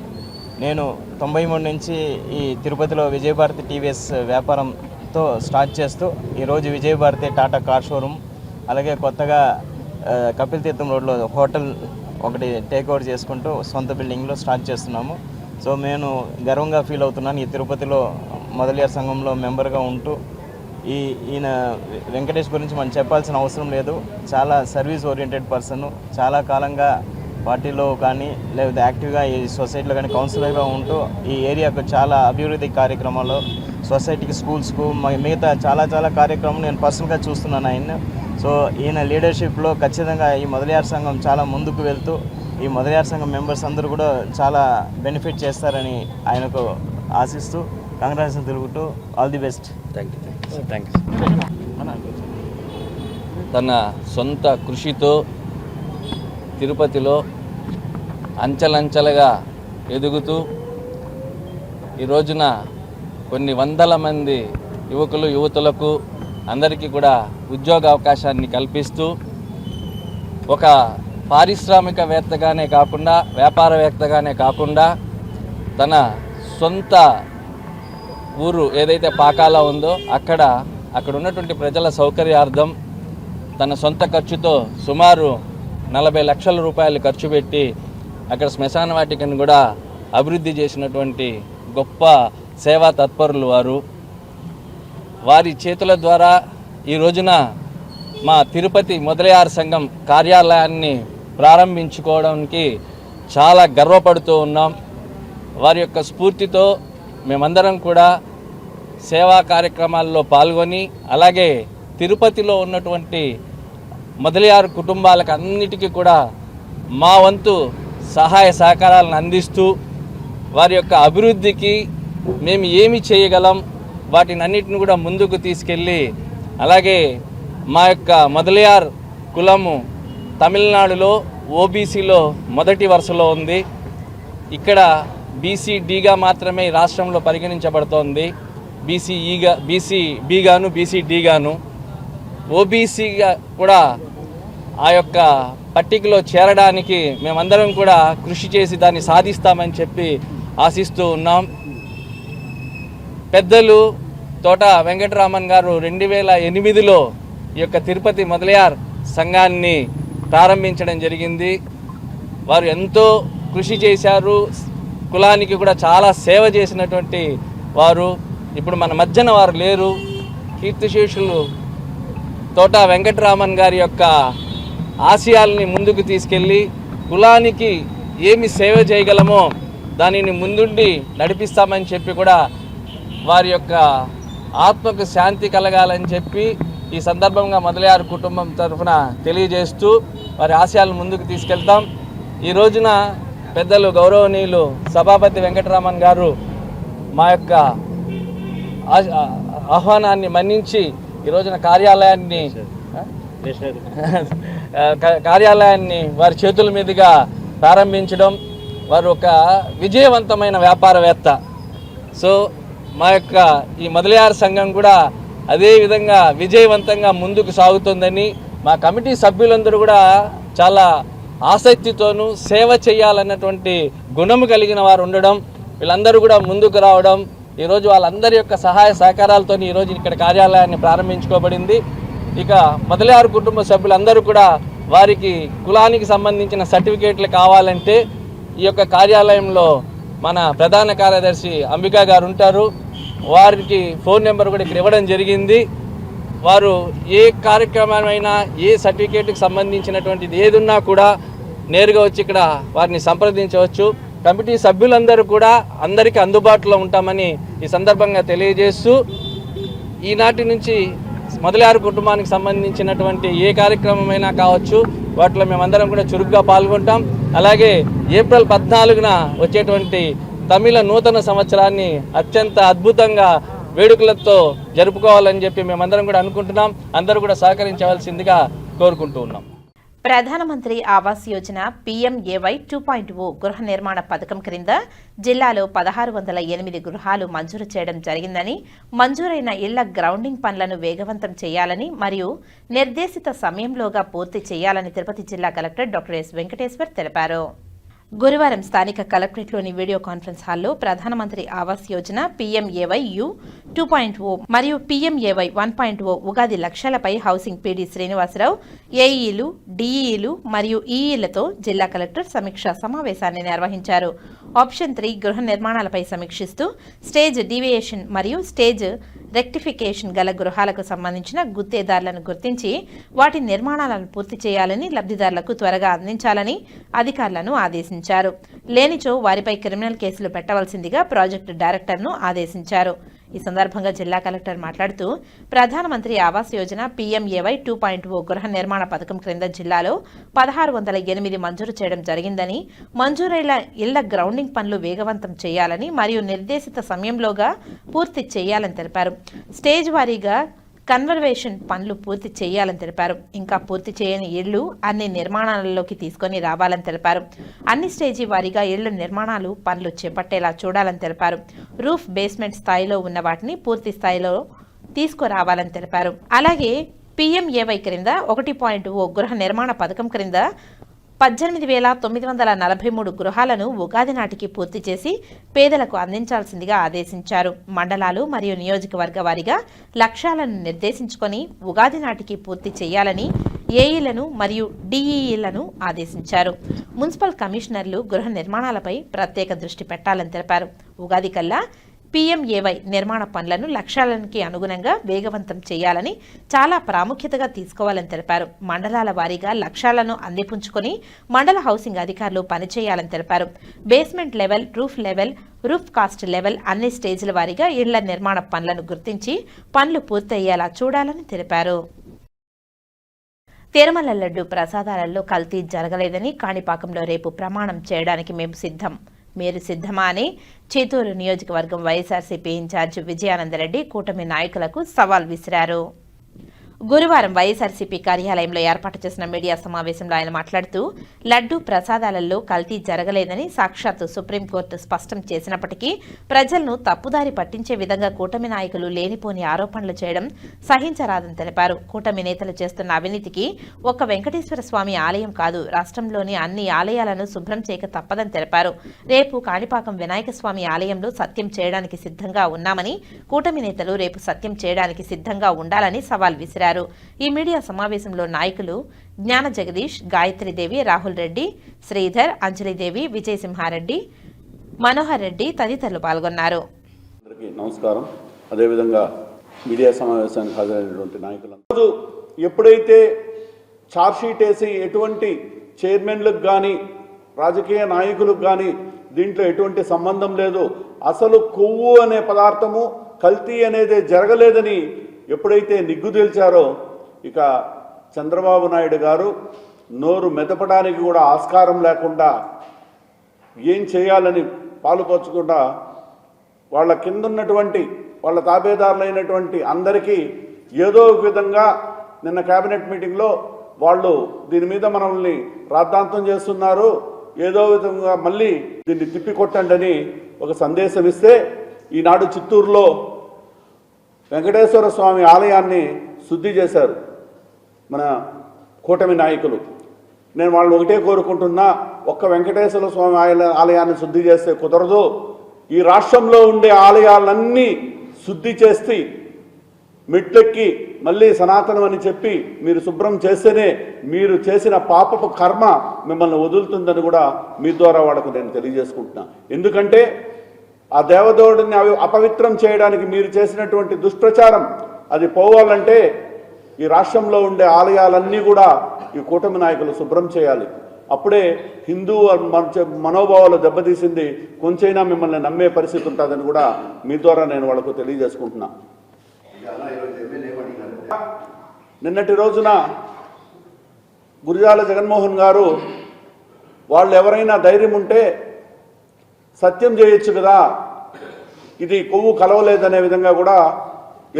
నేను 93 నుంచి ఈ తిరుపతిలో విజయభారతి టీవీఎస్ వ్యాపారంతో స్టార్ట్ చేస్తూ ఈరోజు విజయభారతి టాటా కార్ షోరూమ్, అలాగే కొత్తగా కపిల్ తీర్థం రోడ్లో హోటల్ ఒకటి టేక్ ఓవర్ చేసుకుంటూ సొంత బిల్డింగ్లో స్టార్ట్ చేస్తున్నాము. సో నేను గర్వంగా ఫీల్ అవుతున్నాను ఈ తిరుపతిలో మొదలియార్ సంఘంలో మెంబర్గా ఉంటూ. ఈయన వెంకటేష్ గురించి మనం చెప్పాల్సిన అవసరం లేదు. చాలా సర్వీస్ ఓరియంటెడ్ పర్సన్. చాలా కాలంగా పార్టీలో కానీ లేకపోతే యాక్టివ్గా ఈ సొసైటీలో కానీ కౌన్సిలర్గా ఉంటూ ఈ ఏరియాకు చాలా అభివృద్ధి కార్యక్రమాలు, సొసైటీకి, స్కూల్స్కు, మిగతా చాలా కార్యక్రమం నేను పర్సనల్గా చూస్తున్నాను ఆయన. సో ఈయన లీడర్షిప్లో ఖచ్చితంగా ఈ మొదలియార్ సంఘం చాలా ముందుకు వెళ్తూ ఈ మొదలియార్ సంఘం మెంబర్స్ అందరూ కూడా చాలా బెనిఫిట్ చేస్తారని ఆయనకు ఆశిస్తూ కంగ్రాచులేషన్ తెలుపుతూ all the best. Thank you. తన సొంత కృషితో తిరుపతిలో అంచెలంచెలుగా ఎదుగుతూ ఈ రోజున కొన్ని వందల మంది యువకులు, యువతులకు అందరికీ కూడా ఉద్యోగ అవకాశాన్ని కల్పిస్తూ ఒక పారిశ్రామికవేత్తగానే కాకుండా, వ్యాపారవేత్తగానే కాకుండా తన సొంత ఊరు ఏదైతే పాకాల ఉందో అక్కడ ఉన్నటువంటి ప్రజల సౌకర్యార్థం తన సొంత ఖర్చుతో సుమారు 40 లక్షల రూపాయలు ఖర్చు పెట్టి అక్కడ శ్మశాన వాటికను కూడా అభివృద్ధి చేసినటువంటి గొప్ప సేవా తత్పరులు వారు. వారి చేతుల ద్వారా ఈ రోజున మా తిరుపతి మొదలియార్ సంఘం కార్యాలయాన్ని ప్రారంభించుకోవడానికి చాలా గర్వపడుతూ ఉన్నాం. వారి యొక్క స్ఫూర్తితో మేమందరం కూడా సేవా కార్యక్రమాల్లో పాల్గొని, అలాగే తిరుపతిలో ఉన్నటువంటి మొదలియార్ కుటుంబాలకు అన్నిటికీ కూడా మా వంతు సహాయ సహకారాలను అందిస్తూ వారి యొక్క అభివృద్ధికి మేము ఏమి చేయగలం వాటిని అన్నిటిని కూడా ముందుకు తీసుకెళ్ళి, అలాగే మా యొక్క మొదలయార్ కులము తమిళనాడులో ఓబీసీలో మొదటి వరుసలో ఉంది. ఇక్కడ బీసీ-డీగా మాత్రమే రాష్ట్రంలో పరిగణించబడుతోంది. బీసీ-బీగాను బీసీ-డీగాను. ఓబీసీగా కూడా ఆ యొక్క పట్టికలో చేరడానికి మేమందరం కూడా కృషి చేసి దాన్ని సాధిస్తామని చెప్పి ఆశిస్తూ ఉన్నాం. పెద్దలు తోట వెంకటరామన్ గారు 2008లో ఈ యొక్క తిరుపతి మొదలయార్ సంఘాన్ని ప్రారంభించడం జరిగింది. వారు ఎంతో కృషి చేశారు, కులానికి కూడా చాలా సేవ చేసినటువంటి వారు. ఇప్పుడు మన మధ్యన వారు లేరు. కీర్తిశేషులు తోట వెంకటరామన్ గారి యొక్క ఆశయాల్ని ముందుకు తీసుకెళ్ళి కులానికి ఏమి సేవ చేయగలమో దానిని ముందుండి నడిపిస్తామని చెప్పి కూడా వారి యొక్క ఆత్మకు శాంతి కలగాలని చెప్పి ఈ సందర్భంగా మొదలయారు కుటుంబం తరఫున తెలియజేస్తూ వారి ఆశయాలను ముందుకు తీసుకెళ్తాం. ఈ రోజున పెద్దలు గౌరవనీయులు సభాపతి వెంకటరామన్ గారు మా యొక్క ఆహ్వానాన్ని మన్నించి ఈ రోజున కార్యాలయాన్ని వారి చేతుల మీదుగా ప్రారంభించడం, వారు ఒక విజయవంతమైన వ్యాపారవేత్త. సో మా యొక్క ఈ మొదలయార్ సంఘం కూడా అదే విధంగా విజయవంతంగా ముందుకు సాగుతుందని, మా కమిటీ సభ్యులందరూ కూడా చాలా ఆసక్తితోనూ సేవ చేయాలన్నటువంటి గుణము కలిగిన వారు ఉండడం, వీళ్ళందరూ కూడా ముందుకు రావడం, ఈరోజు వాళ్ళందరి యొక్క సహాయ సహకారాలతో ఈరోజు ఇక్కడ కార్యాలయాన్ని ప్రారంభించుకోబడింది. ఇక మొదలయారు కుటుంబ సభ్యులందరూ కూడా వారికి కులానికి సంబంధించిన సర్టిఫికేట్లు కావాలంటే ఈ యొక్క కార్యాలయంలో మన ప్రధాన కార్యదర్శి అంబికా గారు ఉంటారు. వారికి ఫోన్ నెంబర్ కూడా ఇక్కడ ఇవ్వడం జరిగింది. వారు ఏ కార్యక్రమమైనా ఏ సర్టిఫికేట్కి సంబంధించినటువంటిది ఏదున్నా కూడా నేరుగా వచ్చి ఇక్కడ వారిని సంప్రదించవచ్చు. కమిటీ సభ్యులందరూ కూడా అందరికీ అందుబాటులో ఉంటామని ఈ సందర్భంగా తెలియజేస్తూ, ఈనాటి నుంచి మొదలయారు కుటుంబానికి సంబంధించినటువంటి ఏ కార్యక్రమమైనా కావచ్చు వాటిలో మేమందరం కూడా చురుగ్గా పాల్గొంటాం. అలాగే ఏప్రిల్ 14న వచ్చేటువంటి తమిళ నూతన సంవత్సరాన్ని అత్యంత అద్భుతంగా వేడుకలతో జరుపుకోవాలని చెప్పి మేమందరం కూడా అనుకుంటున్నాం. అందరూ కూడా సహకరించవలసిందిగా కోరుకుంటూ ఉన్నాం. ప్రధానమంత్రి ఆవాస్ యోజన PMAY 2.0 గృహ నిర్మాణ పథకం క్రింద జిల్లాలో 1608 గృహాలు మంజూరు చేయడం జరిగిందని, మంజూరైన ఇళ్ల గ్రౌండింగ్ పనులను వేగవంతం చేయాలని మరియు నిర్దేశిత సమయంలోగా పూర్తి చేయాలని తిరుపతి జిల్లా కలెక్టర్ డాక్టర్ ఎస్ వెంకటేశ్వర్ తెలిపారు. గురువారం స్థానిక కలెక్టరేట్లోని వీడియో కాన్ఫరెన్స్ హాల్లో ప్రధానమంత్రి ఆవాస్ యోజన PMAY 2.0 మరియు PMAY 1.0 ఉగాది లక్ష్యాలపై హౌసింగ్ PD శ్రీనివాసరావు, ఏఈలు, DEలు మరియు ఈఈలతో జిల్లా కలెక్టర్ సమీక్షా సమావేశాన్ని నిర్వహించారు. ఆప్షన్ 3 గృహ నిర్మాణాలపై సమీక్షిస్తూ స్టేజ్ డీవియేషన్ మరియు స్టేజ్ రెక్టిఫికేషన్ గల గృహాలకు సంబంధించిన గుత్తేదారులను గుర్తించి వాటి నిర్మాణాలను పూర్తి చేయాలని, లబ్ధిదారులకు త్వరగా అందించాలని అధికారులను ఆదేశించారు. లేనిచో వారిపై క్రిమినల్ కేసులు పెట్టవలసిందిగా ప్రాజెక్టు డైరెక్టర్ను ఆదేశించారు. ఈ సందర్భంగా జిల్లా కలెక్టర్ మాట్లాడుతూ, ప్రధానమంత్రి ఆవాస్ యోజన PMAY 2.0 గృహ నిర్మాణ పథకం క్రింద జిల్లాలో 1608 మంజూరు చేయడం జరిగిందని, మంజూరైన ఇళ్ల గ్రౌండింగ్ పనులు వేగవంతం చేయాలని మరియు నిర్దేశిత సమయంలోగా పూర్తి చేయాలని తెలిపారు. స్టేజ్ వారీగా కన్వర్వేషన్ పనులు పూర్తి చేయాలని తెలిపారు. ఇంకా పూర్తి చేయని ఇళ్లు అన్ని నిర్మాణాలలోకి తీసుకొని రావాలని తెలిపారు. అన్ని స్టేజీ వారీగా ఇళ్ల నిర్మాణాలు పనులు చేపట్టేలా చూడాలని తెలిపారు. రూఫ్ బేస్మెంట్ స్థాయిలో ఉన్న వాటిని పూర్తి స్థాయిలో తీసుకురావాలని తెలిపారు. అలాగే PMAY క్రింద 1.0 గృహ నిర్మాణ పథకం క్రింద 18,943 గృహాలను ఉగాది నాటికి పూర్తి చేసి పేదలకు అందించాల్సిందిగా ఆదేశించారు. మండలాలు మరియు నియోజకవర్గ వారీగా లక్ష్యాలను నిర్దేశించుకొని ఉగాది నాటికి పూర్తి చేయాలని ఏఈలను మరియు DEలను ఆదేశించారు. మున్సిపల్ కమిషనర్లు గృహ నిర్మాణాలపై ప్రత్యేక దృష్టి పెట్టాలని తెలిపారు. ఉగాది కల్లా PMAY నిర్మాణ పనులను లక్ష్యాలకి అనుగుణంగా వేగవంతం చేయాలని చాలా ప్రాముఖ్యతగా తీసుకోవాలని తెలిపారు. మండలాల వారీగా లక్ష్యాలను అందిపుంచుకొని మండల హౌసింగ్ అధికారులు పనిచేయాలని తెలిపారు. Basement level, roof level, roof cost level అన్ని స్టేజ్ల వారీగా ఇళ్ల నిర్మాణ పనులను గుర్తించి పనులు పూర్తయ్యేలా చూడాలని తెలిపారు. తిరుమల లడ్డు ప్రసాదాలలో కల్తీ జరగలేదని కాణిపాకంలో రేపు ప్రమాణం చేయడానికి మేము సిద్ధం, మీరు సిద్ధమా అని చిత్తూరు నియోజకవర్గం వైఎస్ఆర్సీపీ ఇన్ఛార్జ్ విజయానందరెడ్డి కూటమి నాయకులకు సవాల్ విసిరారు. గురువారం వైఎస్ఆర్సీపీ కార్యాలయంలో ఏర్పాటు చేసిన మీడియా సమావేశంలో ఆయన మాట్లాడుతూ లడ్డూ ప్రసాదాలలో కల్తీ జరగలేదని సాక్షాత్తు సుప్రీంకోర్టు స్పష్టం చేసినప్పటికీ ప్రజలను తప్పుదారి పట్టించే విధంగా కూటమి నాయకులు లేనిపోని ఆరోపణలు చేయడం సహించరాదని తెలిపారు. కూటమి నేతలు చేస్తున్న అవినీతికి ఒక్క వెంకటేశ్వర స్వామి ఆలయం కాదు, రాష్ట్రంలోని అన్ని ఆలయాలను శుభ్రం చేయక తప్పదని తెలిపారు. రేపు కాణిపాకం వినాయక స్వామి ఆలయంలో సత్యం చేయడానికి సిద్ధంగా ఉన్నామని, కూటమి నేతలు రేపు సత్యం చేయడానికి సిద్ధంగా ఉండాలని సవాల్ విసిరారు. ఈ మీడియా సమావేశంలో నాయకులు జ్ఞాన జగదీష్, గాయత్రీదేవి, రాహుల్ రెడ్డి, శ్రీధర్, అంజలిదేవి, విజయసింహారెడ్డి, మనోహర్ రెడ్డి తదితరులు పాల్గొన్నారు. నమస్కారం. అదేవిధంగా మీడియా సమావేశానికి హాజరైనటువంటి నాయకులు ఎప్పుడైతే ఛార్జ్షీట్ వేసి ఎటువంటి చైర్మన్లకు కానీ రాజకీయ నాయకులకు కానీ దీంట్లో ఎటువంటి సంబంధం లేదు, అసలు కొవ్వు అనే పదార్థము కల్తీ అనేది జరగలేదని ఎప్పుడైతే నిగ్గు తేల్చారో ఇక చంద్రబాబు నాయుడు గారు నోరు మెదపడానికి కూడా ఆస్కారం లేకుండా ఏం చేయాలని పాలుపంచకుండా వాళ్ళ కింద ఉన్నటువంటి వాళ్ళ తాబేదారులైనటువంటి అందరికీ ఏదో ఒక విధంగా నిన్న కేబినెట్ మీటింగ్లో వాళ్ళు దీని మీద మనల్ని రాద్ధాంతం చేస్తున్నారు, ఏదో విధంగా మళ్ళీ దీన్ని తిప్పికొట్టండి అని ఒక సందేశం ఇస్తే ఈనాడు చిత్తూరులో వెంకటేశ్వర స్వామి ఆలయాన్ని శుద్ధి చేశారు మన కూటమి నాయకులు. నేను వాళ్ళని ఒకటే కోరుకుంటున్నా, ఒక్క వెంకటేశ్వర స్వామి ఆలయాన్ని శుద్ధి చేస్తే కుదరదు, ఈ రాష్ట్రంలో ఉండే ఆలయాలన్నీ శుద్ధి చేసి మెట్లెక్కి మళ్ళీ సనాతనం అని చెప్పి మీరు శుభ్రం చేస్తేనే మీరు చేసిన పాపపు కర్మ మిమ్మల్ని వదులుతుందని కూడా మీ ద్వారా వాళ్ళకు నేను తెలియజేసుకుంటున్నా. ఎందుకంటే ఆ దేవదేవుడిని అపవిత్రం చేయడానికి మీరు చేసినటువంటి దుష్ప్రచారం అది పోవాలంటే ఈ రాష్ట్రంలో ఉండే ఆలయాలన్నీ కూడా ఈ కూటమి నాయకులు శుభ్రం చేయాలి. అప్పుడే హిందూ మనోభావాలు దెబ్బతీసింది కొంచెమైనా మిమ్మల్ని నమ్మే పరిస్థితి ఉంటుందని కూడా మీ ద్వారా నేను వాళ్ళకు తెలియజేసుకుంటున్నా. నిన్నటి రోజున గురజాల జగన్మోహన్ గారు వాళ్ళు ఎవరైనా ధైర్యం ఉంటే సత్యం చేయొచ్చు కదా, ఇది కొవ్వు కలవలేదనే విధంగా కూడా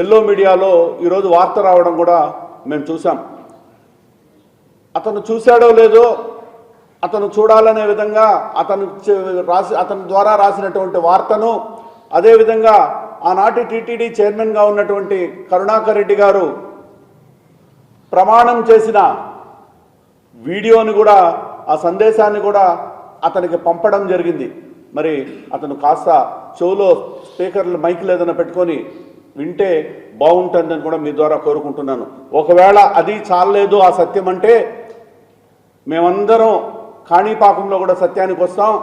ఎల్లో మీడియాలో ఈరోజు వార్త రావడం కూడా మేము చూసాం. అతను చూశాడో లేదో అతను చూడాలనే విధంగా అతని ద్వారా రాసినటువంటి వార్తను, అదేవిధంగా ఆనాటి టీటీడీ చైర్మన్గా ఉన్నటువంటి కరుణాకర్ రెడ్డి గారు ప్రమాణం చేసిన వీడియోని కూడా ఆ సందేశాన్ని కూడా అతనికి పంపడం జరిగింది. మరి అతను కాస్త చెవులో స్పీకర్లు మైకులు ఏదైనా పెట్టుకొని వింటే బాగుంటుందని కూడా మీ ద్వారా కోరుకుంటున్నాను. ఒకవేళ అది చాలలేదు ఆ సత్యం అంటే మేమందరం కాణిపాకంలో కూడా సత్యానికి వస్తాం.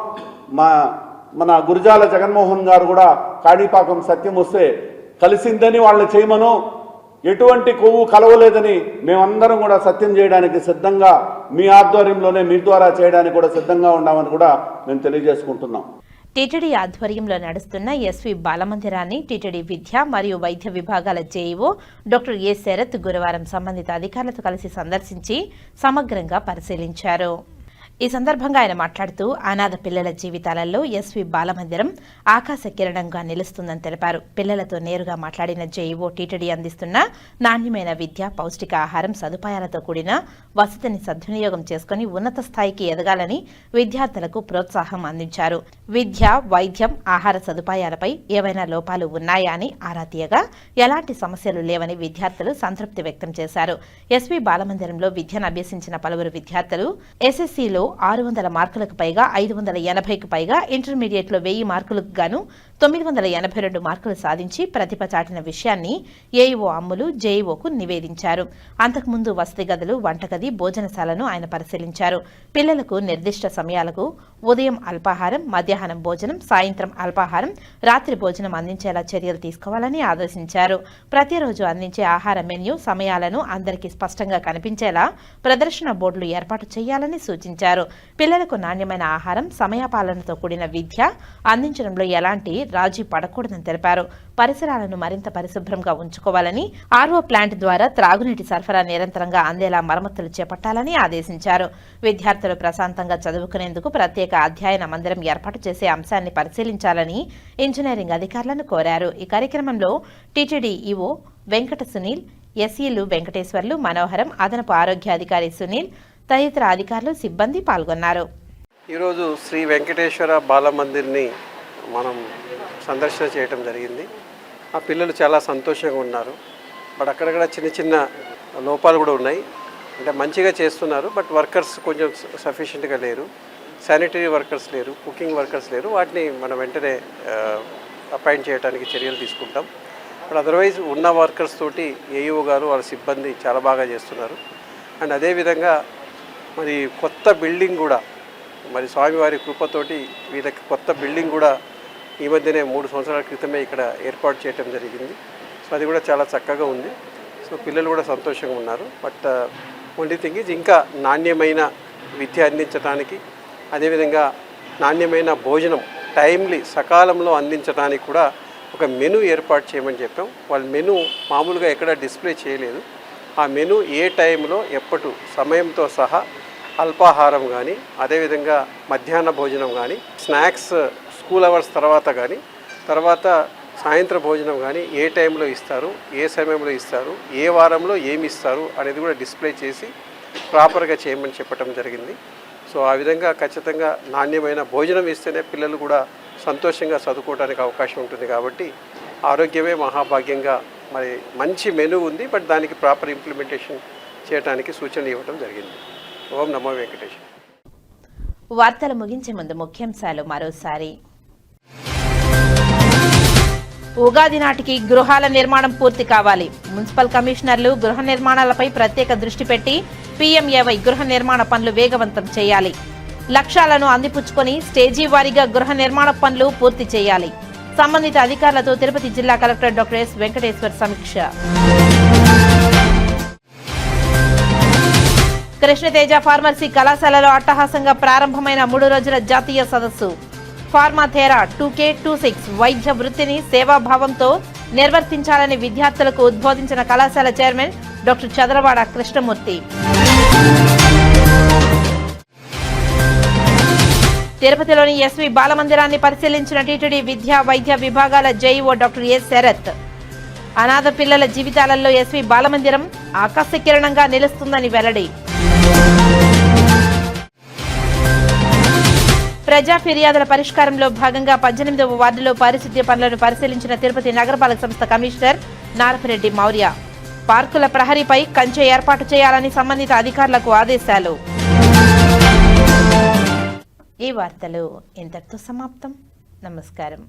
మన గురజాల జగన్మోహన్ గారు కూడా కాణిపాకం సత్యం వస్తే కలిసిందని వాళ్ళని చేయమను, ఎటువంటి కొవ్వు కలవలేదని మేమందరం కూడా సత్యం చేయడానికి సిద్ధంగా మీ ఆధ్వర్యంలోనే మీ ద్వారా చేయడానికి కూడా సిద్ధంగా ఉన్నామని కూడా మేము తెలియజేసుకుంటున్నాం. టీటీడీ ఆధ్వర్యంలో నడుస్తున్న ఎస్వి బాలమందిరాన్ని టీటీడీ విద్య మరియు వైద్య విభాగాల జేఈఓ డాక్టర్ ఏ శరత్ గురువారం సంబంధిత అధికారులతో కలిసి సందర్శించి సమగ్రంగా పరిశీలించారు. ఈ సందర్భంగా ఆయన మాట్లాడుతూ అనాథ పిల్లల జీవితాలలో ఎస్వి బాలమందిరం ఆకాశ కిరణంగా నిలుస్తుందని తెలిపారు. పిల్లలతో నేరుగా మాట్లాడిన జేఈఓ టీటీడీ అందిస్తున్న నాణ్యమైన విద్య, పౌష్టిక ఆహారం, సదుపాయాలతో కూడిన వసతిని సద్వినియోగం చేసుకుని ఉన్నత స్థాయికి ఎదగాలని విద్యార్థులకు ప్రోత్సాహం అందించారు. విద్య, వైద్యం, ఆహార సదుపాయాలపై ఏవైనా లోపాలు ఉన్నాయా అని ఆరా తీయగా ఎలాంటి సమస్యలు లేవని విద్యార్థులు సంతృప్తి వ్యక్తం చేశారు. ఎస్వి బాలమందిరంలో విద్యను అభ్యసించిన పలువురు విద్యార్థులు ఎస్ఎస్సీలో 600 మార్కులకు పైగా, 580కు పైగా, ఇంటర్మీడియట్లో 1000 మార్కులకు గాను 982 మార్కులు సాధించి ప్రతిభ చాటిన విషయాన్ని ఏఈఓ అమ్ములు జేఈఓకు నివేదించారు. అంతకుముందు వసతి గదులు, వంటగది, భోజనశాలను ఆయన పరిశీలించారు. పిల్లలకు నిర్దిష్ట సమయాలకు ఉదయం అల్పాహారం, మధ్యాహ్నం భోజనం, సాయంత్రం అల్పాహారం, రాత్రి భోజనం అందించేలా చర్యలు తీసుకోవాలని ఆదేశించారు. ప్రతిరోజు అందించే ఆహార మెన్యూ సమయాలను అందరికీ స్పష్టంగా కనిపించేలా ప్రదర్శన బోర్డులు ఏర్పాటు చేయాలని సూచించారు. పిల్లలకు నాణ్యమైన ఆహారం, సమయపాలనతో కూడిన విద్య అందించడంలో ఎలాంటి రాజీ పడకూడదని తెలిపారు. పరిసరాలను మరింత పరిశుభ్రంగా ఉంచుకోవాలని, ఆర్ఓ ప్లాంట్ ద్వారా త్రాగునీటి సరఫరా నిరంతరంగా అందేలా మరమ్మతులు చేపట్టాలని ఆదేశించారు. విద్యార్థులు ప్రశాంతంగా చదువుకునేందుకు ప్రత్యేక అధ్యయన మందిరం ఏర్పాటు చేసే అంశాన్ని పరిశీలించాలని ఇంజనీరింగ్ అధికారులను కోరారు. ఈ కార్యక్రమంలో టీటీడీ ఈవో వెంకట సునీల్, ఎస్ఈలు వెంకటేశ్వర్లు, మనోహరం, అదనపు ఆరోగ్యాధికారి సునీల్ తదితర అధికారులు, సిబ్బంది పాల్గొన్నారు. ఈరోజు శ్రీ వెంకటేశ్వర బాలమందిర్ని మనం సందర్శన చేయడం జరిగింది. ఆ పిల్లలు చాలా సంతోషంగా ఉన్నారు. బట్ అక్కడక్కడ చిన్న చిన్న లోపాలు కూడా ఉన్నాయి. అంటే మంచిగా చేస్తున్నారు, బట్ వర్కర్స్ కొంచెం సఫిషియెంట్గా లేరు. శానిటరీ వర్కర్స్ లేరు, కుకింగ్ వర్కర్స్ లేరు. వాటిని మనం వెంటనే అపాయింట్ చేయడానికి చర్యలు తీసుకుంటాం. బట్ అదర్వైజ్ ఉన్న వర్కర్స్ తోటి ఏఈఓ గారు వాళ్ళ సిబ్బంది చాలా బాగా చేస్తున్నారు. అండ్ అదేవిధంగా మరి కొత్త బిల్డింగ్ కూడా మరి స్వామివారి కృపతోటి వీళ్ళకి కొత్త బిల్డింగ్ కూడా ఈ మధ్యనే 3 సంవత్సరాల క్రితమే ఇక్కడ ఏర్పాటు చేయడం జరిగింది. సో అది కూడా చాలా చక్కగా ఉంది. సో పిల్లలు కూడా సంతోషంగా ఉన్నారు. బట్ ఓన్లీ థింగ్ ఈజ్ ఇంకా నాణ్యమైన విద్య అందించడానికి, అదేవిధంగా నాణ్యమైన భోజనం టైమ్లీ సకాలంలో అందించడానికి కూడా ఒక మెనూ ఏర్పాటు చేయమని చెప్పాం. వాళ్ళ మెనూ మామూలుగా ఎక్కడ డిస్ప్లే చేయలేదు. ఆ మెనూ ఏ టైంలో ఎప్పటి సమయంతో సహా అల్పాహారం కానీ, అదేవిధంగా మధ్యాహ్న భోజనం కానీ, స్నాక్స్ స్కూల్ అవర్స్ తర్వాత కానీ, తర్వాత సాయంత్రం భోజనం కానీ ఏ టైంలో ఇస్తారు, ఏ సమయంలో ఇస్తారు, ఏ వారంలో ఏమి ఇస్తారు అనేది కూడా డిస్ప్లే చేసి ప్రాపర్గా చేయమని చెప్పడం జరిగింది. సో ఆ విధంగా ఖచ్చితంగా నాణ్యమైన భోజనం ఇస్తేనే పిల్లలు కూడా సంతోషంగా చదువుకోవడానికి అవకాశం ఉంటుంది. కాబట్టి ఆరోగ్యమే మహాభాగ్యంగా మరి మంచి మెనూ ఉంది. బట్ దానికి ప్రాపర్ ఇంప్లిమెంటేషన్ చేయడానికి సూచనలు ఇవ్వడం జరిగింది. ఓం నమో వెంకటేశ్వర. వార్తలు ముగించే ముందు ముఖ్యాంశాలు మరోసారి. ఉగాది నాటికి గృహాల నిర్మాణం పూర్తి కావాలి. మున్సిపల్ కమిషనర్లు గృహ నిర్మాణాలపై ప్రత్యేక దృష్టి పెట్టి పీఎంఏవై గృహ నిర్మాణ పనులు వేగవంతం చేయాలి. లక్ష్యాలను అందిపుచ్చుకొని స్టేజీ వారీగా గృహ నిర్మాణ పనులు పూర్తి చేయాలి. సంబంధిత అధికారులతో తిరుపతి జిల్లా కలెక్టర్ డాక్టర్ ఎస్ వెంకటేశ్వర్ సమీక్ష. కృష్ణతేజ ఫార్మసీ కళాశాలలో అట్టహాసంగా ప్రారంభమైన 3 రోజుల జాతీయ సదస్సు. ఫార్మాథెరా 2K26 వైద్య వృత్తిని సేవాభావంతో నిర్వర్తించాలని విద్యార్థులకు ఉద్బోధించిన కళాశాల చైర్మన్ డాక్టర్ చదరవాడ కృష్ణమూర్తి. తిరుపతిలోని ఎస్వి బాలమందిరాన్ని పరిశీలించిన టీటీడీ విద్యా వైద్య విభాగాల జేఈఓ డాక్టర్ ఎస్ శరత్. అనాథ పిల్లల జీవితాలలో ఎస్వి బాలమందిరం ఆకాశ కిరణంగా నిలుస్తుందని వెల్లడి. ప్రజా ఫిర్యాదుల పరిష్కారంలో భాగంగా 18వ వార్డులో పారిశుద్ధ్య పనులను పరిశీలించిన తిరుపతి నగరపాలక సంస్థ కమిషనర్ నారపరెడ్డి మౌర్య. పార్కుల ప్రహరీపై కంచె ఏర్పాటు చేయాలని సంబంధిత అధికారులకు ఆదేశాలు. ఈ వార్తలు ఇంతటితో సమాప్తం. నమస్కారం.